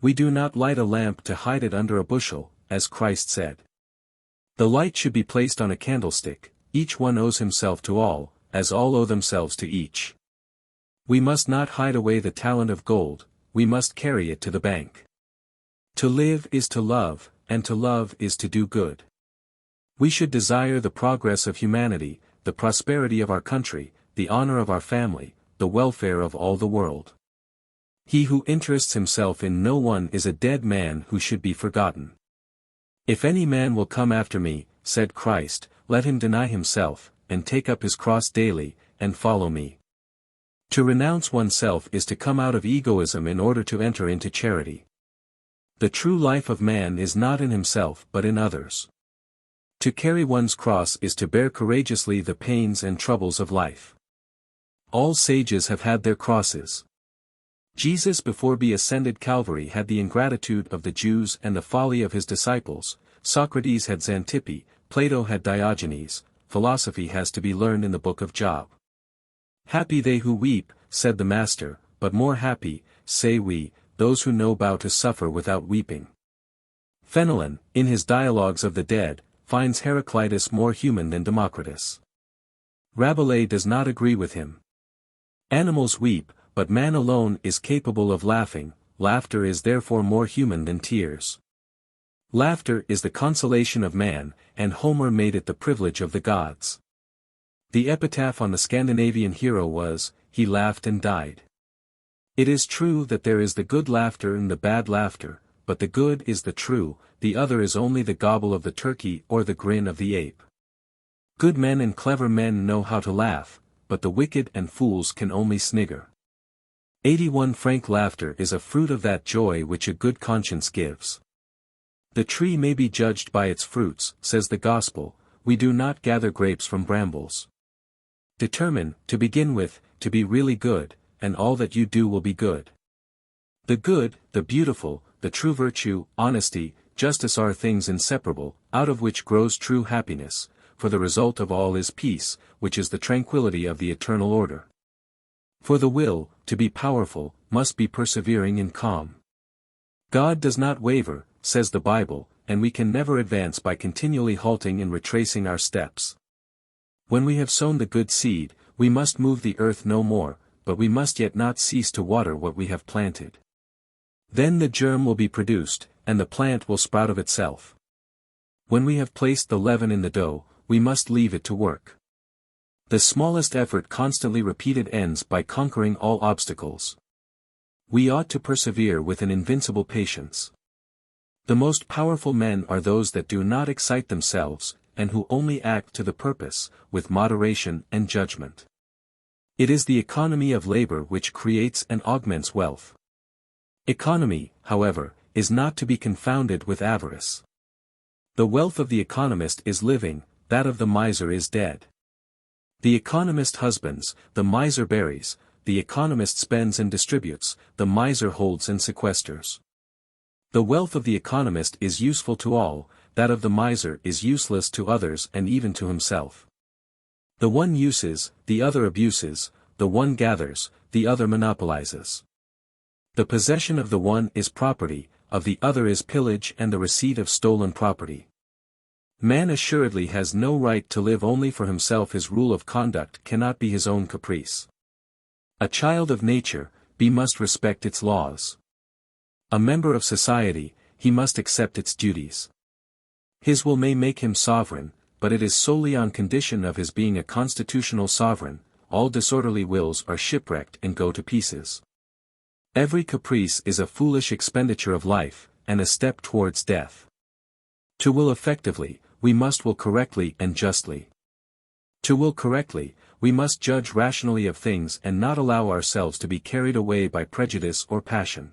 We do not light a lamp to hide it under a bushel, as Christ said. The light should be placed on a candlestick, each one owes himself to all, as all owe themselves to each. We must not hide away the talent of gold, we must carry it to the bank. To live is to love, and to love is to do good. We should desire the progress of humanity, the prosperity of our country, the honor of our family, the welfare of all the world. He who interests himself in no one is a dead man who should be forgotten. If any man will come after me, said Christ, let him deny himself, and take up his cross daily, and follow me. To renounce oneself is to come out of egoism in order to enter into charity. The true life of man is not in himself but in others. To carry one's cross is to bear courageously the pains and troubles of life. All sages have had their crosses. Jesus before he ascended Calvary had the ingratitude of the Jews and the folly of his disciples. Socrates had Xantippe, Plato had Diogenes, philosophy has to be learned in the book of Job. Happy they who weep, said the Master, but more happy, say we, those who know how to suffer without weeping. Fenelon, in his Dialogues of the Dead, finds Heraclitus more human than Democritus. Rabelais does not agree with him. Animals weep, but man alone is capable of laughing. Laughter is therefore more human than tears. Laughter is the consolation of man, and Homer made it the privilege of the gods. The epitaph on the Scandinavian hero was, "He laughed and died." It is true that there is the good laughter and the bad laughter, but the good is the true, the other is only the gobble of the turkey or the grin of the ape. Good men and clever men know how to laugh, but the wicked and fools can only snigger. 81 Frank laughter is a fruit of that joy which a good conscience gives. The tree may be judged by its fruits, says the Gospel, we do not gather grapes from brambles. Determine, to begin with, to be really good, and all that you do will be good. The good, the beautiful, the true virtue, honesty, justice are things inseparable, out of which grows true happiness, for the result of all is peace, which is the tranquility of the eternal order. For the will, to be powerful, must be persevering in calm. God does not waver, says the Bible, and we can never advance by continually halting and retracing our steps. When we have sown the good seed, we must move the earth no more, but we must yet not cease to water what we have planted. Then the germ will be produced, and the plant will sprout of itself. When we have placed the leaven in the dough, we must leave it to work. The smallest effort constantly repeated ends by conquering all obstacles. We ought to persevere with an invincible patience. The most powerful men are those that do not excite themselves, and who only act to the purpose, with moderation and judgment. It is the economy of labor which creates and augments wealth. Economy, however, is not to be confounded with avarice. The wealth of the economist is living, that of the miser is dead. The economist husbands, the miser buries, the economist spends and distributes, the miser holds and sequesters. The wealth of the economist is useful to all, that of the miser is useless to others and even to himself. The one uses, the other abuses, the one gathers, the other monopolizes. The possession of the one is property, of the other is pillage and the receipt of stolen property. Man assuredly has no right to live only for himself. His rule of conduct cannot be his own caprice. A child of nature, he must respect its laws. A member of society, he must accept its duties. His will may make him sovereign, but it is solely on condition of his being a constitutional sovereign. All disorderly wills are shipwrecked and go to pieces. Every caprice is a foolish expenditure of life, and a step towards death. To will effectively, we must will correctly and justly. To will correctly, we must judge rationally of things and not allow ourselves to be carried away by prejudice or passion.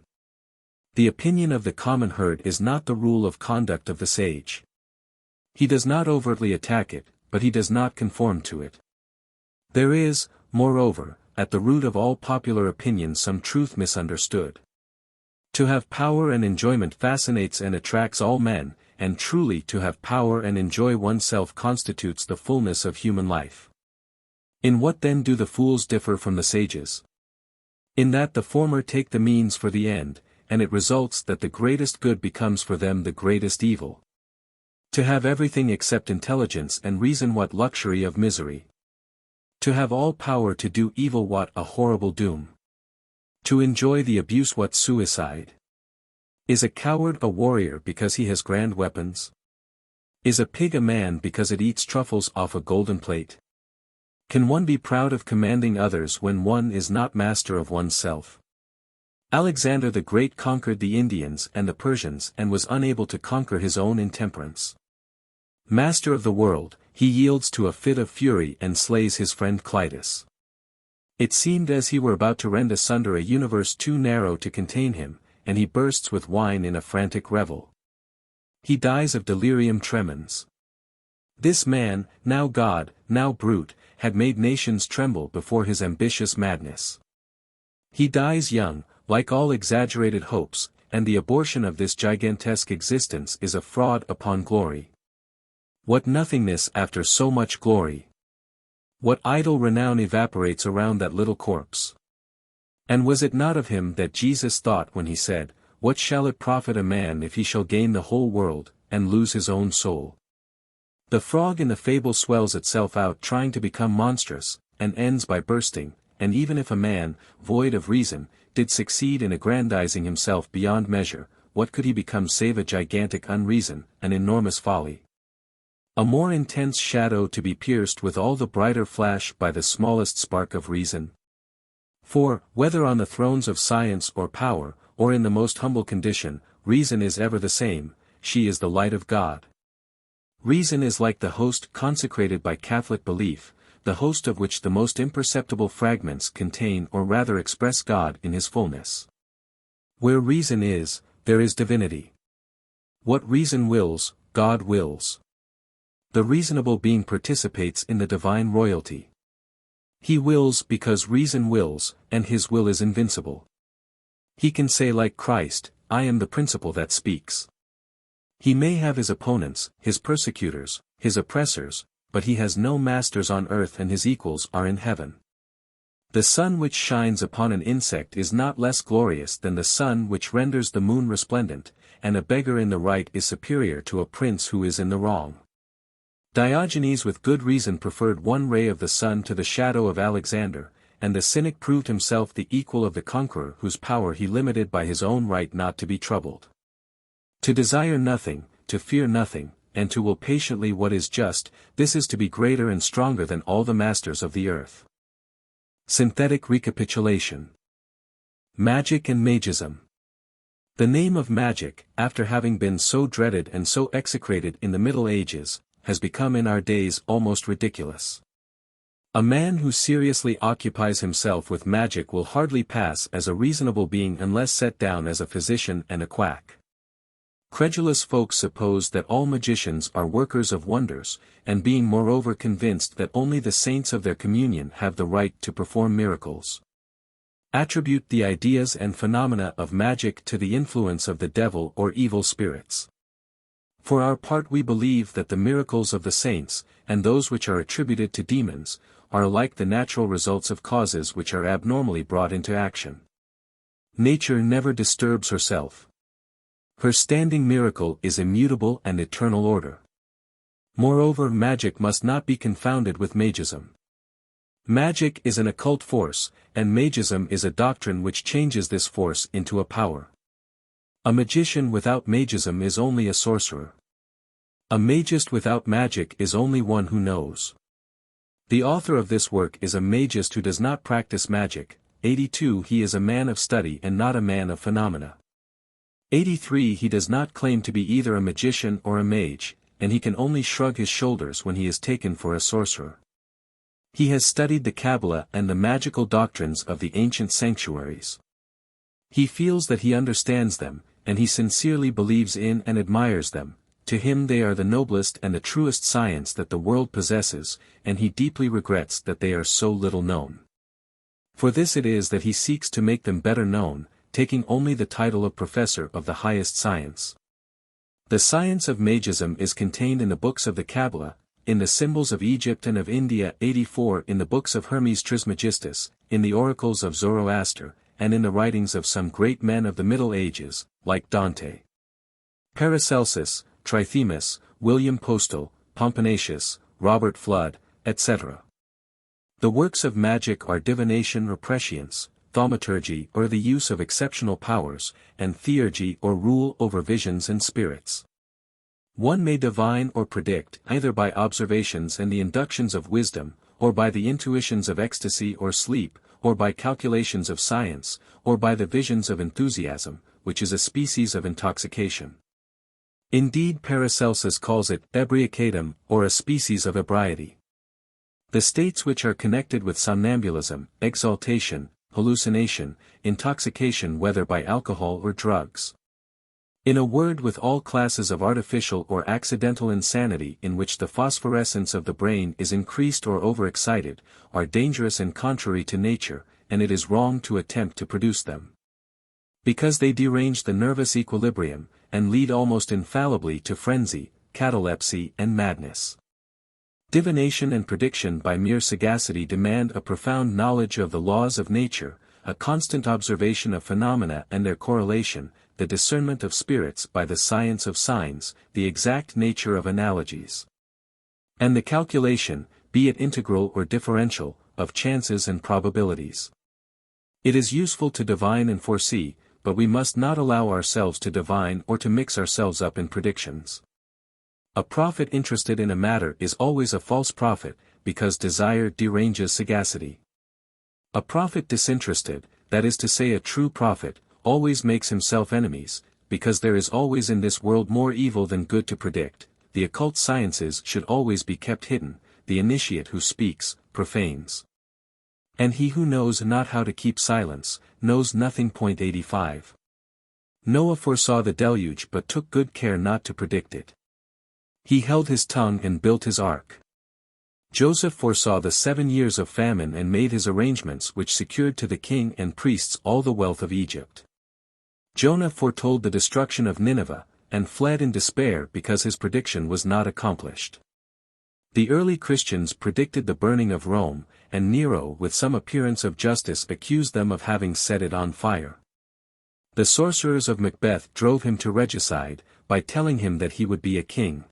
The opinion of the common herd is not the rule of conduct of the sage. He does not overtly attack it, but he does not conform to it. There is, moreover, at the root of all popular opinion some truth misunderstood. To have power and enjoyment fascinates and attracts all men, and truly to have power and enjoy oneself constitutes the fullness of human life. In what then do the fools differ from the sages? In that the former take the means for the end, and it results that the greatest good becomes for them the greatest evil. To have everything except intelligence and reason, what luxury of misery! To have all power to do evil, what a horrible doom! To enjoy the abuse, what suicide! Is a coward a warrior because he has grand weapons? Is a pig a man because it eats truffles off a golden plate? Can one be proud of commanding others when one is not master of oneself? Alexander the Great conquered the Indians and the Persians and was unable to conquer his own intemperance. Master of the world, he yields to a fit of fury and slays his friend Clitus. It seemed as he were about to rend asunder a universe too narrow to contain him, and he bursts with wine in a frantic revel. He dies of delirium tremens. This man, now God, now brute, had made nations tremble before his ambitious madness. He dies young, like all exaggerated hopes, and the abortion of this gigantesque existence is a fraud upon glory. What nothingness after so much glory! What idle renown evaporates around that little corpse! And was it not of him that Jesus thought when he said, "What shall it profit a man if he shall gain the whole world, and lose his own soul?" The frog in the fable swells itself out trying to become monstrous, and ends by bursting, and even if a man, void of reason, did succeed in aggrandizing himself beyond measure, what could he become save a gigantic unreason, an enormous folly? A more intense shadow to be pierced with all the brighter flash by the smallest spark of reason? For, whether on the thrones of science or power, or in the most humble condition, reason is ever the same, she is the light of God. Reason is like the host consecrated by Catholic belief, the host of which the most imperceptible fragments contain or rather express God in his fullness. Where reason is, there is divinity. What reason wills, God wills. The reasonable being participates in the divine royalty. He wills because reason wills, and his will is invincible. He can say like Christ, "I am the principle that speaks." He may have his opponents, his persecutors, his oppressors, but he has no masters on earth and his equals are in heaven. The sun which shines upon an insect is not less glorious than the sun which renders the moon resplendent, and a beggar in the right is superior to a prince who is in the wrong. Diogenes with good reason preferred one ray of the sun to the shadow of Alexander, and the cynic proved himself the equal of the conqueror whose power he limited by his own right not to be troubled. To desire nothing, to fear nothing, and to will patiently what is just, this is to be greater and stronger than all the masters of the earth. Synthetic recapitulation. Magic and Magism. The name of magic, after having been so dreaded and so execrated in the Middle Ages, has become in our days almost ridiculous. A man who seriously occupies himself with magic will hardly pass as a reasonable being unless set down as a physician and a quack. Credulous folks suppose that all magicians are workers of wonders, and being moreover convinced that only the saints of their communion have the right to perform miracles, attribute the ideas and phenomena of magic to the influence of the devil or evil spirits. For our part we believe that the miracles of the saints, and those which are attributed to demons, are alike the natural results of causes which are abnormally brought into action. Nature never disturbs herself. Her standing miracle is immutable and eternal order. Moreover, magic must not be confounded with magism. Magic is an occult force, and magism is a doctrine which changes this force into a power. A magician without magism is only a sorcerer. A magist without magic is only one who knows. The author of this work is a magist who does not practice magic. 82 He is a man of study and not a man of phenomena. 83 He does not claim to be either a magician or a mage, and he can only shrug his shoulders when he is taken for a sorcerer. He has studied the Kabbalah and the magical doctrines of the ancient sanctuaries. He feels that he understands them, and he sincerely believes in and admires them. To him they are the noblest and the truest science that the world possesses, and he deeply regrets that they are so little known. For this it is that he seeks to make them better known, taking only the title of professor of the highest science. The science of magism is contained in the books of the Kabbalah, in the symbols of Egypt and of India. 84 In the books of Hermes Trismegistus, in the oracles of Zoroaster, and in the writings of some great men of the Middle Ages, like Dante, Paracelsus, Trithemis, William Postel, Pomponius, Robert Flood, etc. The works of magic are divination or prescience, thaumaturgy or the use of exceptional powers, and theurgy or rule over visions and spirits. One may divine or predict either by observations and the inductions of wisdom, or by the intuitions of ecstasy or sleep, or by calculations of science, or by the visions of enthusiasm, which is a species of intoxication. Indeed, Paracelsus calls it ebriacatum, or a species of ebriety. The states which are connected with somnambulism, exaltation, hallucination, intoxication whether by alcohol or drugs. In a word, with all classes of artificial or accidental insanity in which the phosphorescence of the brain is increased or overexcited, are dangerous and contrary to nature, and it is wrong to attempt to produce them. Because they derange the nervous equilibrium, and lead almost infallibly to frenzy, catalepsy and madness. Divination and prediction by mere sagacity demand a profound knowledge of the laws of nature, a constant observation of phenomena and their correlation, the discernment of spirits by the science of signs, the exact nature of analogies, and the calculation, be it integral or differential, of chances and probabilities. It is useful to divine and foresee, but we must not allow ourselves to divine or to mix ourselves up in predictions. A prophet interested in a matter is always a false prophet, because desire deranges sagacity. A prophet disinterested, that is to say a true prophet, always makes himself enemies, because there is always in this world more evil than good to predict. The occult sciences should always be kept hidden, the initiate who speaks, profanes. And he who knows not how to keep silence, knows nothing. 85. Noah foresaw the deluge but took good care not to predict it. He held his tongue and built his ark. Joseph foresaw the 7 years of famine and made his arrangements which secured to the king and priests all the wealth of Egypt. Jonah foretold the destruction of Nineveh, and fled in despair because his prediction was not accomplished. The early Christians predicted the burning of Rome, and Nero with some appearance of justice accused them of having set it on fire. The sorcerers of Macbeth drove him to regicide, by telling him that he would be a king.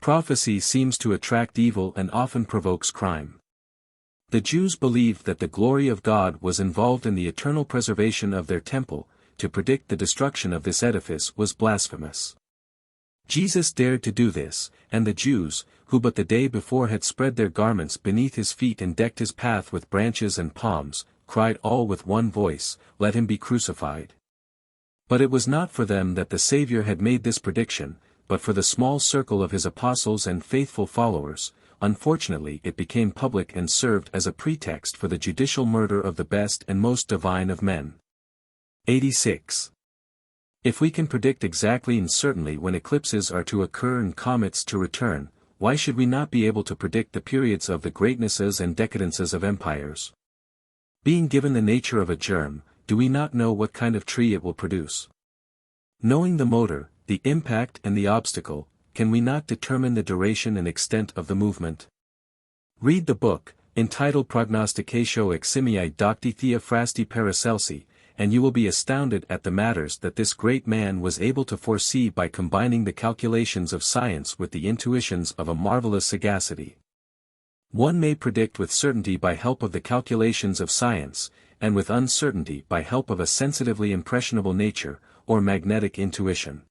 Prophecy seems to attract evil and often provokes crime. The Jews believed that the glory of God was involved in the eternal preservation of their temple. To predict the destruction of this edifice was blasphemous. Jesus dared to do this, and the Jews, who but the day before had spread their garments beneath his feet and decked his path with branches and palms, cried all with one voice, "Let him be crucified." But it was not for them that the Savior had made this prediction, but for the small circle of his apostles and faithful followers. Unfortunately it became public and served as a pretext for the judicial murder of the best and most divine of men. 86. If we can predict exactly and certainly when eclipses are to occur and comets to return, why should we not be able to predict the periods of the greatnesses and decadences of empires? Being given the nature of a germ, do we not know what kind of tree it will produce? Knowing the motor, the impact and the obstacle, can we not determine the duration and extent of the movement? Read the book, entitled Prognosticatio Eximiae Docti Theophrasti Paracelsi, and you will be astounded at the matters that this great man was able to foresee by combining the calculations of science with the intuitions of a marvelous sagacity. One may predict with certainty by help of the calculations of science, and with uncertainty by help of a sensitively impressionable nature, or magnetic intuition.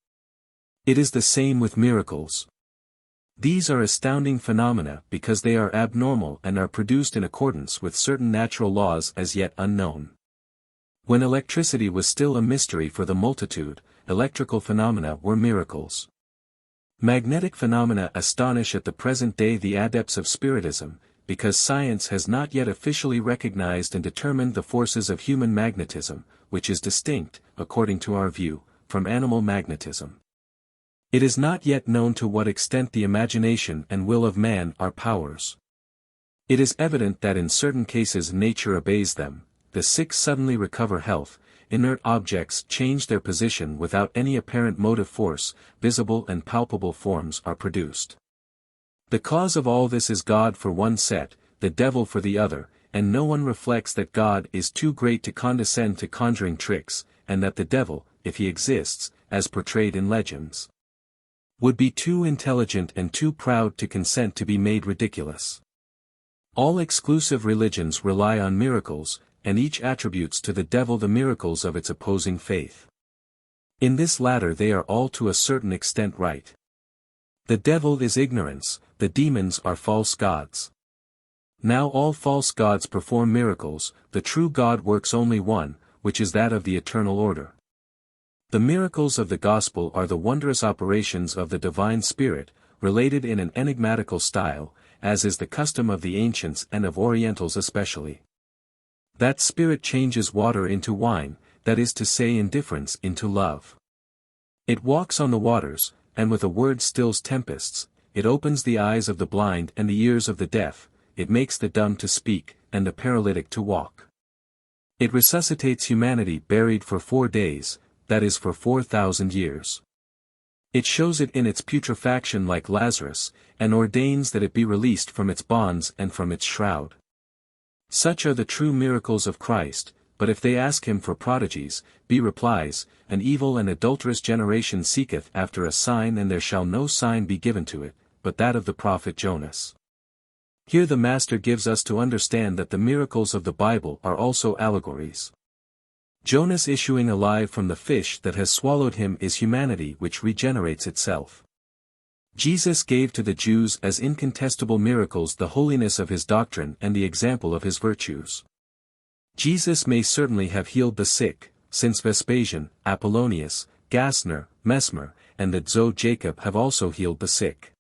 It is the same with miracles. These are astounding phenomena because they are abnormal and are produced in accordance with certain natural laws as yet unknown. When electricity was still a mystery for the multitude, electrical phenomena were miracles. Magnetic phenomena astonish at the present day the adepts of Spiritism, because science has not yet officially recognized and determined the forces of human magnetism, which is distinct, according to our view, from animal magnetism. It is not yet known to what extent the imagination and will of man are powers. It is evident that in certain cases nature obeys them. The sick suddenly recover health, inert objects change their position without any apparent motive force, visible and palpable forms are produced. The cause of all this is God for one set, the devil for the other, and no one reflects that God is too great to condescend to conjuring tricks, and that the devil, if he exists, as portrayed in legends, would be too intelligent and too proud to consent to be made ridiculous. All exclusive religions rely on miracles, and each attributes to the devil the miracles of its opposing faith. In this latter they are all to a certain extent right. The devil is ignorance, the demons are false gods. Now all false gods perform miracles, the true God works only one, which is that of the eternal order. The miracles of the gospel are the wondrous operations of the divine Spirit, related in an enigmatical style, as is the custom of the ancients and of Orientals especially. That Spirit changes water into wine, that is to say indifference into love. It walks on the waters, and with a word stills tempests, it opens the eyes of the blind and the ears of the deaf, it makes the dumb to speak, and the paralytic to walk. It resuscitates humanity buried for 4 days, that is for 4,000 years. It shows it in its putrefaction like Lazarus, and ordains that it be released from its bonds and from its shroud. Such are the true miracles of Christ, but if they ask him for prodigies, he replies, An evil and adulterous generation seeketh after a sign, and there shall no sign be given to it, but that of the prophet Jonas. Here the Master gives us to understand that the miracles of the Bible are also allegories. Jonas issuing alive from the fish that has swallowed him is humanity which regenerates itself. Jesus gave to the Jews as incontestable miracles the holiness of his doctrine and the example of his virtues. Jesus may certainly have healed the sick, since Vespasian, Apollonius, Gassner, Mesmer, and the Zo Jacob have also healed the sick.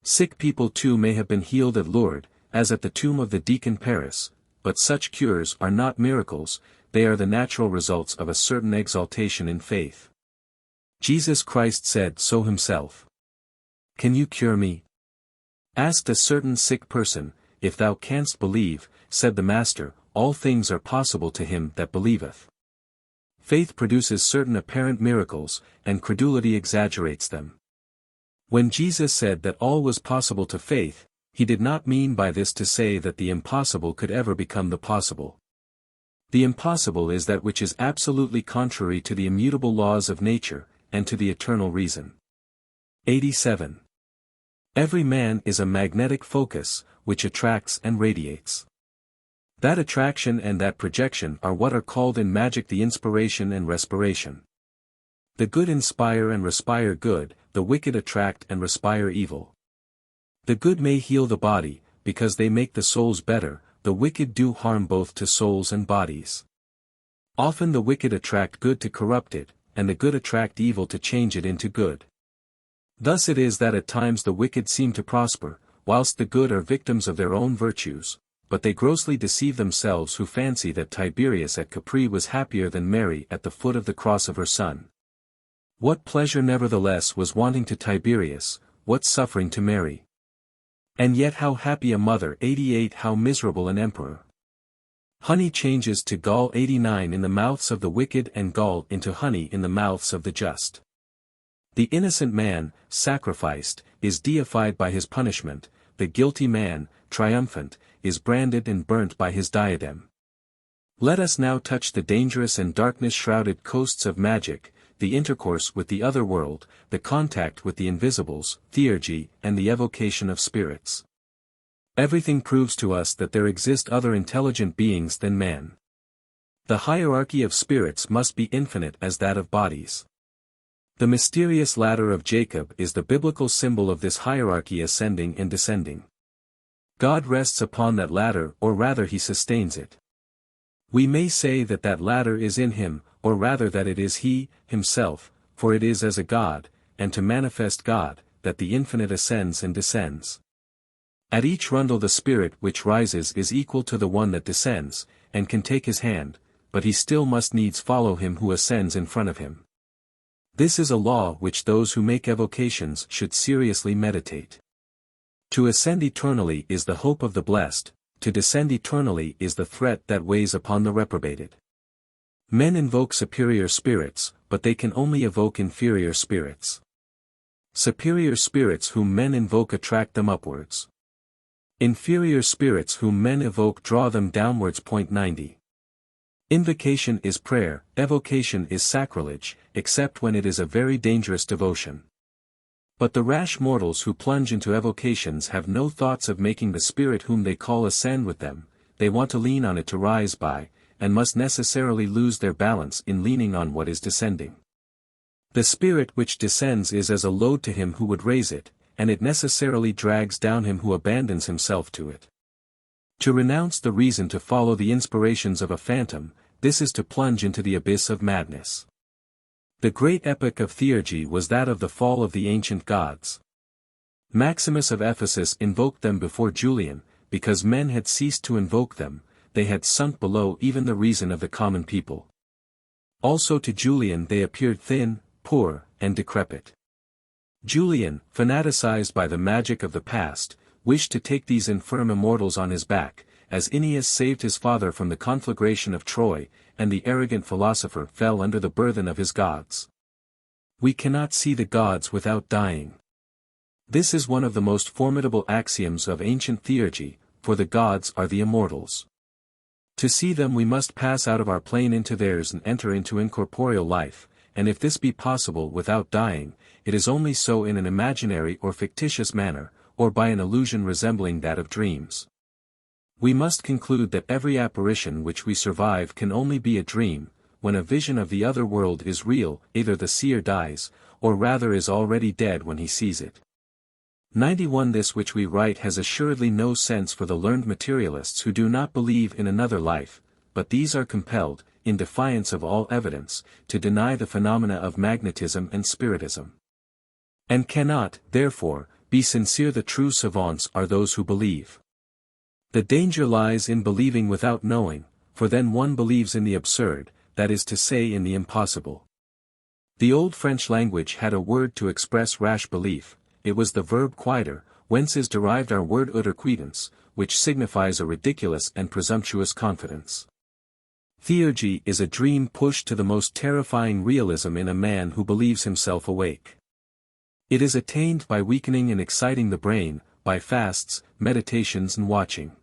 Sick people too may have been healed at Lourdes, as at the tomb of the deacon Paris, but such cures are not miracles, they are the natural results of a certain exaltation in faith. Jesus Christ said so himself. Can you cure me? Asked a certain sick person, If thou canst believe, said the Master, all things are possible to him that believeth. Faith produces certain apparent miracles, and credulity exaggerates them. When Jesus said that all was possible to faith, he did not mean by this to say that the impossible could ever become the possible. The impossible is that which is absolutely contrary to the immutable laws of nature, and to the eternal reason. 87. Every man is a magnetic focus, which attracts and radiates. That attraction and that projection are what are called in magic the inspiration and respiration. The good inspire and respire good, the wicked attract and respire evil. The good may heal the body, because they make the souls better, the wicked do harm both to souls and bodies. Often the wicked attract good to corrupt it, and the good attract evil to change it into good. Thus it is that at times the wicked seem to prosper, whilst the good are victims of their own virtues, but they grossly deceive themselves who fancy that Tiberius at Capri was happier than Mary at the foot of the cross of her Son. What pleasure nevertheless was wanting to Tiberius, what suffering to Mary. And yet how happy a mother. 88 How miserable an emperor. Honey changes to gall. 89 In the mouths of the wicked and gall into honey in the mouths of the just. The innocent man, sacrificed, is deified by his punishment, the guilty man, triumphant, is branded and burnt by his diadem. Let us now touch the dangerous and darkness-shrouded coasts of magic, the intercourse with the other world, the contact with the invisibles, theurgy, and the evocation of spirits. Everything proves to us that there exist other intelligent beings than man. The hierarchy of spirits must be infinite as that of bodies. The mysterious ladder of Jacob is the biblical symbol of this hierarchy ascending and descending. God rests upon that ladder, or rather he sustains it. We may say that that ladder is in him, or rather that it is he, himself, for it is as a God, and to manifest God, that the infinite ascends and descends. At each rundle the spirit which rises is equal to the one that descends, and can take his hand, but he still must needs follow him who ascends in front of him. This is a law which those who make evocations should seriously meditate. To ascend eternally is the hope of the blessed, to descend eternally is the threat that weighs upon the reprobated. Men invoke superior spirits, but they can only evoke inferior spirits. Superior spirits whom men invoke attract them upwards. Inferior spirits whom men evoke draw them downwards. 90. Invocation is prayer, evocation is sacrilege, except when it is a very dangerous devotion. But the rash mortals who plunge into evocations have no thoughts of making the spirit whom they call ascend with them, they want to lean on it to rise by, and must necessarily lose their balance in leaning on what is descending. The spirit which descends is as a load to him who would raise it, and it necessarily drags down him who abandons himself to it. To renounce the reason to follow the inspirations of a phantom, this is to plunge into the abyss of madness. The great epoch of theurgy was that of the fall of the ancient gods. Maximus of Ephesus invoked them before Julian, because men had ceased to invoke them, they had sunk below even the reason of the common people. Also to Julian they appeared thin, poor, and decrepit. Julian, fanaticized by the magic of the past, wished to take these infirm immortals on his back, as Aeneas saved his father from the conflagration of Troy, and the arrogant philosopher fell under the burthen of his gods. We cannot see the gods without dying. This is one of the most formidable axioms of ancient theurgy, for the gods are the immortals. To see them we must pass out of our plane into theirs and enter into incorporeal life, and if this be possible without dying, it is only so in an imaginary or fictitious manner, or by an illusion resembling that of dreams. We must conclude that every apparition which we survive can only be a dream. When a vision of the other world is real, either the seer dies, or rather is already dead when he sees it. 91 This which we write has assuredly no sense for the learned materialists who do not believe in another life, but these are compelled, in defiance of all evidence, to deny the phenomena of magnetism and spiritism. And cannot, therefore, be sincere. The true savants are those who believe. The danger lies in believing without knowing, for then one believes in the absurd, that is to say in the impossible. The old French language had a word to express rash belief, it was the verb croire, whence is derived our word outrecuidance, which signifies a ridiculous and presumptuous confidence. Theurgy is a dream pushed to the most terrifying realism in a man who believes himself awake. It is attained by weakening and exciting the brain, by fasts, meditations and watching.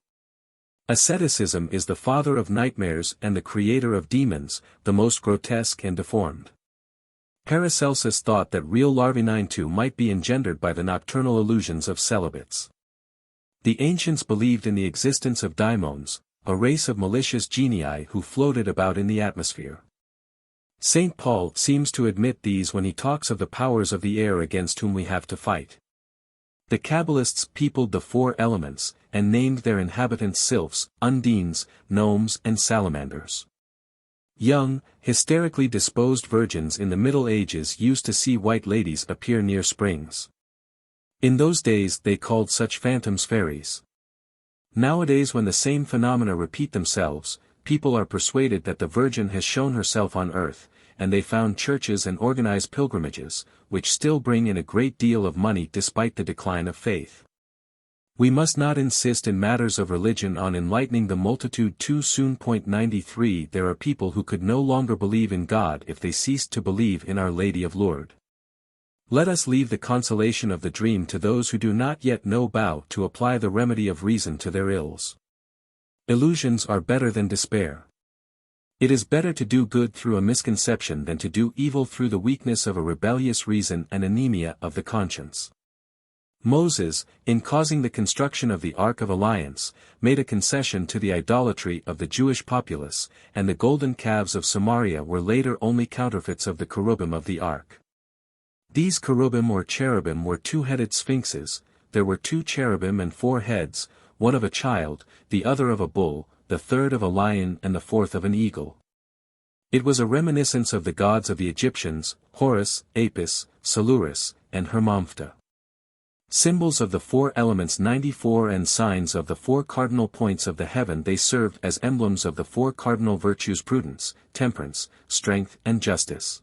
Asceticism is the father of nightmares and the creator of demons, the most grotesque and deformed. Paracelsus thought that real larvae too might be engendered by the nocturnal illusions of celibates. The ancients believed in the existence of daimons, a race of malicious genii who floated about in the atmosphere. St. Paul seems to admit these when he talks of the powers of the air against whom we have to fight. The Kabbalists peopled the four elements, and named their inhabitants sylphs, undines, gnomes and salamanders. Young, hysterically disposed virgins in the Middle Ages used to see white ladies appear near springs. In those days they called such phantoms fairies. Nowadays when the same phenomena repeat themselves, people are persuaded that the Virgin has shown herself on earth, and they found churches and organize pilgrimages, which still bring in a great deal of money despite the decline of faith. We must not insist in matters of religion on enlightening the multitude too soon. 93 There are people who could no longer believe in God if they ceased to believe in Our Lady of Lourdes. Let us leave the consolation of the dream to those who do not yet know how to apply the remedy of reason to their ills. Illusions are better than despair. It is better to do good through a misconception than to do evil through the weakness of a rebellious reason and anemia of the conscience. Moses, in causing the construction of the Ark of Alliance, made a concession to the idolatry of the Jewish populace, and the golden calves of Samaria were later only counterfeits of the cherubim of the Ark. These cherubim or cherubim were two-headed sphinxes. There were 2 cherubim and 4 heads, one of a child, the other of a bull, the third of a lion and the fourth of an eagle. It was a reminiscence of the gods of the Egyptians, Horus, Apis, Silurus, and Hermamphta. Symbols of the 4 elements 94 and signs of the 4 cardinal points of the heaven, they served as emblems of the 4 cardinal virtues: prudence, temperance, strength and justice.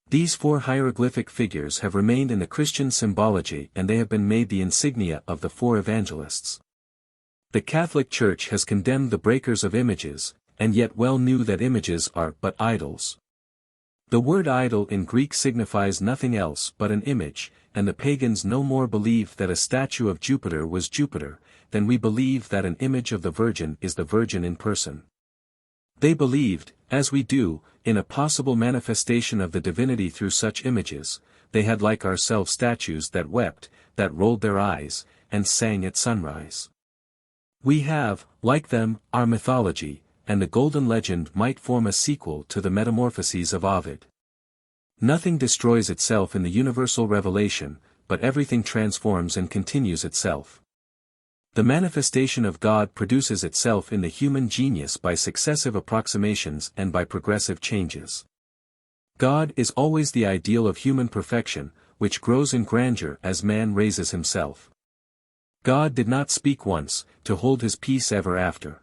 These 4 hieroglyphic figures have remained in the Christian symbology, and they have been made the insignia of the 4 evangelists. The Catholic Church has condemned the breakers of images, and yet well knew that images are but idols. The word idol in Greek signifies nothing else but an image, and the pagans no more believed that a statue of Jupiter was Jupiter, than we believe that an image of the Virgin is the Virgin in person. They believed, as we do, in a possible manifestation of the divinity through such images. They had like ourselves statues that wept, that rolled their eyes, and sang at sunrise. We have, like them, our mythology, and the Golden Legend might form a sequel to the Metamorphoses of Ovid. Nothing destroys itself in the universal revelation, but everything transforms and continues itself. The manifestation of God produces itself in the human genius by successive approximations and by progressive changes. God is always the ideal of human perfection, which grows in grandeur as man raises himself. God did not speak once, to hold his peace ever after.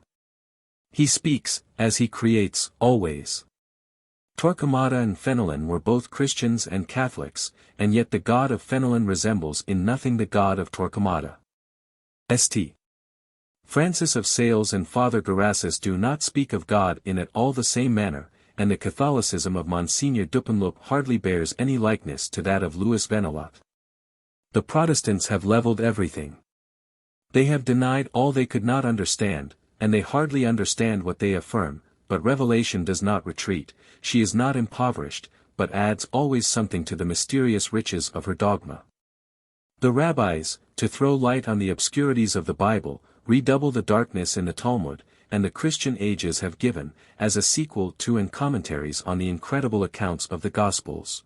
He speaks, as he creates, always. Torquemada and Fenelon were both Christians and Catholics, and yet the God of Fenelon resembles in nothing the God of Torquemada. St. Francis of Sales and Father Gerassus do not speak of God in at all the same manner, and the Catholicism of Monseigneur Dupanloup hardly bears any likeness to that of Louis Venelot. The Protestants have leveled everything. They have denied all they could not understand, and they hardly understand what they affirm, but revelation does not retreat, she is not impoverished, but adds always something to the mysterious riches of her dogma. The rabbis, to throw light on the obscurities of the Bible, redouble the darkness in the Talmud, and the Christian ages have given, as a sequel to and commentaries on the incredible accounts of the Gospels,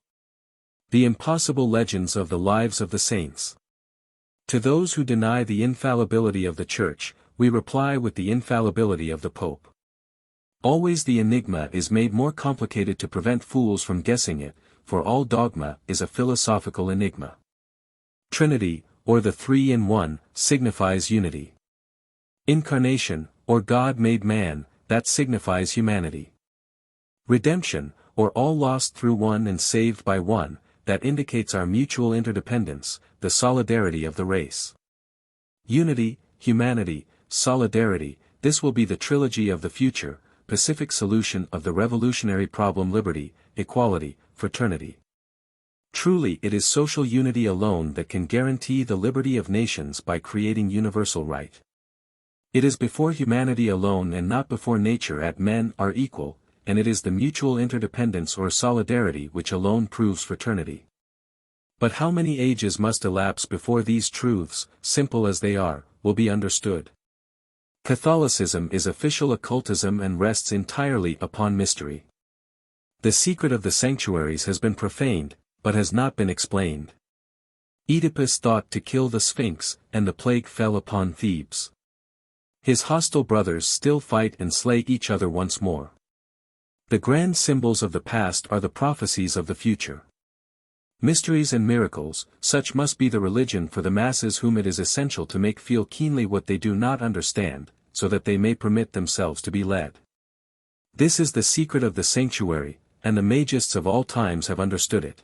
the impossible legends of the lives of the saints. To those who deny the infallibility of the Church, we reply with the infallibility of the Pope. Always the enigma is made more complicated to prevent fools from guessing it, for all dogma is a philosophical enigma. Trinity, or the Three in One, signifies unity. Incarnation, or God made man, that signifies humanity. Redemption, or all lost through one and saved by one, that indicates our mutual interdependence, the solidarity of the race. Unity, humanity, solidarity, this will be the trilogy of the future, pacific solution of the revolutionary problem: liberty, equality, fraternity. Truly it is social unity alone that can guarantee the liberty of nations by creating universal right. It is before humanity alone and not before nature that men are equal, and it is the mutual interdependence or solidarity which alone proves fraternity. But how many ages must elapse before these truths, simple as they are, will be understood? Catholicism is official occultism and rests entirely upon mystery. The secret of the sanctuaries has been profaned, but has not been explained. Oedipus thought to kill the Sphinx, and the plague fell upon Thebes. His hostile brothers still fight and slay each other once more. The grand symbols of the past are the prophecies of the future. Mysteries and miracles, such must be the religion for the masses whom it is essential to make feel keenly what they do not understand, so that they may permit themselves to be led. This is the secret of the sanctuary, and the Magists of all times have understood it.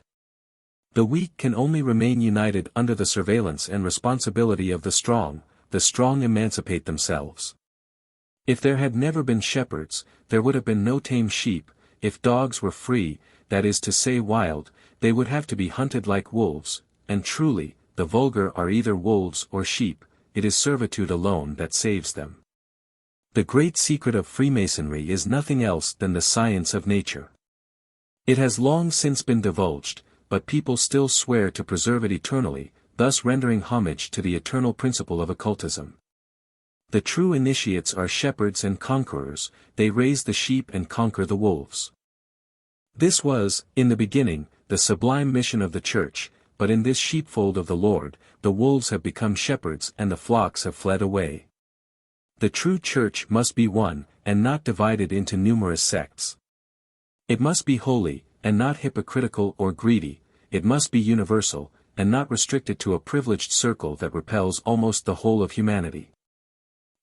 The weak can only remain united under the surveillance and responsibility of the strong emancipate themselves. If there had never been shepherds, there would have been no tame sheep; if dogs were free, that is to say wild, they would have to be hunted like wolves, and truly, the vulgar are either wolves or sheep, it is servitude alone that saves them. The great secret of Freemasonry is nothing else than the science of nature. It has long since been divulged, but people still swear to preserve it eternally, thus rendering homage to the eternal principle of occultism. The true initiates are shepherds and conquerors, they raise the sheep and conquer the wolves. This was, in the beginning, the sublime mission of the Church, but in this sheepfold of the Lord, the wolves have become shepherds and the flocks have fled away. The true Church must be one, and not divided into numerous sects. It must be holy, and not hypocritical or greedy; it must be universal, and not restricted to a privileged circle that repels almost the whole of humanity.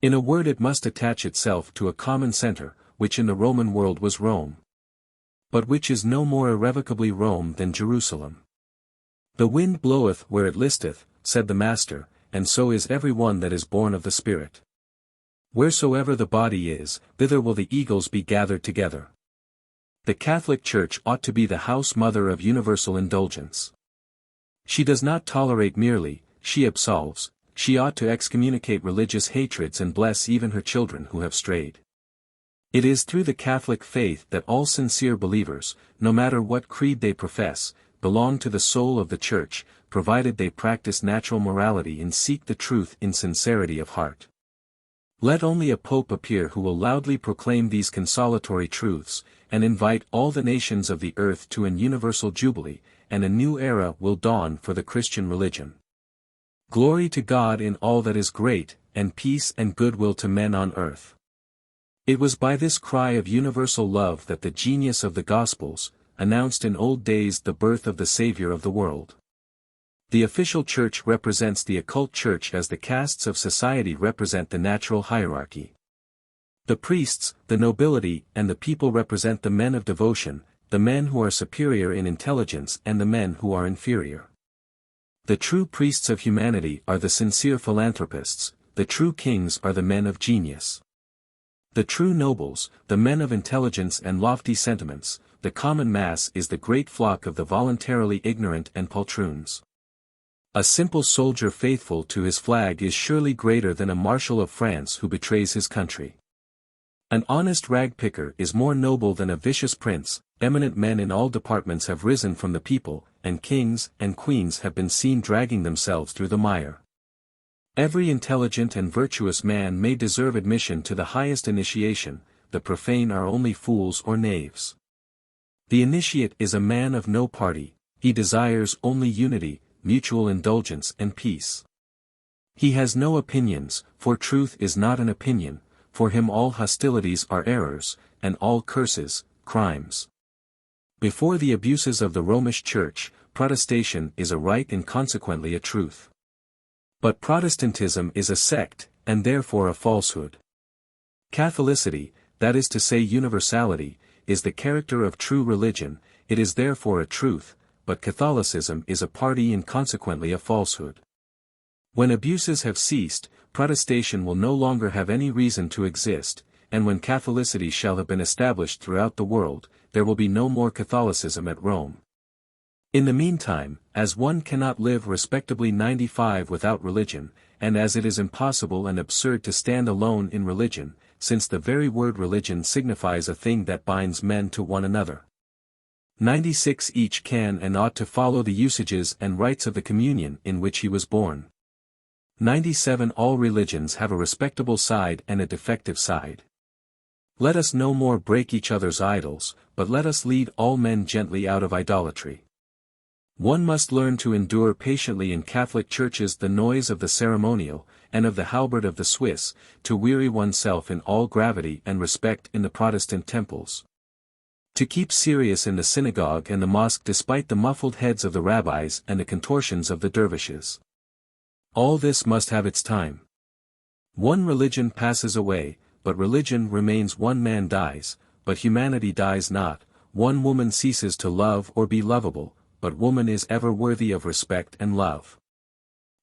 In a word, it must attach itself to a common center, which in the Roman world was Rome, but which is no more irrevocably Rome than Jerusalem. The wind bloweth where it listeth, said the Master, and so is every one that is born of the Spirit. Wheresoever the body is, thither will the eagles be gathered together. The Catholic Church ought to be the house mother of universal indulgence. She does not tolerate merely, she absolves; she ought to excommunicate religious hatreds and bless even her children who have strayed. It is through the Catholic faith that all sincere believers, no matter what creed they profess, belong to the soul of the Church, provided they practice natural morality and seek the truth in sincerity of heart. Let only a pope appear who will loudly proclaim these consolatory truths, and invite all the nations of the earth to an universal jubilee, and a new era will dawn for the Christian religion. Glory to God in all that is great, and peace and goodwill to men on earth. It was by this cry of universal love that the genius of the Gospels announced in old days the birth of the Savior of the world. The official church represents the occult church as the castes of society represent the natural hierarchy. The priests, the nobility, and the people represent the men of devotion, the men who are superior in intelligence and the men who are inferior. The true priests of humanity are the sincere philanthropists, the true kings are the men of genius. The true nobles, the men of intelligence and lofty sentiments, the common mass is the great flock of the voluntarily ignorant and poltroons. A simple soldier faithful to his flag is surely greater than a marshal of France who betrays his country. An honest rag-picker is more noble than a vicious prince. Eminent men in all departments have risen from the people, and kings and queens have been seen dragging themselves through the mire. Every intelligent and virtuous man may deserve admission to the highest initiation, the profane are only fools or knaves. The initiate is a man of no party, he desires only unity, mutual indulgence and peace. He has no opinions, for truth is not an opinion, for him all hostilities are errors, and all curses, crimes. Before the abuses of the Romish Church, protestation is a right and consequently a truth. But Protestantism is a sect, and therefore a falsehood. Catholicity, that is to say universality, is the character of true religion, it is therefore a truth, but Catholicism is a party and consequently a falsehood. When abuses have ceased, protestation will no longer have any reason to exist, and when Catholicity shall have been established throughout the world, there will be no more Catholicism at Rome. In the meantime, as one cannot live respectably 95 without religion, and as it is impossible and absurd to stand alone in religion, since the very word religion signifies a thing that binds men to one another. 96 each can and ought to follow the usages and rites of the communion in which he was born. 97 all religions have a respectable side and a defective side. Let us no more break each other's idols, but let us lead all men gently out of idolatry. One must learn to endure patiently in Catholic churches the noise of the ceremonial, and of the halberd of the Swiss, to weary oneself in all gravity and respect in the Protestant temples. To keep serious in the synagogue and the mosque despite the muffled heads of the rabbis and the contortions of the dervishes. All this must have its time. One religion passes away, but religion remains. One man dies, but humanity dies not. One woman ceases to love or be lovable, but woman is ever worthy of respect and love.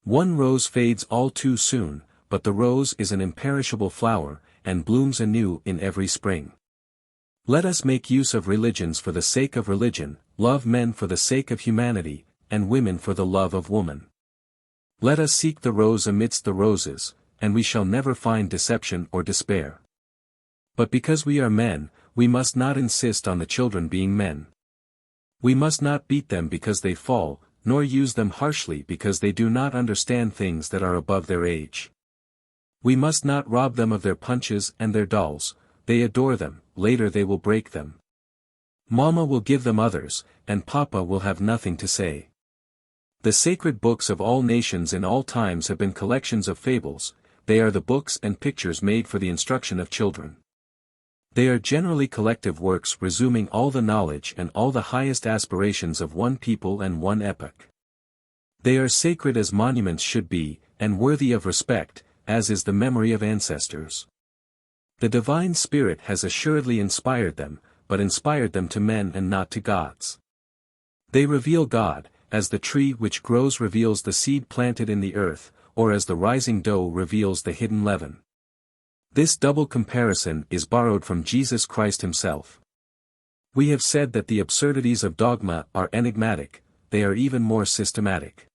One rose fades all too soon, but the rose is an imperishable flower, and blooms anew in every spring. Let us make use of religions for the sake of religion, love men for the sake of humanity, and women for the love of woman. Let us seek the rose amidst the roses, and we shall never find deception or despair. But because we are men, we must not insist on the children being men. We must not beat them because they fall, nor use them harshly because they do not understand things that are above their age. We must not rob them of their punches and their dolls. They adore them, later they will break them. Mama will give them others, and Papa will have nothing to say. The sacred books of all nations in all times have been collections of fables, they are the books and pictures made for the instruction of children. They are generally collective works resuming all the knowledge and all the highest aspirations of one people and one epoch. They are sacred as monuments should be, and worthy of respect, as is the memory of ancestors. The divine spirit has assuredly inspired them, but inspired them to men and not to gods. They reveal God, as the tree which grows reveals the seed planted in the earth, or as the rising dough reveals the hidden leaven. This double comparison is borrowed from Jesus Christ himself. We have said that the absurdities of dogma are enigmatic, they are even more systematic.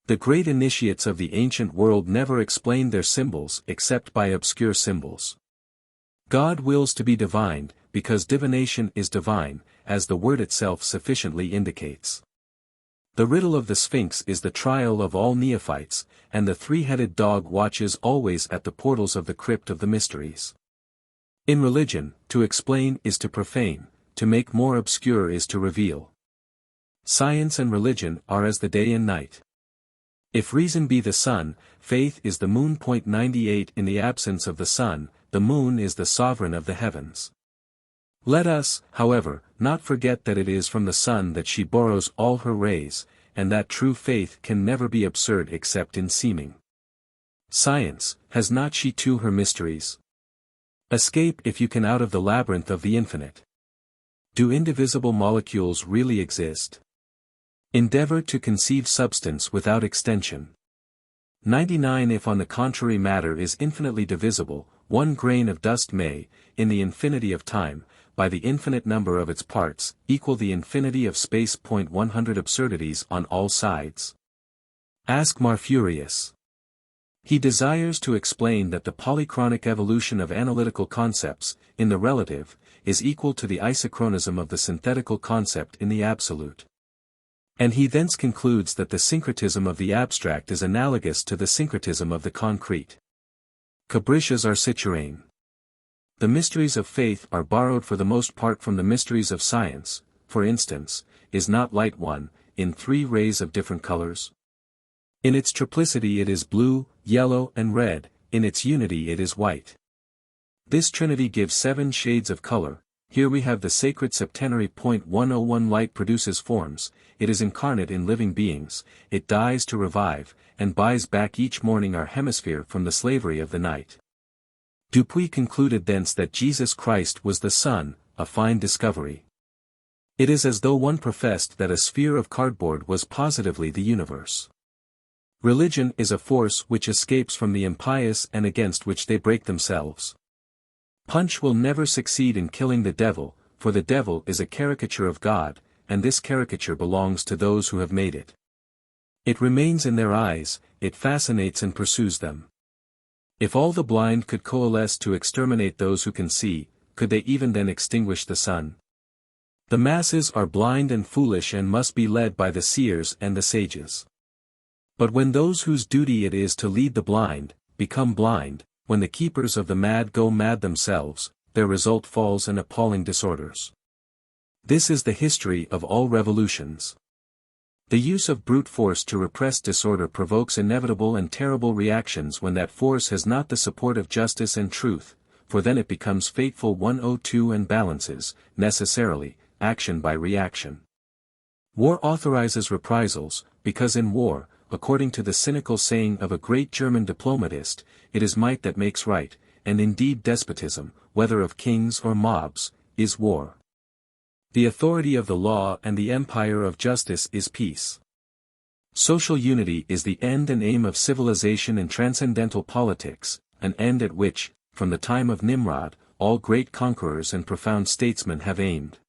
The great initiates of the ancient world never explained their symbols except by obscure symbols. God wills to be divined, because divination is divine, as the word itself sufficiently indicates. The riddle of the Sphinx is the trial of all neophytes, and the three-headed dog watches always at the portals of the crypt of the mysteries. In religion, to explain is to profane, to make more obscure is to reveal. Science and religion are as the day and night. If reason be the sun, faith is the moon. 98 In the absence of the sun, the moon is the sovereign of the heavens. Let us, however, not forget that it is from the sun that she borrows all her rays, and that true faith can never be absurd except in seeming. Science, has not she too her mysteries? Escape if you can out of the labyrinth of the infinite. Do indivisible molecules really exist? Endeavor to conceive substance without extension. 99. If on the contrary matter is infinitely divisible, one grain of dust may, in the infinity of time, by the infinite number of its parts, equal the infinity of space. 100 Absurdities on all sides. Ask Marfurius. He desires to explain that the polychronic evolution of analytical concepts, in the relative, is equal to the isochronism of the synthetical concept in the absolute. And he thence concludes that the syncretism of the abstract is analogous to the syncretism of the concrete. Capricias are Cicerane. The mysteries of faith are borrowed for the most part from the mysteries of science. For instance, is not light one, in 3 rays of different colors? In its triplicity it is blue, yellow and red, in its unity it is white. This trinity gives 7 shades of color. Here we have the sacred septenary. 101 Light produces forms, it is incarnate in living beings, it dies to revive, and buys back each morning our hemisphere from the slavery of the night. Dupuy concluded thence that Jesus Christ was the Son, a fine discovery. It is as though one professed that a sphere of cardboard was positively the universe. Religion is a force which escapes from the impious and against which they break themselves. Punch will never succeed in killing the devil, for the devil is a caricature of God, and this caricature belongs to those who have made it. It remains in their eyes, it fascinates and pursues them. If all the blind could coalesce to exterminate those who can see, could they even then extinguish the sun? The masses are blind and foolish and must be led by the seers and the sages. But when those whose duty it is to lead the blind, become blind, when the keepers of the mad go mad themselves, their result falls in appalling disorders. This is the history of all revolutions. The use of brute force to repress disorder provokes inevitable and terrible reactions when that force has not the support of justice and truth, for then it becomes fateful. 102 And balances, necessarily, action by reaction. War authorizes reprisals, because in war, according to the cynical saying of a great German diplomatist, it is might that makes right, and indeed despotism, whether of kings or mobs, is war. The authority of the law and the empire of justice is peace. Social unity is the end and aim of civilization and transcendental politics, an end at which, from the time of Nimrod, all great conquerors and profound statesmen have aimed.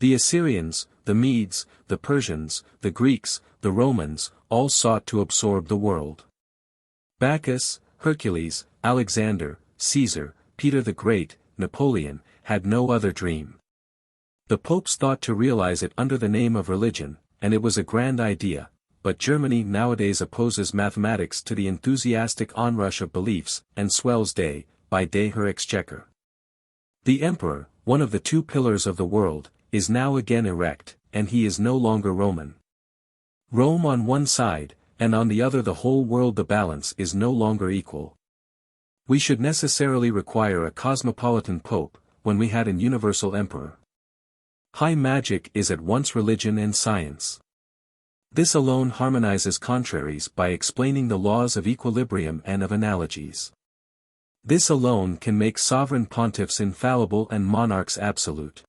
The Assyrians, the Medes, the Persians, the Greeks, the Romans, all sought to absorb the world. Bacchus, Hercules, Alexander, Caesar, Peter the Great, Napoleon, had no other dream. The popes thought to realize it under the name of religion, and it was a grand idea, but Germany nowadays opposes mathematics to the enthusiastic onrush of beliefs, and swells day by day her exchequer. The emperor, one of the 2 pillars of the world, is now again erect, and he is no longer Roman. Rome on one side, and on the other the whole world. The balance is no longer equal. We should necessarily require a cosmopolitan pope, when we had an universal emperor. High magic is at once religion and science. This alone harmonizes contraries by explaining the laws of equilibrium and of analogies. This alone can make sovereign pontiffs infallible and monarchs absolute.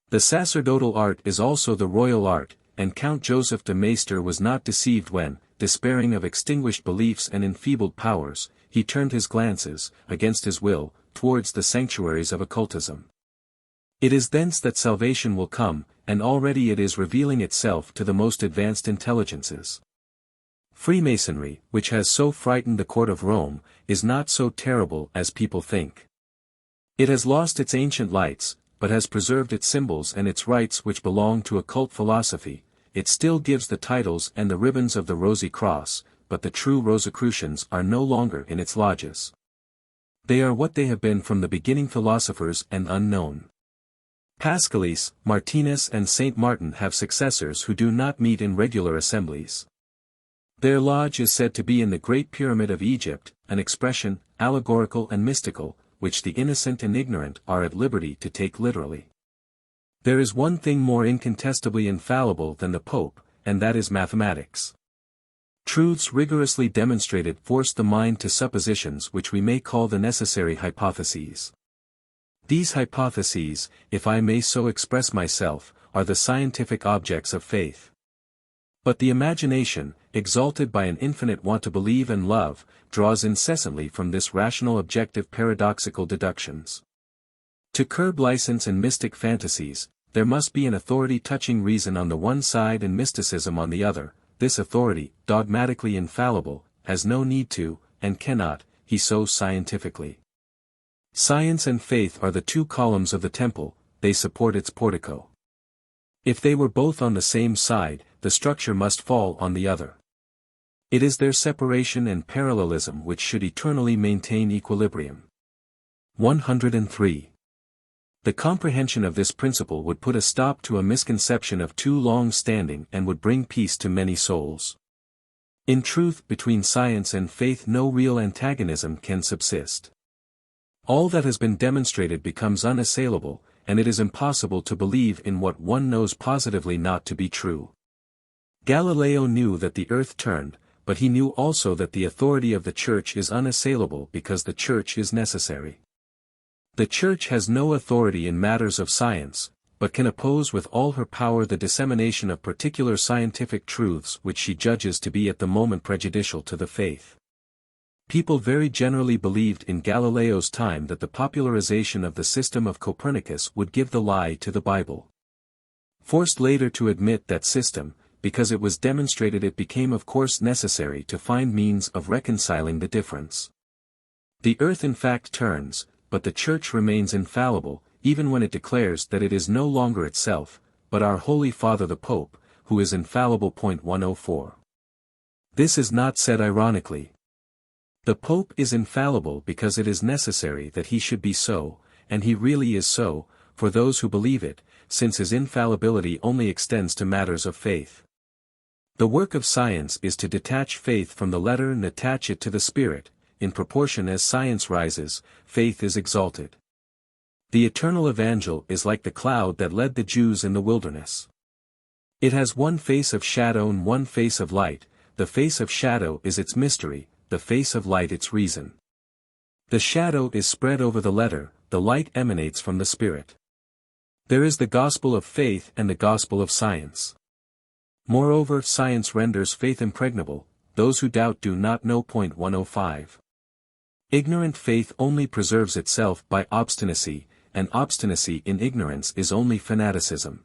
The sacerdotal art is also the royal art, and Count Joseph de Maistre was not deceived when, despairing of extinguished beliefs and enfeebled powers, he turned his glances, against his will, towards the sanctuaries of occultism. It is thence that salvation will come, and already it is revealing itself to the most advanced intelligences. Freemasonry, which has so frightened the court of Rome, is not so terrible as people think. It has lost its ancient lights, but has preserved its symbols and its rites which belong to occult philosophy. It still gives the titles and the ribbons of the Rosy Cross, but the true Rosicrucians are no longer in its lodges. They are what they have been from the beginning, philosophers and unknown. Pascalis, Martinus and Saint Martin have successors who do not meet in regular assemblies. Their lodge is said to be in the Great Pyramid of Egypt, an expression, allegorical and mystical, which the innocent and ignorant are at liberty to take literally. There is one thing more incontestably infallible than the Pope, and that is mathematics. Truths rigorously demonstrated force the mind to suppositions which we may call the necessary hypotheses. These hypotheses, if I may so express myself, are the scientific objects of faith. But the imagination, exalted by an infinite want to believe and love, draws incessantly from this rational objective paradoxical deductions. To curb license and mystic fantasies, there must be an authority touching reason on the one side and mysticism on the other. This authority, dogmatically infallible, has no need to, and cannot, he so scientifically. Science and faith are the two columns of the temple, they support its portico. If they were both on the same side, the structure must fall on the other. It is their separation and parallelism which should eternally maintain equilibrium. 103. The comprehension of this principle would put a stop to a misconception of too long standing and would bring peace to many souls. In truth, between science and faith no real antagonism can subsist. All that has been demonstrated becomes unassailable, and it is impossible to believe in what one knows positively not to be true. Galileo knew that the earth turned, but he knew also that the authority of the Church is unassailable because the Church is necessary. The Church has no authority in matters of science, but can oppose with all her power the dissemination of particular scientific truths which she judges to be at the moment prejudicial to the faith. People very generally believed in Galileo's time that the popularization of the system of Copernicus would give the lie to the Bible. Forced later to admit that system, because it was demonstrated, it became of course necessary to find means of reconciling the difference. The earth in fact turns, but the Church remains infallible, even when it declares that it is no longer itself, but our Holy Father the Pope, who is infallible. 104. This is not said ironically. The Pope is infallible because it is necessary that he should be so, and he really is so, for those who believe it, since his infallibility only extends to matters of faith. The work of science is to detach faith from the letter and attach it to the spirit. In proportion as science rises, faith is exalted. The eternal evangel is like the cloud that led the Jews in the wilderness. It has one face of shadow and one face of light. The face of shadow is its mystery, the face of light its reason. The shadow is spread over the letter, the light emanates from the spirit. There is the gospel of faith and the gospel of science. Moreover, science renders faith impregnable, those who doubt do not know. 105. Ignorant faith only preserves itself by obstinacy, and obstinacy in ignorance is only fanaticism.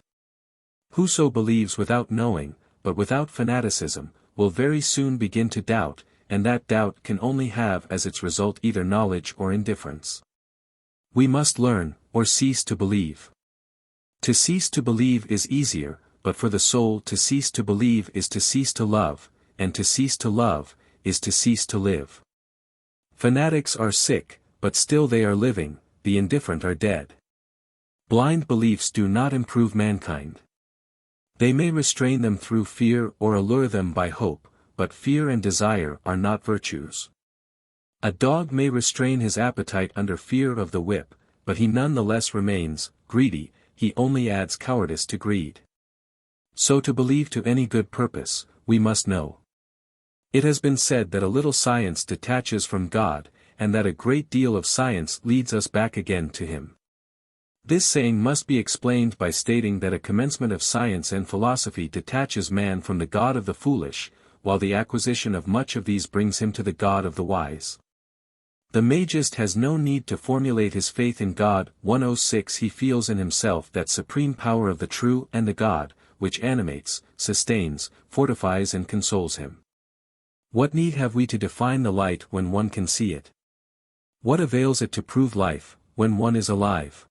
Whoso believes without knowing, but without fanaticism, will very soon begin to doubt, and that doubt can only have as its result either knowledge or indifference. We must learn, or cease to believe. To cease to believe is easier, but for the soul to cease to believe is to cease to love, and to cease to love is to cease to live. Fanatics are sick, but still they are living, the indifferent are dead. Blind beliefs do not improve mankind. They may restrain them through fear or allure them by hope, but fear and desire are not virtues. A dog may restrain his appetite under fear of the whip, but he none the less remains greedy, he only adds cowardice to greed. So to believe to any good purpose, we must know. It has been said that a little science detaches from God, and that a great deal of science leads us back again to Him. This saying must be explained by stating that a commencement of science and philosophy detaches man from the God of the foolish, while the acquisition of much of these brings him to the God of the wise. The Magist has no need to formulate his faith in God. 106. He feels in himself that supreme power of the true and the God, which animates, sustains, fortifies and consoles him. What need have we to define the light when one can see it? What avails it to prove life, when one is alive?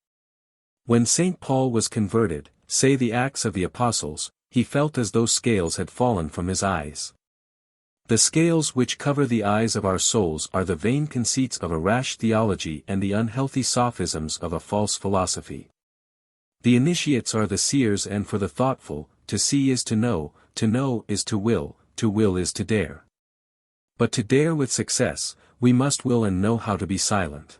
When St. Paul was converted, say the Acts of the Apostles, he felt as though scales had fallen from his eyes. The scales which cover the eyes of our souls are the vain conceits of a rash theology and the unhealthy sophisms of a false philosophy. The initiates are the seers, and for the thoughtful, to see is to know is to will is to dare. But to dare with success, we must will and know how to be silent.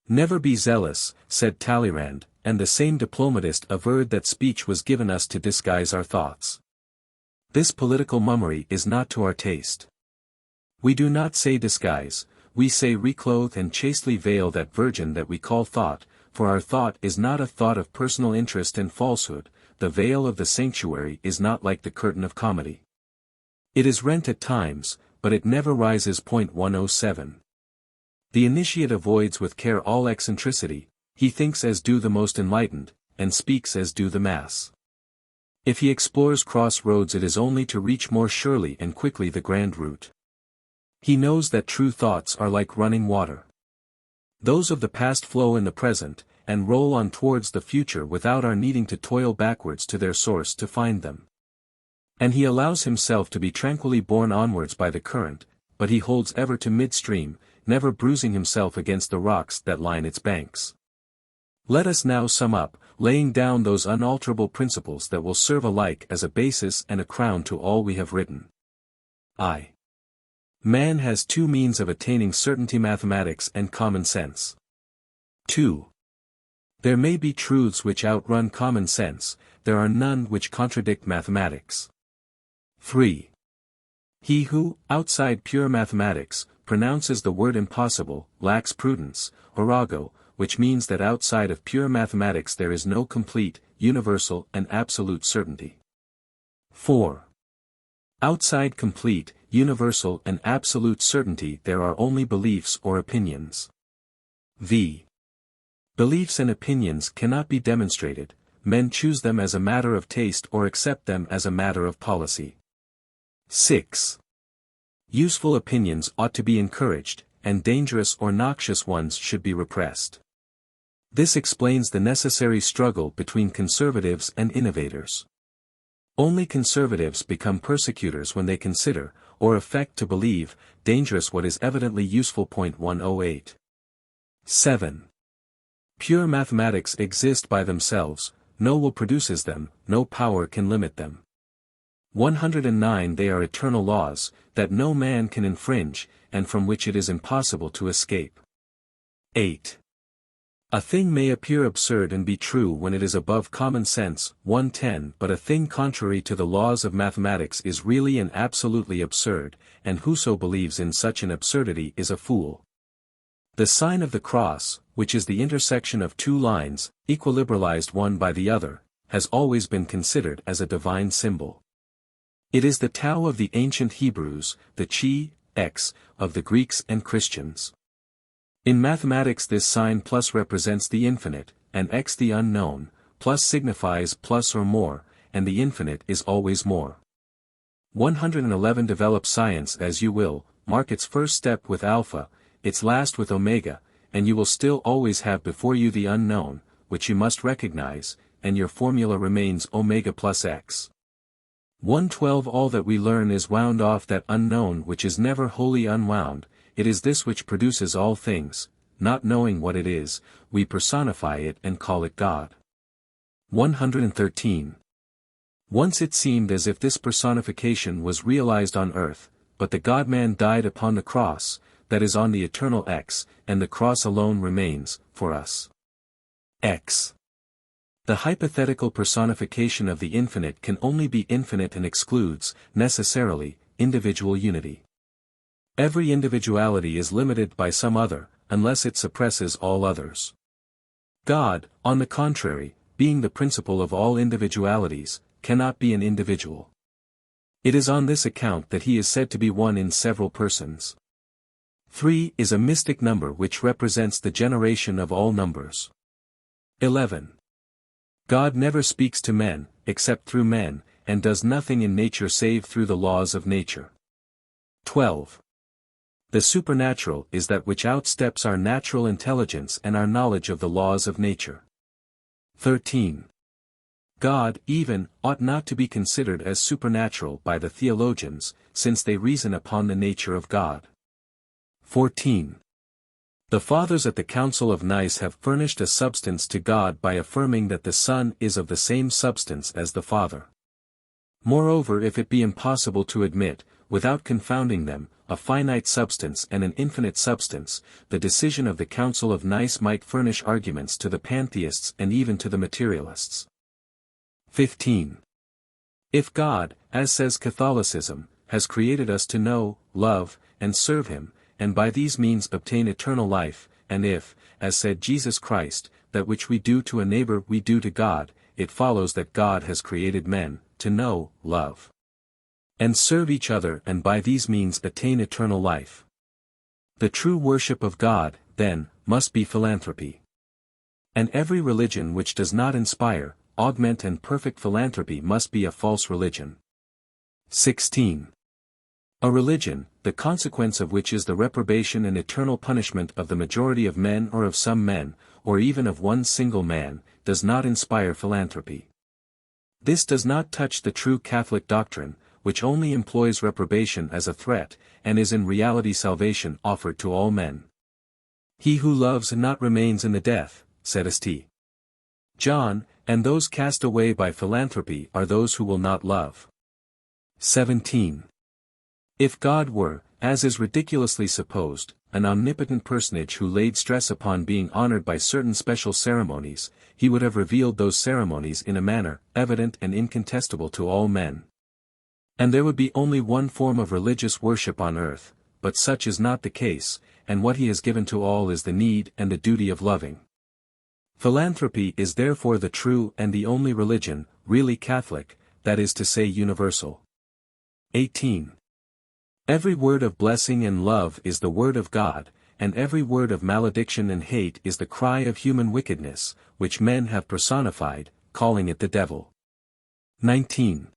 Never be zealous, said Talleyrand, and the same diplomatist averred that speech was given us to disguise our thoughts. This political mummery is not to our taste. We do not say disguise, we say reclothe and chastely veil that virgin that we call thought, for our thought is not a thought of personal interest and falsehood, the veil of the sanctuary is not like the curtain of comedy. It is rent at times, but it never rises. 107. The initiate avoids with care all eccentricity, he thinks as do the most enlightened, and speaks as do the mass. If he explores cross roads it is only to reach more surely and quickly the grand route. He knows that true thoughts are like running water. Those of the past flow in the present, and roll on towards the future without our needing to toil backwards to their source to find them. And he allows himself to be tranquilly borne onwards by the current, but he holds ever to midstream, never bruising himself against the rocks that line its banks. Let us now sum up, laying down those unalterable principles that will serve alike as a basis and a crown to all we have written. I. Man has two means of attaining certainty: mathematics and common sense. 2. There may be truths which outrun common sense, there are none which contradict mathematics. 3. He who, outside pure mathematics, pronounces the word impossible, lacks prudence, orago, which means that outside of pure mathematics there is no complete, universal and absolute certainty. 4. Outside complete, universal and absolute certainty there are only beliefs or opinions. V. Beliefs and opinions cannot be demonstrated, men choose them as a matter of taste or accept them as a matter of policy. 6. Useful opinions ought to be encouraged, and dangerous or noxious ones should be repressed. This explains the necessary struggle between conservatives and innovators. Only conservatives become persecutors when they consider, or affect to believe, dangerous what is evidently useful. 108. 7. Pure mathematics exist by themselves, no will produces them, no power can limit them. 109. They are eternal laws, that no man can infringe, and from which it is impossible to escape. 8. A thing may appear absurd and be true when it is above common sense. 110. But a thing contrary to the laws of mathematics is really and absolutely absurd, and whoso believes in such an absurdity is a fool. The sign of the cross, which is the intersection of two lines, equilibralized one by the other, has always been considered as a divine symbol. It is the tau of the ancient Hebrews, the chi, x, of the Greeks and Christians. In mathematics this sign plus represents the infinite, and x the unknown, plus signifies plus or more, and the infinite is always more. 111. Develop science as you will, mark its first step with alpha, its last with omega, and you will still always have before you the unknown, which you must recognize, and your formula remains omega plus x. 112. All that we learn is wound off that unknown which is never wholly unwound. It is this which produces all things, not knowing what it is, we personify it and call it God. 113. Once it seemed as if this personification was realized on earth, but the God-man died upon the cross, that is on the eternal X, and the cross alone remains, for us. X. The hypothetical personification of the infinite can only be infinite and excludes, necessarily, individual unity. Every individuality is limited by some other, unless it suppresses all others. God, on the contrary, being the principle of all individualities, cannot be an individual. It is on this account that he is said to be one in several persons. 3 is a mystic number which represents the generation of all numbers. 11. God never speaks to men, except through men, and does nothing in nature save through the laws of nature. 12. The supernatural is that which outsteps our natural intelligence and our knowledge of the laws of nature. 13. God, even, ought not to be considered as supernatural by the theologians, since they reason upon the nature of God. 14. The Fathers at the Council of Nice have furnished a substance to God by affirming that the Son is of the same substance as the Father. Moreover, if it be impossible to admit, without confounding them, a finite substance and an infinite substance, the decision of the Council of Nice might furnish arguments to the pantheists and even to the materialists. 15. If God, as says Catholicism, has created us to know, love, and serve him, and by these means obtain eternal life, and if, as said Jesus Christ, that which we do to a neighbor we do to God, it follows that God has created men, to know, love, and serve each other and by these means attain eternal life. The true worship of God, then, must be philanthropy. And every religion which does not inspire, augment and perfect philanthropy must be a false religion. 16. A religion, the consequence of which is the reprobation and eternal punishment of the majority of men or of some men, or even of one single man, does not inspire philanthropy. This does not touch the true Catholic doctrine, which only employs reprobation as a threat, and is in reality salvation offered to all men. He who loves not remains in the death, said St. John, and those cast away by philanthropy are those who will not love. 17. If God were, as is ridiculously supposed, an omnipotent personage who laid stress upon being honored by certain special ceremonies, he would have revealed those ceremonies in a manner evident and incontestable to all men. And there would be only one form of religious worship on earth, but such is not the case, and what he has given to all is the need and the duty of loving. Philanthropy is therefore the true and the only religion, really Catholic, that is to say universal. 18. Every word of blessing and love is the word of God, and every word of malediction and hate is the cry of human wickedness, which men have personified, calling it the devil. 19.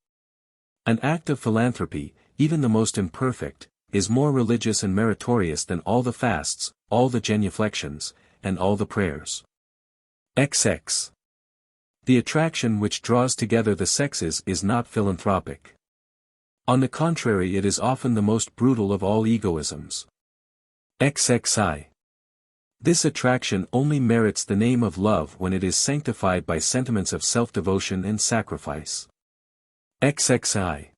An act of philanthropy, even the most imperfect, is more religious and meritorious than all the fasts, all the genuflections, and all the prayers. XX. The attraction which draws together the sexes is not philanthropic. On the contrary, it is often the most brutal of all egoisms. XXI. This attraction only merits the name of love when it is sanctified by sentiments of self-devotion and sacrifice. XXI.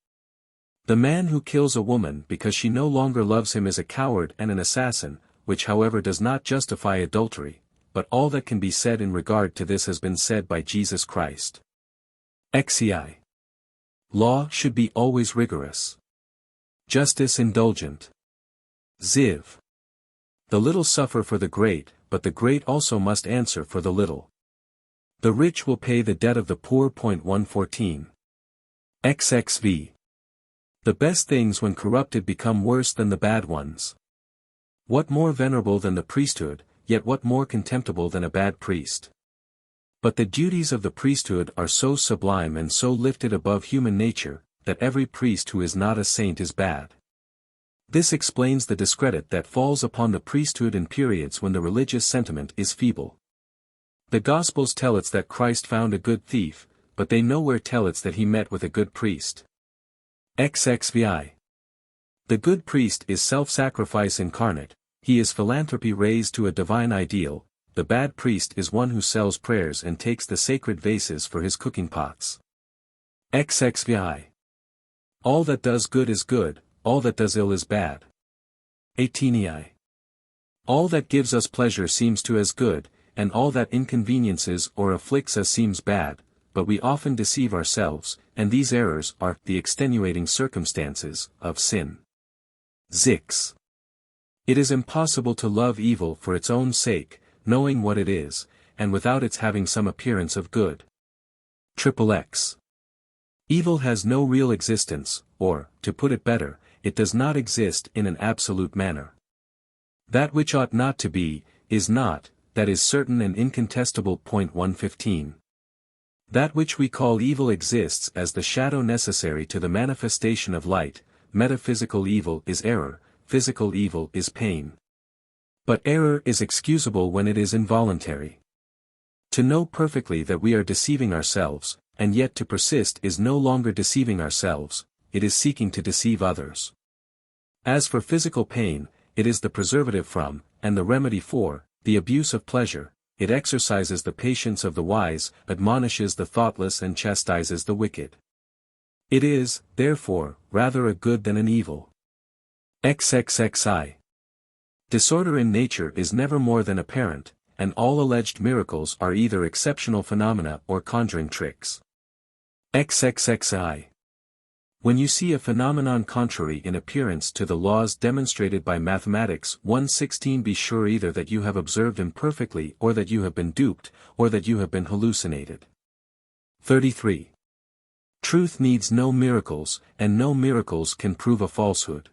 The man who kills a woman because she no longer loves him is a coward and an assassin, which however does not justify adultery, but all that can be said in regard to this has been said by Jesus Christ. XCI. Law should be always rigorous. Justice indulgent. Ziv. The little suffer for the great, but the great also must answer for the little. The rich will pay the debt of the poor. 114. XXV. The best things when corrupted become worse than the bad ones. What more venerable than the priesthood, yet what more contemptible than a bad priest? But the duties of the priesthood are so sublime and so lifted above human nature, that every priest who is not a saint is bad. This explains the discredit that falls upon the priesthood in periods when the religious sentiment is feeble. The Gospels tell us that Christ found a good thief, but they nowhere tell us that he met with a good priest. XXVI. The good priest is self-sacrifice incarnate, he is philanthropy raised to a divine ideal. The bad priest is one who sells prayers and takes the sacred vases for his cooking pots. XXVI. All that does good is good, all that does ill is bad. 18ei. All that gives us pleasure seems to us good, and all that inconveniences or afflicts us seems bad, but we often deceive ourselves, and these errors are the extenuating circumstances of sin. Zix. It is impossible to love evil for its own sake, knowing what it is, and without its having some appearance of good. XXX. Evil has no real existence, or, to put it better, it does not exist in an absolute manner. That which ought not to be, is not, that is certain and incontestable. 115. That which we call evil exists as the shadow necessary to the manifestation of light. Metaphysical evil is error, physical evil is pain. But error is excusable when it is involuntary. To know perfectly that we are deceiving ourselves, and yet to persist is no longer deceiving ourselves, it is seeking to deceive others. As for physical pain, it is the preservative from, and the remedy for, the abuse of pleasure. It exercises the patience of the wise, admonishes the thoughtless and chastises the wicked. It is, therefore, rather a good than an evil. XXXI. Disorder in nature is never more than apparent, and all alleged miracles are either exceptional phenomena or conjuring tricks. XXXI. When you see a phenomenon contrary in appearance to the laws demonstrated by mathematics 1:16, be sure either that you have observed imperfectly or that you have been duped, or that you have been hallucinated. 33. Truth needs no miracles, and no miracles can prove a falsehood.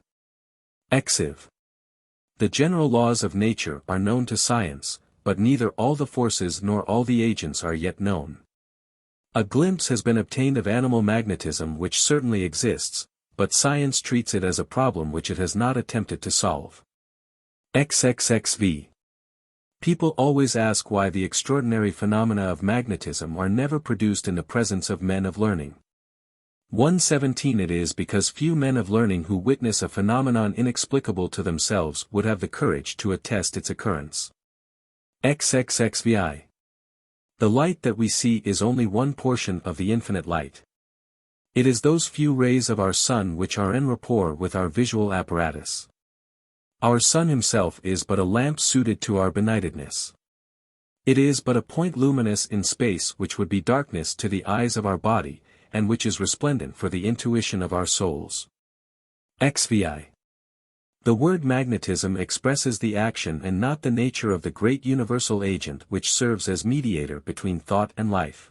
Exiv. The general laws of nature are known to science, but neither all the forces nor all the agents are yet known. A glimpse has been obtained of animal magnetism, which certainly exists, but science treats it as a problem which it has not attempted to solve. XXXV. People always ask why the extraordinary phenomena of magnetism are never produced in the presence of men of learning. 1:17. It is because few men of learning who witness a phenomenon inexplicable to themselves would have the courage to attest its occurrence. XXXVI. The light that we see is only one portion of the infinite light. It is those few rays of our sun which are en rapport with our visual apparatus. Our sun himself is but a lamp suited to our benightedness. It is but a point luminous in space which would be darkness to the eyes of our body, and which is resplendent for the intuition of our souls. XVI. The word magnetism expresses the action and not the nature of the great universal agent which serves as mediator between thought and life.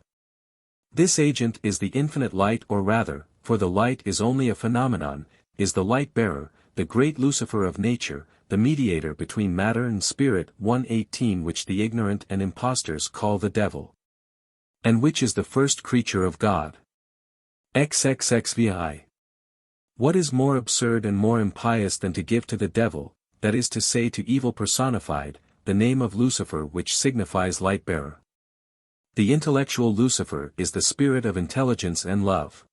This agent is the infinite light, or rather, for the light is only a phenomenon, is the light-bearer, the great Lucifer of nature, the mediator between matter and spirit 1:18, which the ignorant and impostors call the devil. And which is the first creature of God. XXXVI. What is more absurd and more impious than to give to the devil, that is to say to evil personified, the name of Lucifer, which signifies light-bearer? The intellectual Lucifer is the spirit of intelligence and love.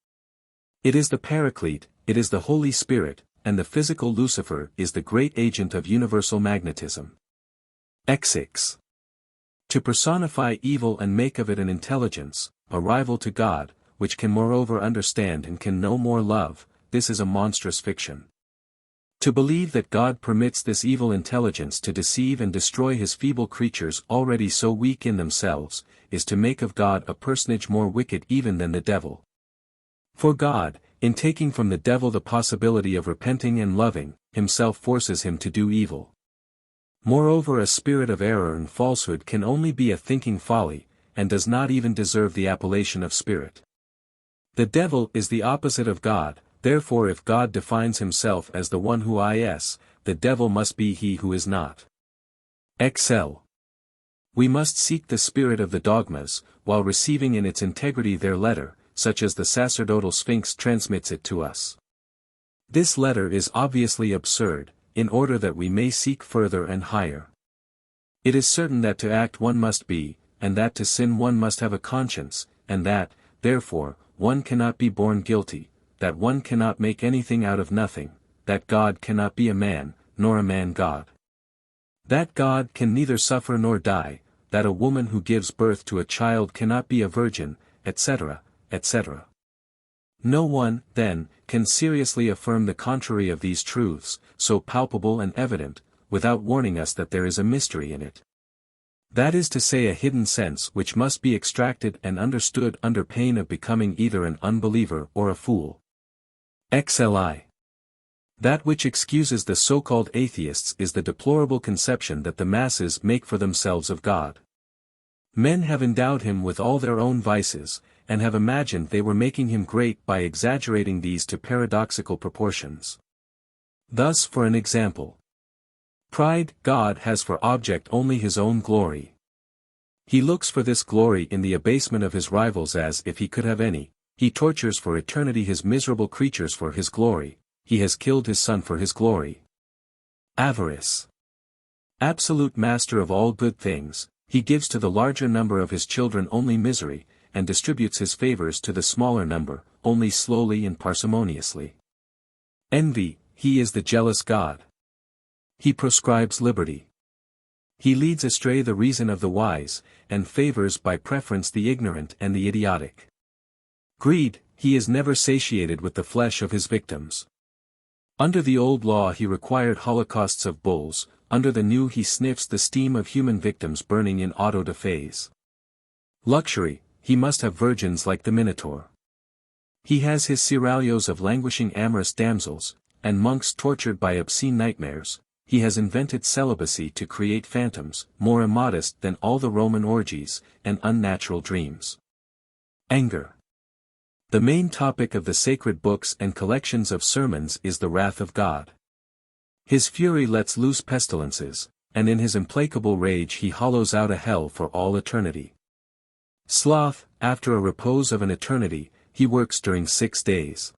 It is the Paraclete, it is the Holy Spirit, and the physical Lucifer is the great agent of universal magnetism. XX. To personify evil and make of it an intelligence, a rival to God, which can moreover understand and can no more love, this is a monstrous fiction. To believe that God permits this evil intelligence to deceive and destroy his feeble creatures already so weak in themselves, is to make of God a personage more wicked even than the devil. For God, in taking from the devil the possibility of repenting and loving, himself forces him to do evil. Moreover, a spirit of error and falsehood can only be a thinking folly, and does not even deserve the appellation of spirit. The devil is the opposite of God. Therefore, if God defines himself as the one who is, the devil must be he who is not. XL. We must seek the spirit of the dogmas, while receiving in its integrity their letter, such as the sacerdotal Sphinx transmits it to us. This letter is obviously absurd, in order that we may seek further and higher. It is certain that to act one must be, and that to sin one must have a conscience, and that, therefore, one cannot be born guilty, that one cannot make anything out of nothing, that God cannot be a man, nor a man God. That God can neither suffer nor die, that a woman who gives birth to a child cannot be a virgin, etc., etc. No one, then, can seriously affirm the contrary of these truths, so palpable and evident, without warning us that there is a mystery in it. That is to say, a hidden sense which must be extracted and understood under pain of becoming either an unbeliever or a fool. XLI. That which excuses the so-called atheists is the deplorable conception that the masses make for themselves of God. Men have endowed him with all their own vices, and have imagined they were making him great by exaggerating these to paradoxical proportions. Thus, for an example, pride. God has for object only his own glory. He looks for this glory in the abasement of his rivals as if he could have any. He tortures for eternity his miserable creatures for his glory. He has killed his son for his glory. Avarice. Absolute master of all good things, he gives to the larger number of his children only misery, and distributes his favors to the smaller number, only slowly and parsimoniously. Envy. He is the jealous God. He proscribes liberty. He leads astray the reason of the wise, and favors by preference the ignorant and the idiotic. Greed. He is never satiated with the flesh of his victims. Under the old law he required holocausts of bulls, under the new he sniffs the steam of human victims burning in auto da fes. Luxury. He must have virgins like the Minotaur. He has his seraglios of languishing amorous damsels, and monks tortured by obscene nightmares. He has invented celibacy to create phantoms, more immodest than all the Roman orgies, and unnatural dreams. Anger. The main topic of the sacred books and collections of sermons is the wrath of God. His fury lets loose pestilences, and in his implacable rage he hollows out a hell for all eternity. Sloth, after a repose of an eternity, he works during 6 days.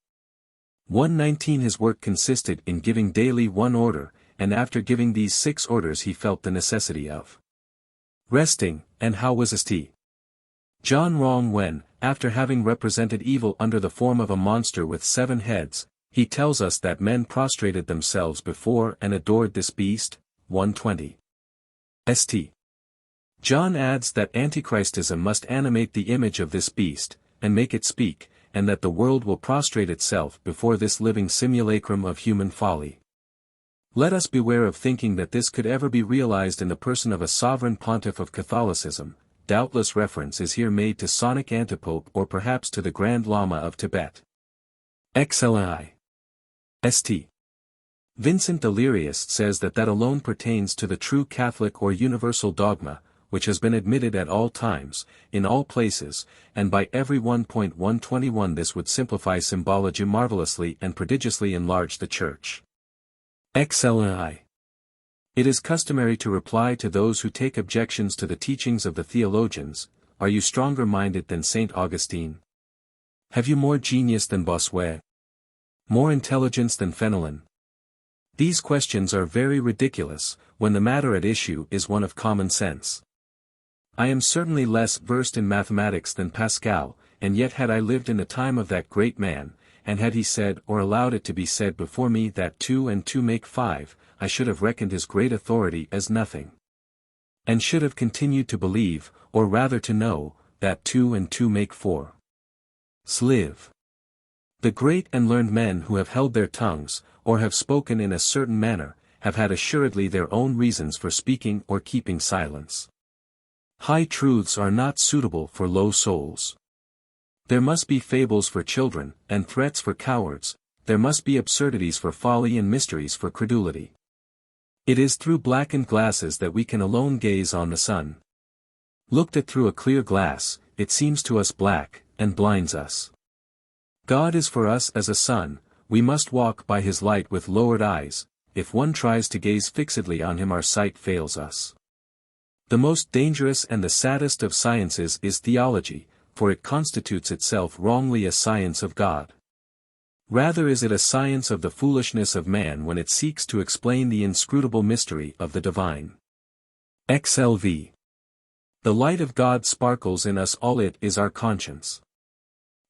119 His work consisted in giving daily one order, and after giving these 6 orders he felt the necessity of resting, and how was he? John wrong when, after having represented evil under the form of a monster with 7 heads, he tells us that men prostrated themselves before and adored this beast, 120. St. John adds that Antichristism must animate the image of this beast, and make it speak, and that the world will prostrate itself before this living simulacrum of human folly. Let us beware of thinking that this could ever be realized in the person of a sovereign pontiff of Catholicism. Doubtless reference is here made to Sonic Antipope or perhaps to the Grand Lama of Tibet. XLI. St. Vincent Delirious says that alone pertains to the true Catholic or universal dogma, which has been admitted at all times, in all places, and by every 1.121. This would simplify symbology marvelously and prodigiously enlarge the Church. XLI. It is customary to reply to those who take objections to the teachings of the theologians, are you stronger-minded than St. Augustine? Have you more genius than Bossuet? More intelligence than Fenelon? These questions are very ridiculous, when the matter at issue is one of common sense. I am certainly less versed in mathematics than Pascal, and yet had I lived in the time of that great man, and had he said or allowed it to be said before me that 2 and 2 make 5, I should have reckoned his great authority as nothing. And should have continued to believe, or rather to know, that 2 and 2 make 4. Sliv. The great and learned men who have held their tongues, or have spoken in a certain manner, have had assuredly their own reasons for speaking or keeping silence. High truths are not suitable for low souls. There must be fables for children, and threats for cowards, there must be absurdities for folly and mysteries for credulity. It is through blackened glasses that we can alone gaze on the sun. Looked at through a clear glass, it seems to us black, and blinds us. God is for us as a sun, we must walk by his light with lowered eyes, if one tries to gaze fixedly on him our sight fails us. The most dangerous and the saddest of sciences is theology, for it constitutes itself wrongly a science of God. Rather is it a science of the foolishness of man when it seeks to explain the inscrutable mystery of the divine. XLV. The light of God sparkles in us, all it is our conscience.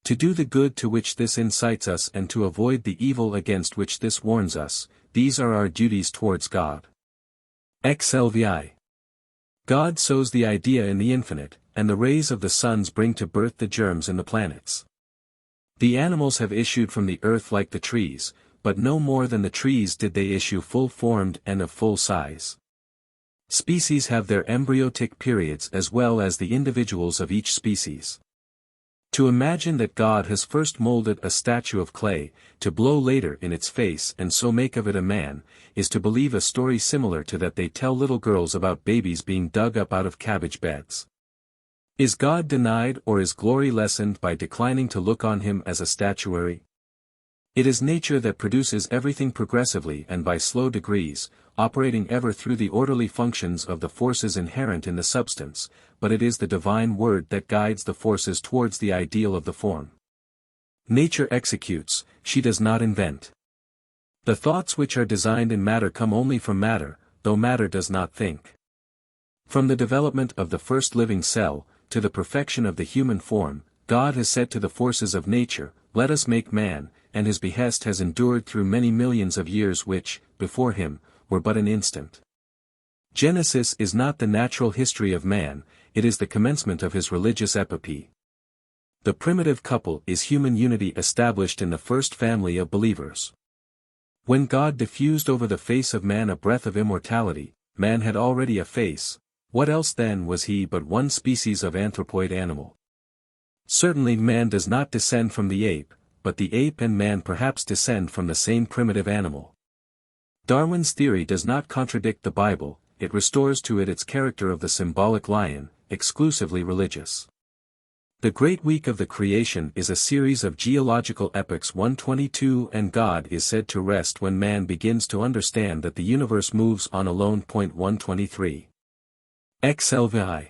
To do the good to which this incites us and to avoid the evil against which this warns us, these are our duties towards God. XLVI. God sows the idea in the infinite, and the rays of the suns bring to birth the germs in the planets. The animals have issued from the earth like the trees, but no more than the trees did they issue full-formed and of full size. Species have their embryotic periods as well as the individuals of each species. To imagine that God has first molded a statue of clay, to blow later in its face and so make of it a man, is to believe a story similar to that they tell little girls about babies being dug up out of cabbage beds. Is God denied or is glory lessened by declining to look on him as a statuary? It is nature that produces everything progressively and by slow degrees, operating ever through the orderly functions of the forces inherent in the substance, but it is the divine word that guides the forces towards the ideal of the form. Nature executes, she does not invent. The thoughts which are designed in matter come only from matter, though matter does not think. From the development of the first living cell, to the perfection of the human form, God has said to the forces of nature, "Let us make man," and his behest has endured through many millions of years which, before him, were but an instant. Genesis is not the natural history of man, it is the commencement of his religious epopee. The primitive couple is human unity established in the first family of believers. When God diffused over the face of man a breath of immortality, man had already a face. What else then was he but one species of anthropoid animal? Certainly man does not descend from the ape, but the ape and man perhaps descend from the same primitive animal. Darwin's theory does not contradict the Bible, it restores to it its character of the symbolic lion, exclusively religious. The Great Week of the Creation is a series of geological epochs 122, and God is said to rest when man begins to understand that the universe moves on alone. 123. XLVI.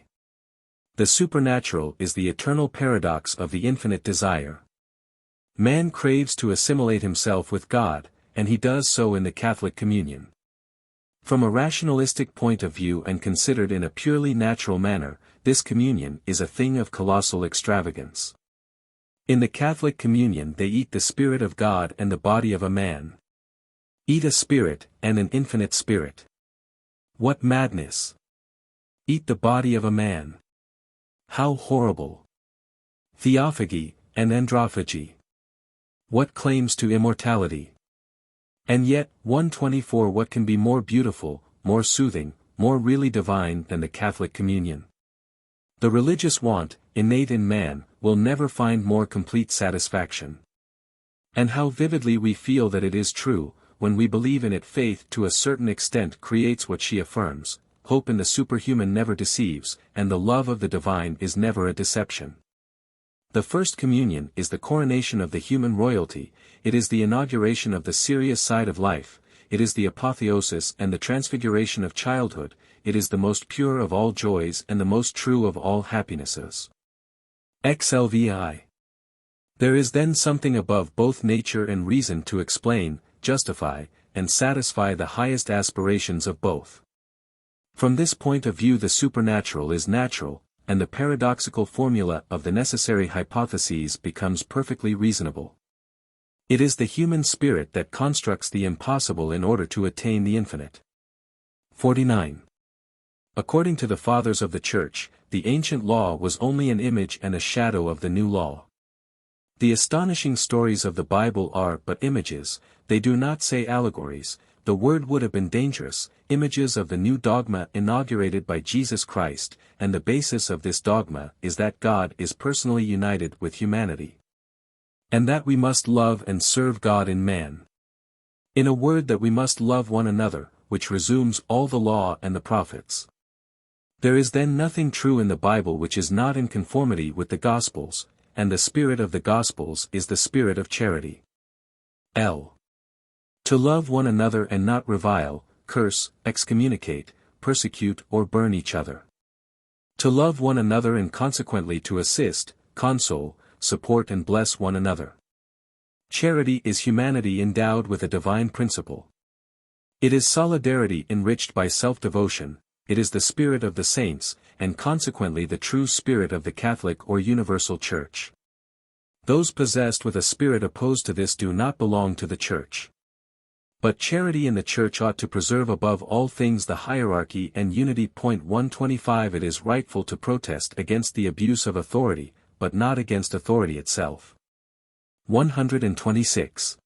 The supernatural is the eternal paradox of the infinite desire. Man craves to assimilate himself with God, and he does so in the Catholic communion. From a rationalistic point of view and considered in a purely natural manner, this communion is a thing of colossal extravagance. In the Catholic communion they eat the Spirit of God and the body of a man. Eat a spirit, and an infinite spirit. What madness! Eat the body of a man. How horrible! Theophagy, and androphagy. What claims to immortality? And yet, 124 what can be more beautiful, more soothing, more really divine than the Catholic communion? The religious want, innate in man, will never find more complete satisfaction. And how vividly we feel that it is true, when we believe in it. Faith to a certain extent creates what she affirms, hope in the superhuman never deceives, and the love of the divine is never a deception. The First Communion is the coronation of the human royalty, it is the inauguration of the serious side of life, it is the apotheosis and the transfiguration of childhood, it is the most pure of all joys and the most true of all happinesses. XLVI. There is then something above both nature and reason to explain, justify, and satisfy the highest aspirations of both. From this point of view the supernatural is natural, and the paradoxical formula of the necessary hypotheses becomes perfectly reasonable. It is the human spirit that constructs the impossible in order to attain the infinite. 49. According to the Fathers of the Church, the ancient law was only an image and a shadow of the new law. The astonishing stories of the Bible are but images, they do not say allegories, the word would have been dangerous, images of the new dogma inaugurated by Jesus Christ, and the basis of this dogma is that God is personally united with humanity. And that we must love and serve God in man. In a word that we must love one another, which resumes all the law and the prophets. There is then nothing true in the Bible which is not in conformity with the Gospels, and the spirit of the Gospels is the spirit of charity. L. To love one another and not revile, curse, excommunicate, persecute or burn each other. To love one another and consequently to assist, console, support and bless one another. Charity is humanity endowed with a divine principle. It is solidarity enriched by self-devotion, it is the spirit of the saints, and consequently the true spirit of the Catholic or universal Church. Those possessed with a spirit opposed to this do not belong to the Church. But charity in the Church ought to preserve above all things the hierarchy and unity. 125 It is rightful to protest against the abuse of authority, but not against authority itself. 126.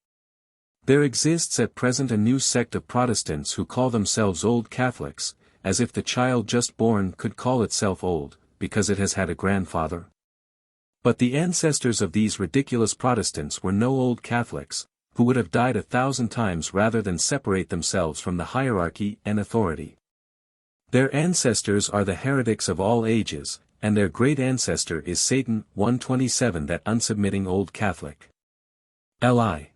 There exists at present a new sect of Protestants who call themselves Old Catholics, as if the child just born could call itself old, because it has had a grandfather. But the ancestors of these ridiculous Protestants were no Old Catholics, who would have died 1,000 times rather than separate themselves from the hierarchy and authority. Their ancestors are the heretics of all ages, and their great ancestor is Satan. 127 That unsubmitting Old Catholic. Li.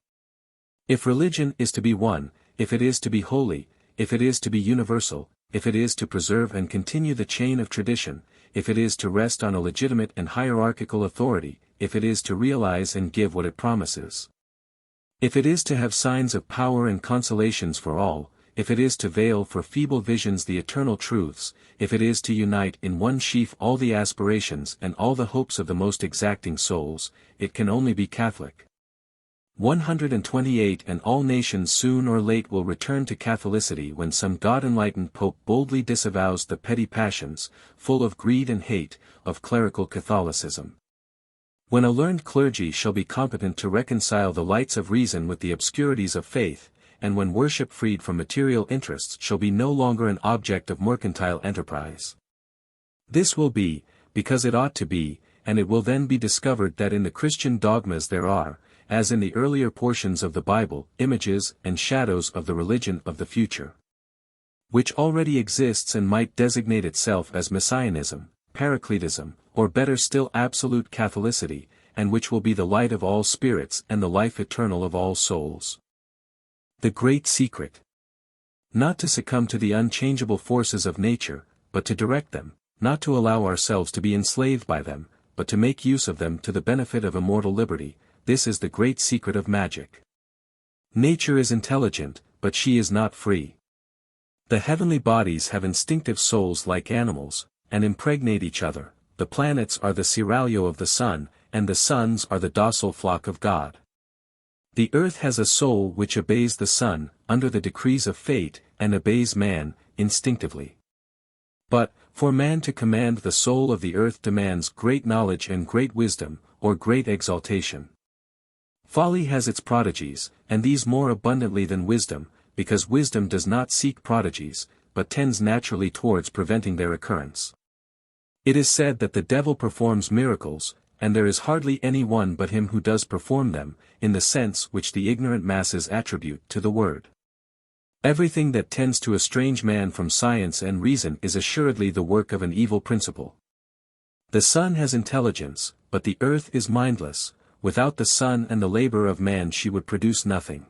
If religion is to be one, if it is to be holy, if it is to be universal, if it is to preserve and continue the chain of tradition, if it is to rest on a legitimate and hierarchical authority, if it is to realize and give what it promises. If it is to have signs of power and consolations for all, if it is to veil for feeble visions the eternal truths, if it is to unite in one sheaf all the aspirations and all the hopes of the most exacting souls, it can only be Catholic. 128 And all nations soon or late will return to Catholicity when some God-enlightened Pope boldly disavows the petty passions, full of greed and hate, of clerical Catholicism. When a learned clergy shall be competent to reconcile the lights of reason with the obscurities of faith, and when worship freed from material interests shall be no longer an object of mercantile enterprise. This will be, because it ought to be, and it will then be discovered that in the Christian dogmas there are, as in the earlier portions of the Bible, images and shadows of the religion of the future, which already exists and might designate itself as Messianism, Paracletism, or better still absolute Catholicity, and which will be the light of all spirits and the life eternal of all souls. The great secret. Not to succumb to the unchangeable forces of nature, but to direct them, not to allow ourselves to be enslaved by them, but to make use of them to the benefit of immortal liberty. This is the great secret of magic. Nature is intelligent, but she is not free. The heavenly bodies have instinctive souls like animals, and impregnate each other. The planets are the seraglio of the sun, and the suns are the docile flock of God. The earth has a soul which obeys the sun, under the decrees of fate, and obeys man, instinctively. But, for man to command the soul of the earth demands great knowledge and great wisdom, or great exaltation. Folly has its prodigies, and these more abundantly than wisdom, because wisdom does not seek prodigies, but tends naturally towards preventing their occurrence. It is said that the devil performs miracles, and there is hardly any one but him who does perform them, in the sense which the ignorant masses attribute to the word. Everything that tends to estrange man from science and reason is assuredly the work of an evil principle. The sun has intelligence, but the earth is mindless. Without the sun and the labor of man she would produce nothing.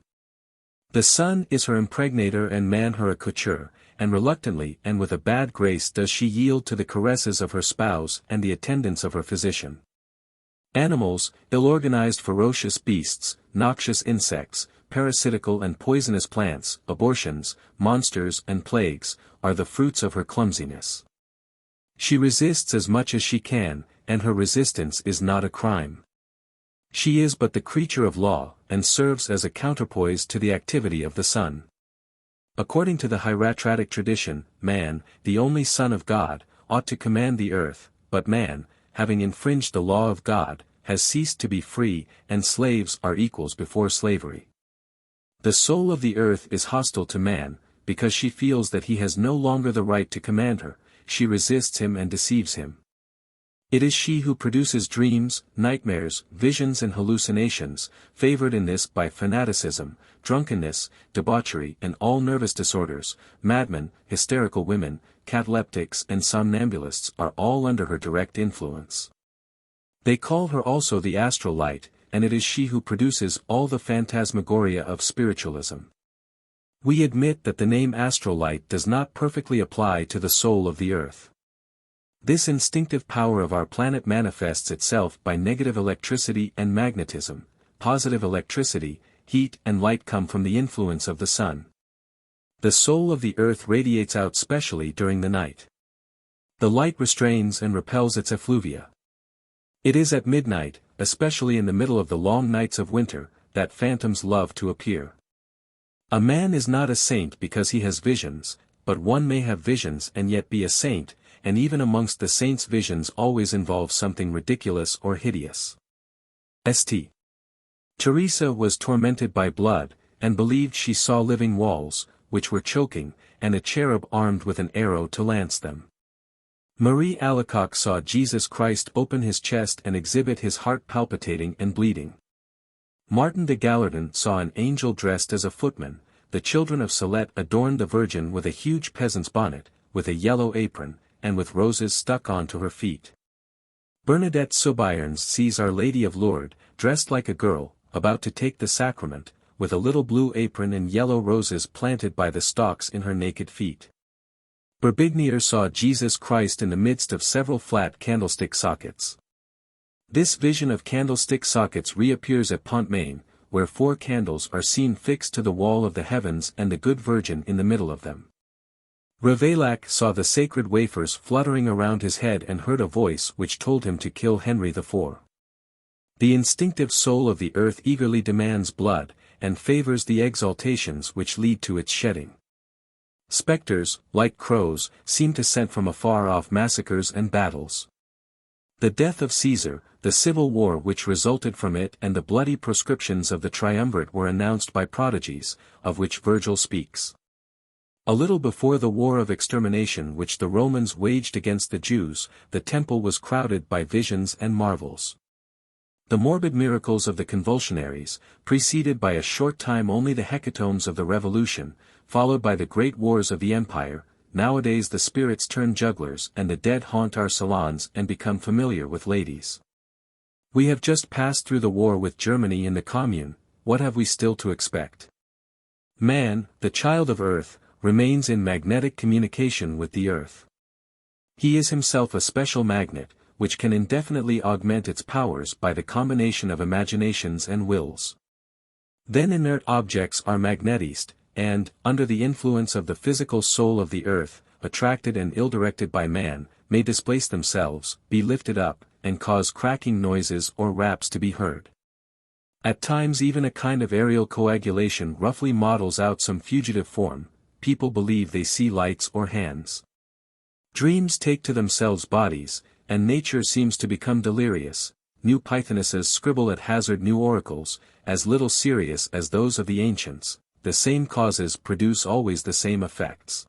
The sun is her impregnator and man her accoucheur, and reluctantly and with a bad grace does she yield to the caresses of her spouse and the attendance of her physician. Animals, ill-organized ferocious beasts, noxious insects, parasitical and poisonous plants, abortions, monsters and plagues, are the fruits of her clumsiness. She resists as much as she can, and her resistance is not a crime. She is but the creature of law, and serves as a counterpoise to the activity of the sun. According to the hieratic tradition, man, the only son of God, ought to command the earth, but man, having infringed the law of God, has ceased to be free, and slaves are equals before slavery. The soul of the earth is hostile to man, because she feels that he has no longer the right to command her. She resists him and deceives him. It is she who produces dreams, nightmares, visions and hallucinations, favored in this by fanaticism, drunkenness, debauchery and all nervous disorders. Madmen, hysterical women, cataleptics and somnambulists are all under her direct influence. They call her also the astral light, and it is she who produces all the phantasmagoria of spiritualism. We admit that the name astral light does not perfectly apply to the soul of the earth. This instinctive power of our planet manifests itself by negative electricity and magnetism. Positive electricity, heat and light come from the influence of the sun. The soul of the earth radiates out specially during the night. The light restrains and repels its effluvia. It is at midnight, especially in the middle of the long nights of winter, that phantoms love to appear. A man is not a saint because he has visions, but one may have visions and yet be a saint, and even amongst the saints visions always involve something ridiculous or hideous. St. Teresa was tormented by blood, and believed she saw living walls, which were choking, and a cherub armed with an arrow to lance them. Marie Alacoque saw Jesus Christ open his chest and exhibit his heart palpitating and bleeding. Martin de Gallardon saw an angel dressed as a footman. The children of Salette adorned the Virgin with a huge peasant's bonnet, with a yellow apron, and with roses stuck onto her feet. Bernadette Soubirons sees Our Lady of Lourdes, dressed like a girl, about to take the sacrament, with a little blue apron and yellow roses planted by the stalks in her naked feet. Berbignier saw Jesus Christ in the midst of several flat candlestick sockets. This vision of candlestick sockets reappears at Pont-Main, where 4 candles are seen fixed to the wall of the heavens and the Good Virgin in the middle of them. Ravaillac saw the sacred wafers fluttering around his head and heard a voice which told him to kill Henry IV. The instinctive soul of the earth eagerly demands blood, and favors the exaltations which lead to its shedding. Spectres, like crows, seem to scent from afar off massacres and battles. The death of Caesar, the civil war which resulted from it and the bloody proscriptions of the triumvirate were announced by prodigies, of which Virgil speaks. A little before the war of extermination which the Romans waged against the Jews, the temple was crowded by visions and marvels. The morbid miracles of the convulsionaries, preceded by a short time only the hecatombs of the Revolution, followed by the great wars of the Empire. Nowadays the spirits turn jugglers and the dead haunt our salons and become familiar with ladies. We have just passed through the war with Germany in the Commune. What have we still to expect? Man, the child of Earth, remains in magnetic communication with the Earth. He is himself a special magnet, which can indefinitely augment its powers by the combination of imaginations and wills. Then inert objects are magnetized, and, under the influence of the physical soul of the Earth, attracted and ill-directed by man, may displace themselves, be lifted up, and cause cracking noises or raps to be heard. At times even a kind of aerial coagulation roughly models out some fugitive form. People believe they see lights or hands. Dreams take to themselves bodies, and nature seems to become delirious. New Pythonesses scribble at hazard new oracles, as little serious as those of the ancients. The same causes produce always the same effects.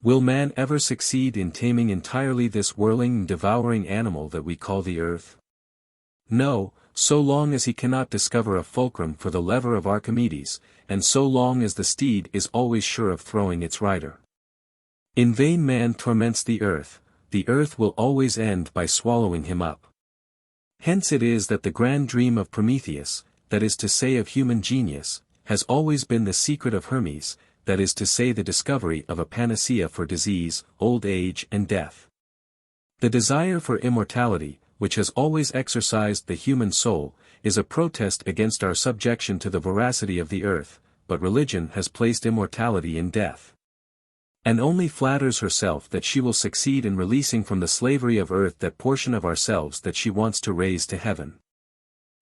Will man ever succeed in taming entirely this whirling and devouring animal that we call the Earth? No, so long as he cannot discover a fulcrum for the lever of Archimedes, and so long as the steed is always sure of throwing its rider. In vain man torments the Earth will always end by swallowing him up. Hence it is that the grand dream of Prometheus, that is to say of human genius, has always been the secret of Hermes, that is to say the discovery of a panacea for disease, old age and death. The desire for immortality, which has always exercised the human soul, is a protest against our subjection to the voracity of the Earth, but religion has placed immortality in death. And only flatters herself that she will succeed in releasing from the slavery of earth that portion of ourselves that she wants to raise to heaven.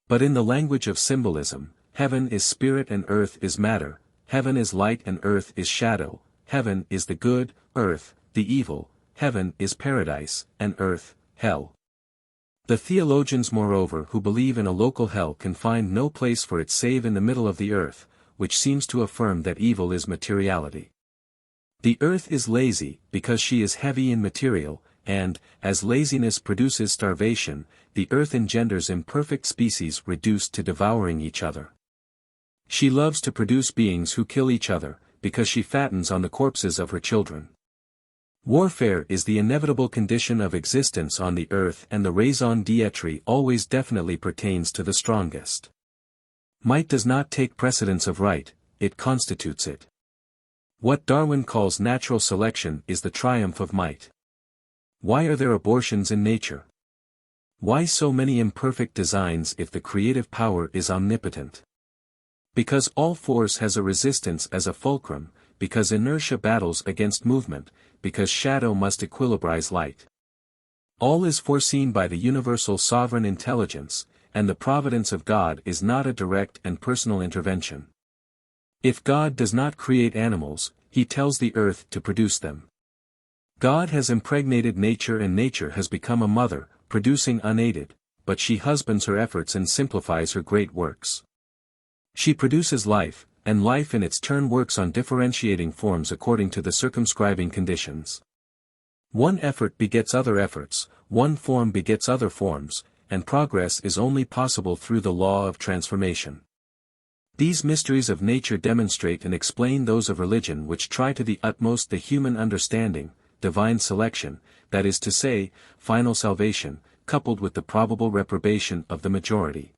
But in the language of symbolism, heaven is spirit and earth is matter, heaven is light and earth is shadow, heaven is the good, earth, the evil, heaven is paradise, and earth, hell. The theologians moreover who believe in a local hell can find no place for it save in the middle of the earth, which seems to affirm that evil is materiality. The earth is lazy, because she is heavy in material, and, as laziness produces starvation, the earth engenders imperfect species reduced to devouring each other. She loves to produce beings who kill each other, because she fattens on the corpses of her children. Warfare is the inevitable condition of existence on the earth, and the raison d'être always definitely pertains to the strongest. Might does not take precedence of right, it constitutes it. What Darwin calls natural selection is the triumph of might. Why are there abortions in nature? Why so many imperfect designs if the creative power is omnipotent? Because all force has a resistance as a fulcrum, because inertia battles against movement, because shadow must equilibrize light. All is foreseen by the universal sovereign intelligence, and the providence of God is not a direct and personal intervention. If God does not create animals, he tells the earth to produce them. God has impregnated nature and nature has become a mother, producing unaided, but she husbands her efforts and simplifies her great works. She produces life, and life in its turn works on differentiating forms according to the circumscribing conditions. One effort begets other efforts, one form begets other forms, and progress is only possible through the law of transformation. These mysteries of nature demonstrate and explain those of religion which try to the utmost the human understanding, divine selection, that is to say, final salvation, coupled with the probable reprobation of the majority.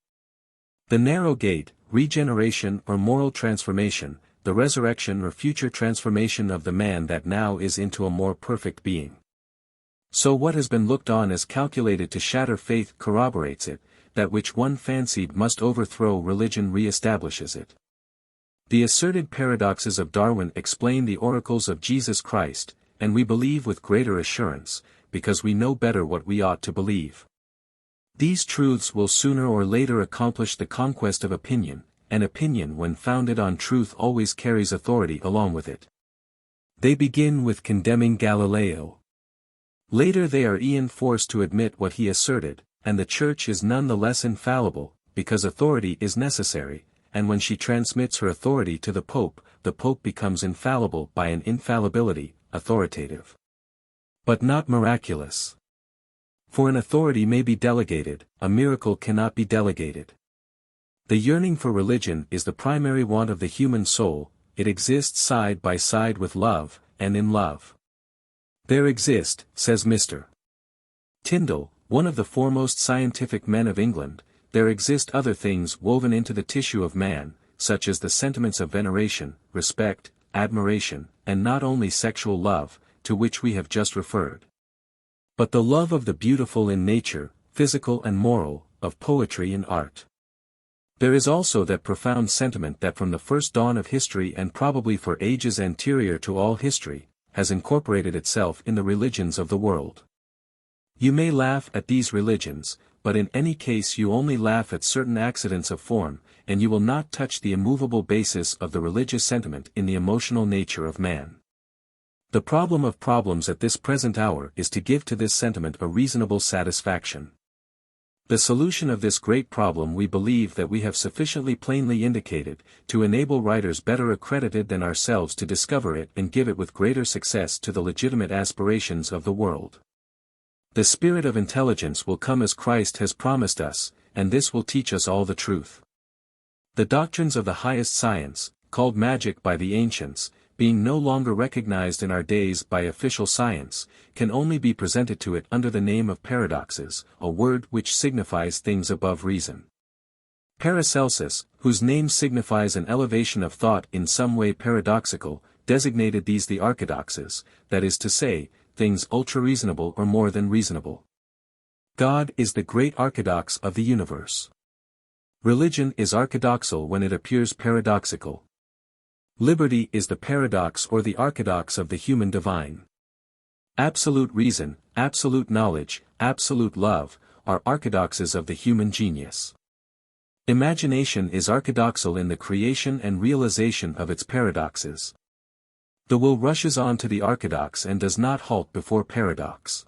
The narrow gate, regeneration or moral transformation, the resurrection or future transformation of the man that now is into a more perfect being. So what has been looked on as calculated to shatter faith corroborates it, that which one fancied must overthrow religion re-establishes it. The asserted paradoxes of Darwin explain the oracles of Jesus Christ, and we believe with greater assurance, because we know better what we ought to believe. These truths will sooner or later accomplish the conquest of opinion, and opinion when founded on truth always carries authority along with it. They begin with condemning Galileo. Later they are forced to admit what he asserted, and the Church is none the less infallible, because authority is necessary, and when she transmits her authority to the Pope becomes infallible by an infallibility, authoritative. But not miraculous. For an authority may be delegated, a miracle cannot be delegated. The yearning for religion is the primary want of the human soul, it exists side by side with love, and in love. There exist, says Mr. Tyndall, one of the foremost scientific men of England, there exist other things woven into the tissue of man, such as the sentiments of veneration, respect, admiration, and not only sexual love, to which we have just referred, but the love of the beautiful in nature, physical and moral, of poetry and art. There is also that profound sentiment that from the first dawn of history and probably for ages anterior to all history, has incorporated itself in the religions of the world. You may laugh at these religions, but in any case you only laugh at certain accidents of form, and you will not touch the immovable basis of the religious sentiment in the emotional nature of man. The problem of problems at this present hour is to give to this sentiment a reasonable satisfaction. The solution of this great problem we believe that we have sufficiently plainly indicated, to enable writers better accredited than ourselves to discover it and give it with greater success to the legitimate aspirations of the world. The spirit of intelligence will come as Christ has promised us, and this will teach us all the truth. The doctrines of the highest science, called magic by the ancients, being no longer recognized in our days by official science, can only be presented to it under the name of paradoxes, a word which signifies things above reason. Paracelsus, whose name signifies an elevation of thought in some way paradoxical, designated these the archidoxes, that is to say, things ultra-reasonable or more than reasonable. God is the great archidox of the universe. Religion is archidoxal when it appears paradoxical. Liberty is the paradox or the archidox of the human divine. Absolute reason, absolute knowledge, absolute love, are archidoxes of the human genius. Imagination is archidoxal in the creation and realization of its paradoxes. The will rushes on to the archidox and does not halt before paradox.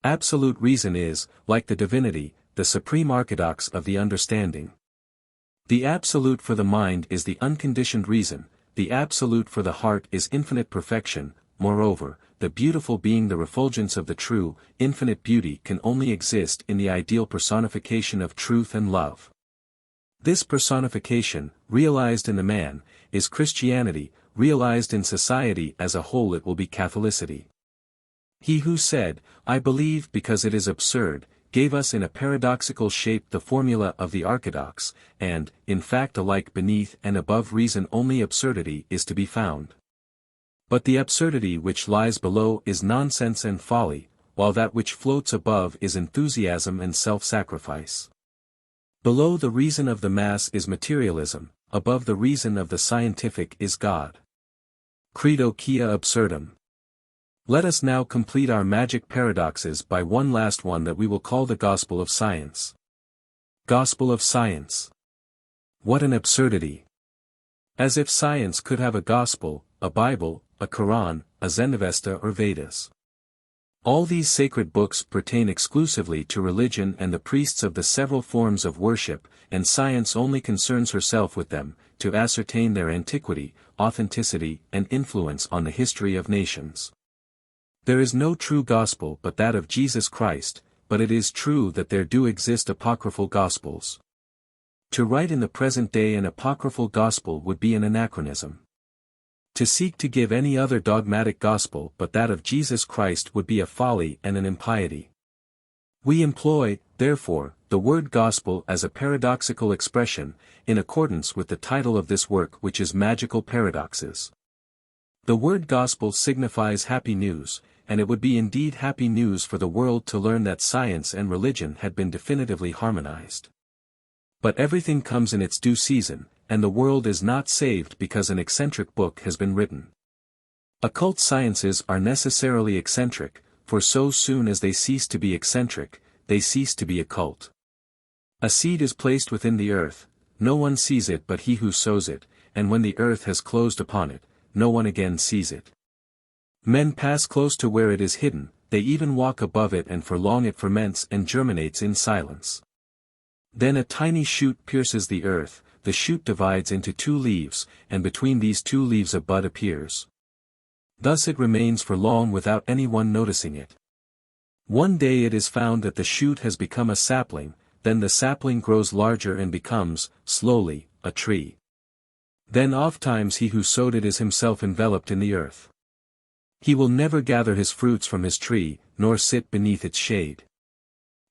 Absolute reason is, like the divinity, the supreme archidox of the understanding. The absolute for the mind is the unconditioned reason, the absolute for the heart is infinite perfection, moreover, the beautiful being the refulgence of the true, infinite beauty can only exist in the ideal personification of truth and love. This personification, realized in the man, is Christianity, realized in society as a whole it will be Catholicity. He who said, "I believe because it is absurd," gave us in a paradoxical shape the formula of the archidox, and, in fact alike beneath and above reason only absurdity is to be found. But the absurdity which lies below is nonsense and folly, while that which floats above is enthusiasm and self-sacrifice. Below the reason of the mass is materialism, above the reason of the scientific is God. Credo quia absurdum. Let us now complete our magic paradoxes by one last one that we will call the Gospel of Science. Gospel of Science. What an absurdity! As if science could have a gospel, a Bible, a Quran, a Zenavesta or Vedas. All these sacred books pertain exclusively to religion and the priests of the several forms of worship, and science only concerns herself with them, to ascertain their antiquity, authenticity, and influence on the history of nations. There is no true gospel but that of Jesus Christ, but it is true that there do exist apocryphal gospels. To write in the present day an apocryphal gospel would be an anachronism. To seek to give any other dogmatic gospel but that of Jesus Christ would be a folly and an impiety. We employ, therefore, the word gospel as a paradoxical expression, in accordance with the title of this work which is Magical Paradoxes. The word gospel signifies happy news, and it would be indeed happy news for the world to learn that science and religion had been definitively harmonized. But everything comes in its due season, and the world is not saved because an eccentric book has been written. Occult sciences are necessarily eccentric, for so soon as they cease to be eccentric, they cease to be occult. A seed is placed within the earth, no one sees it but he who sows it, and when the earth has closed upon it, no one again sees it. Men pass close to where it is hidden, they even walk above it and for long it ferments and germinates in silence. Then a tiny shoot pierces the earth, the shoot divides into two leaves, and between these two leaves a bud appears. Thus it remains for long without anyone noticing it. One day it is found that the shoot has become a sapling, then the sapling grows larger and becomes, slowly, a tree. Then ofttimes he who sowed it is himself enveloped in the earth. He will never gather his fruits from his tree, nor sit beneath its shade.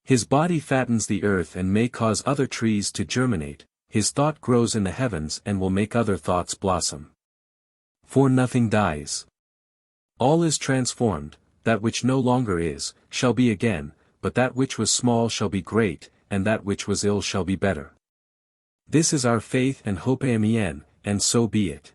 His body fattens the earth and may cause other trees to germinate, his thought grows in the heavens and will make other thoughts blossom. For nothing dies. All is transformed, that which no longer is, shall be again, but that which was small shall be great, and that which was ill shall be better. This is our faith and hope, amen, and so be it.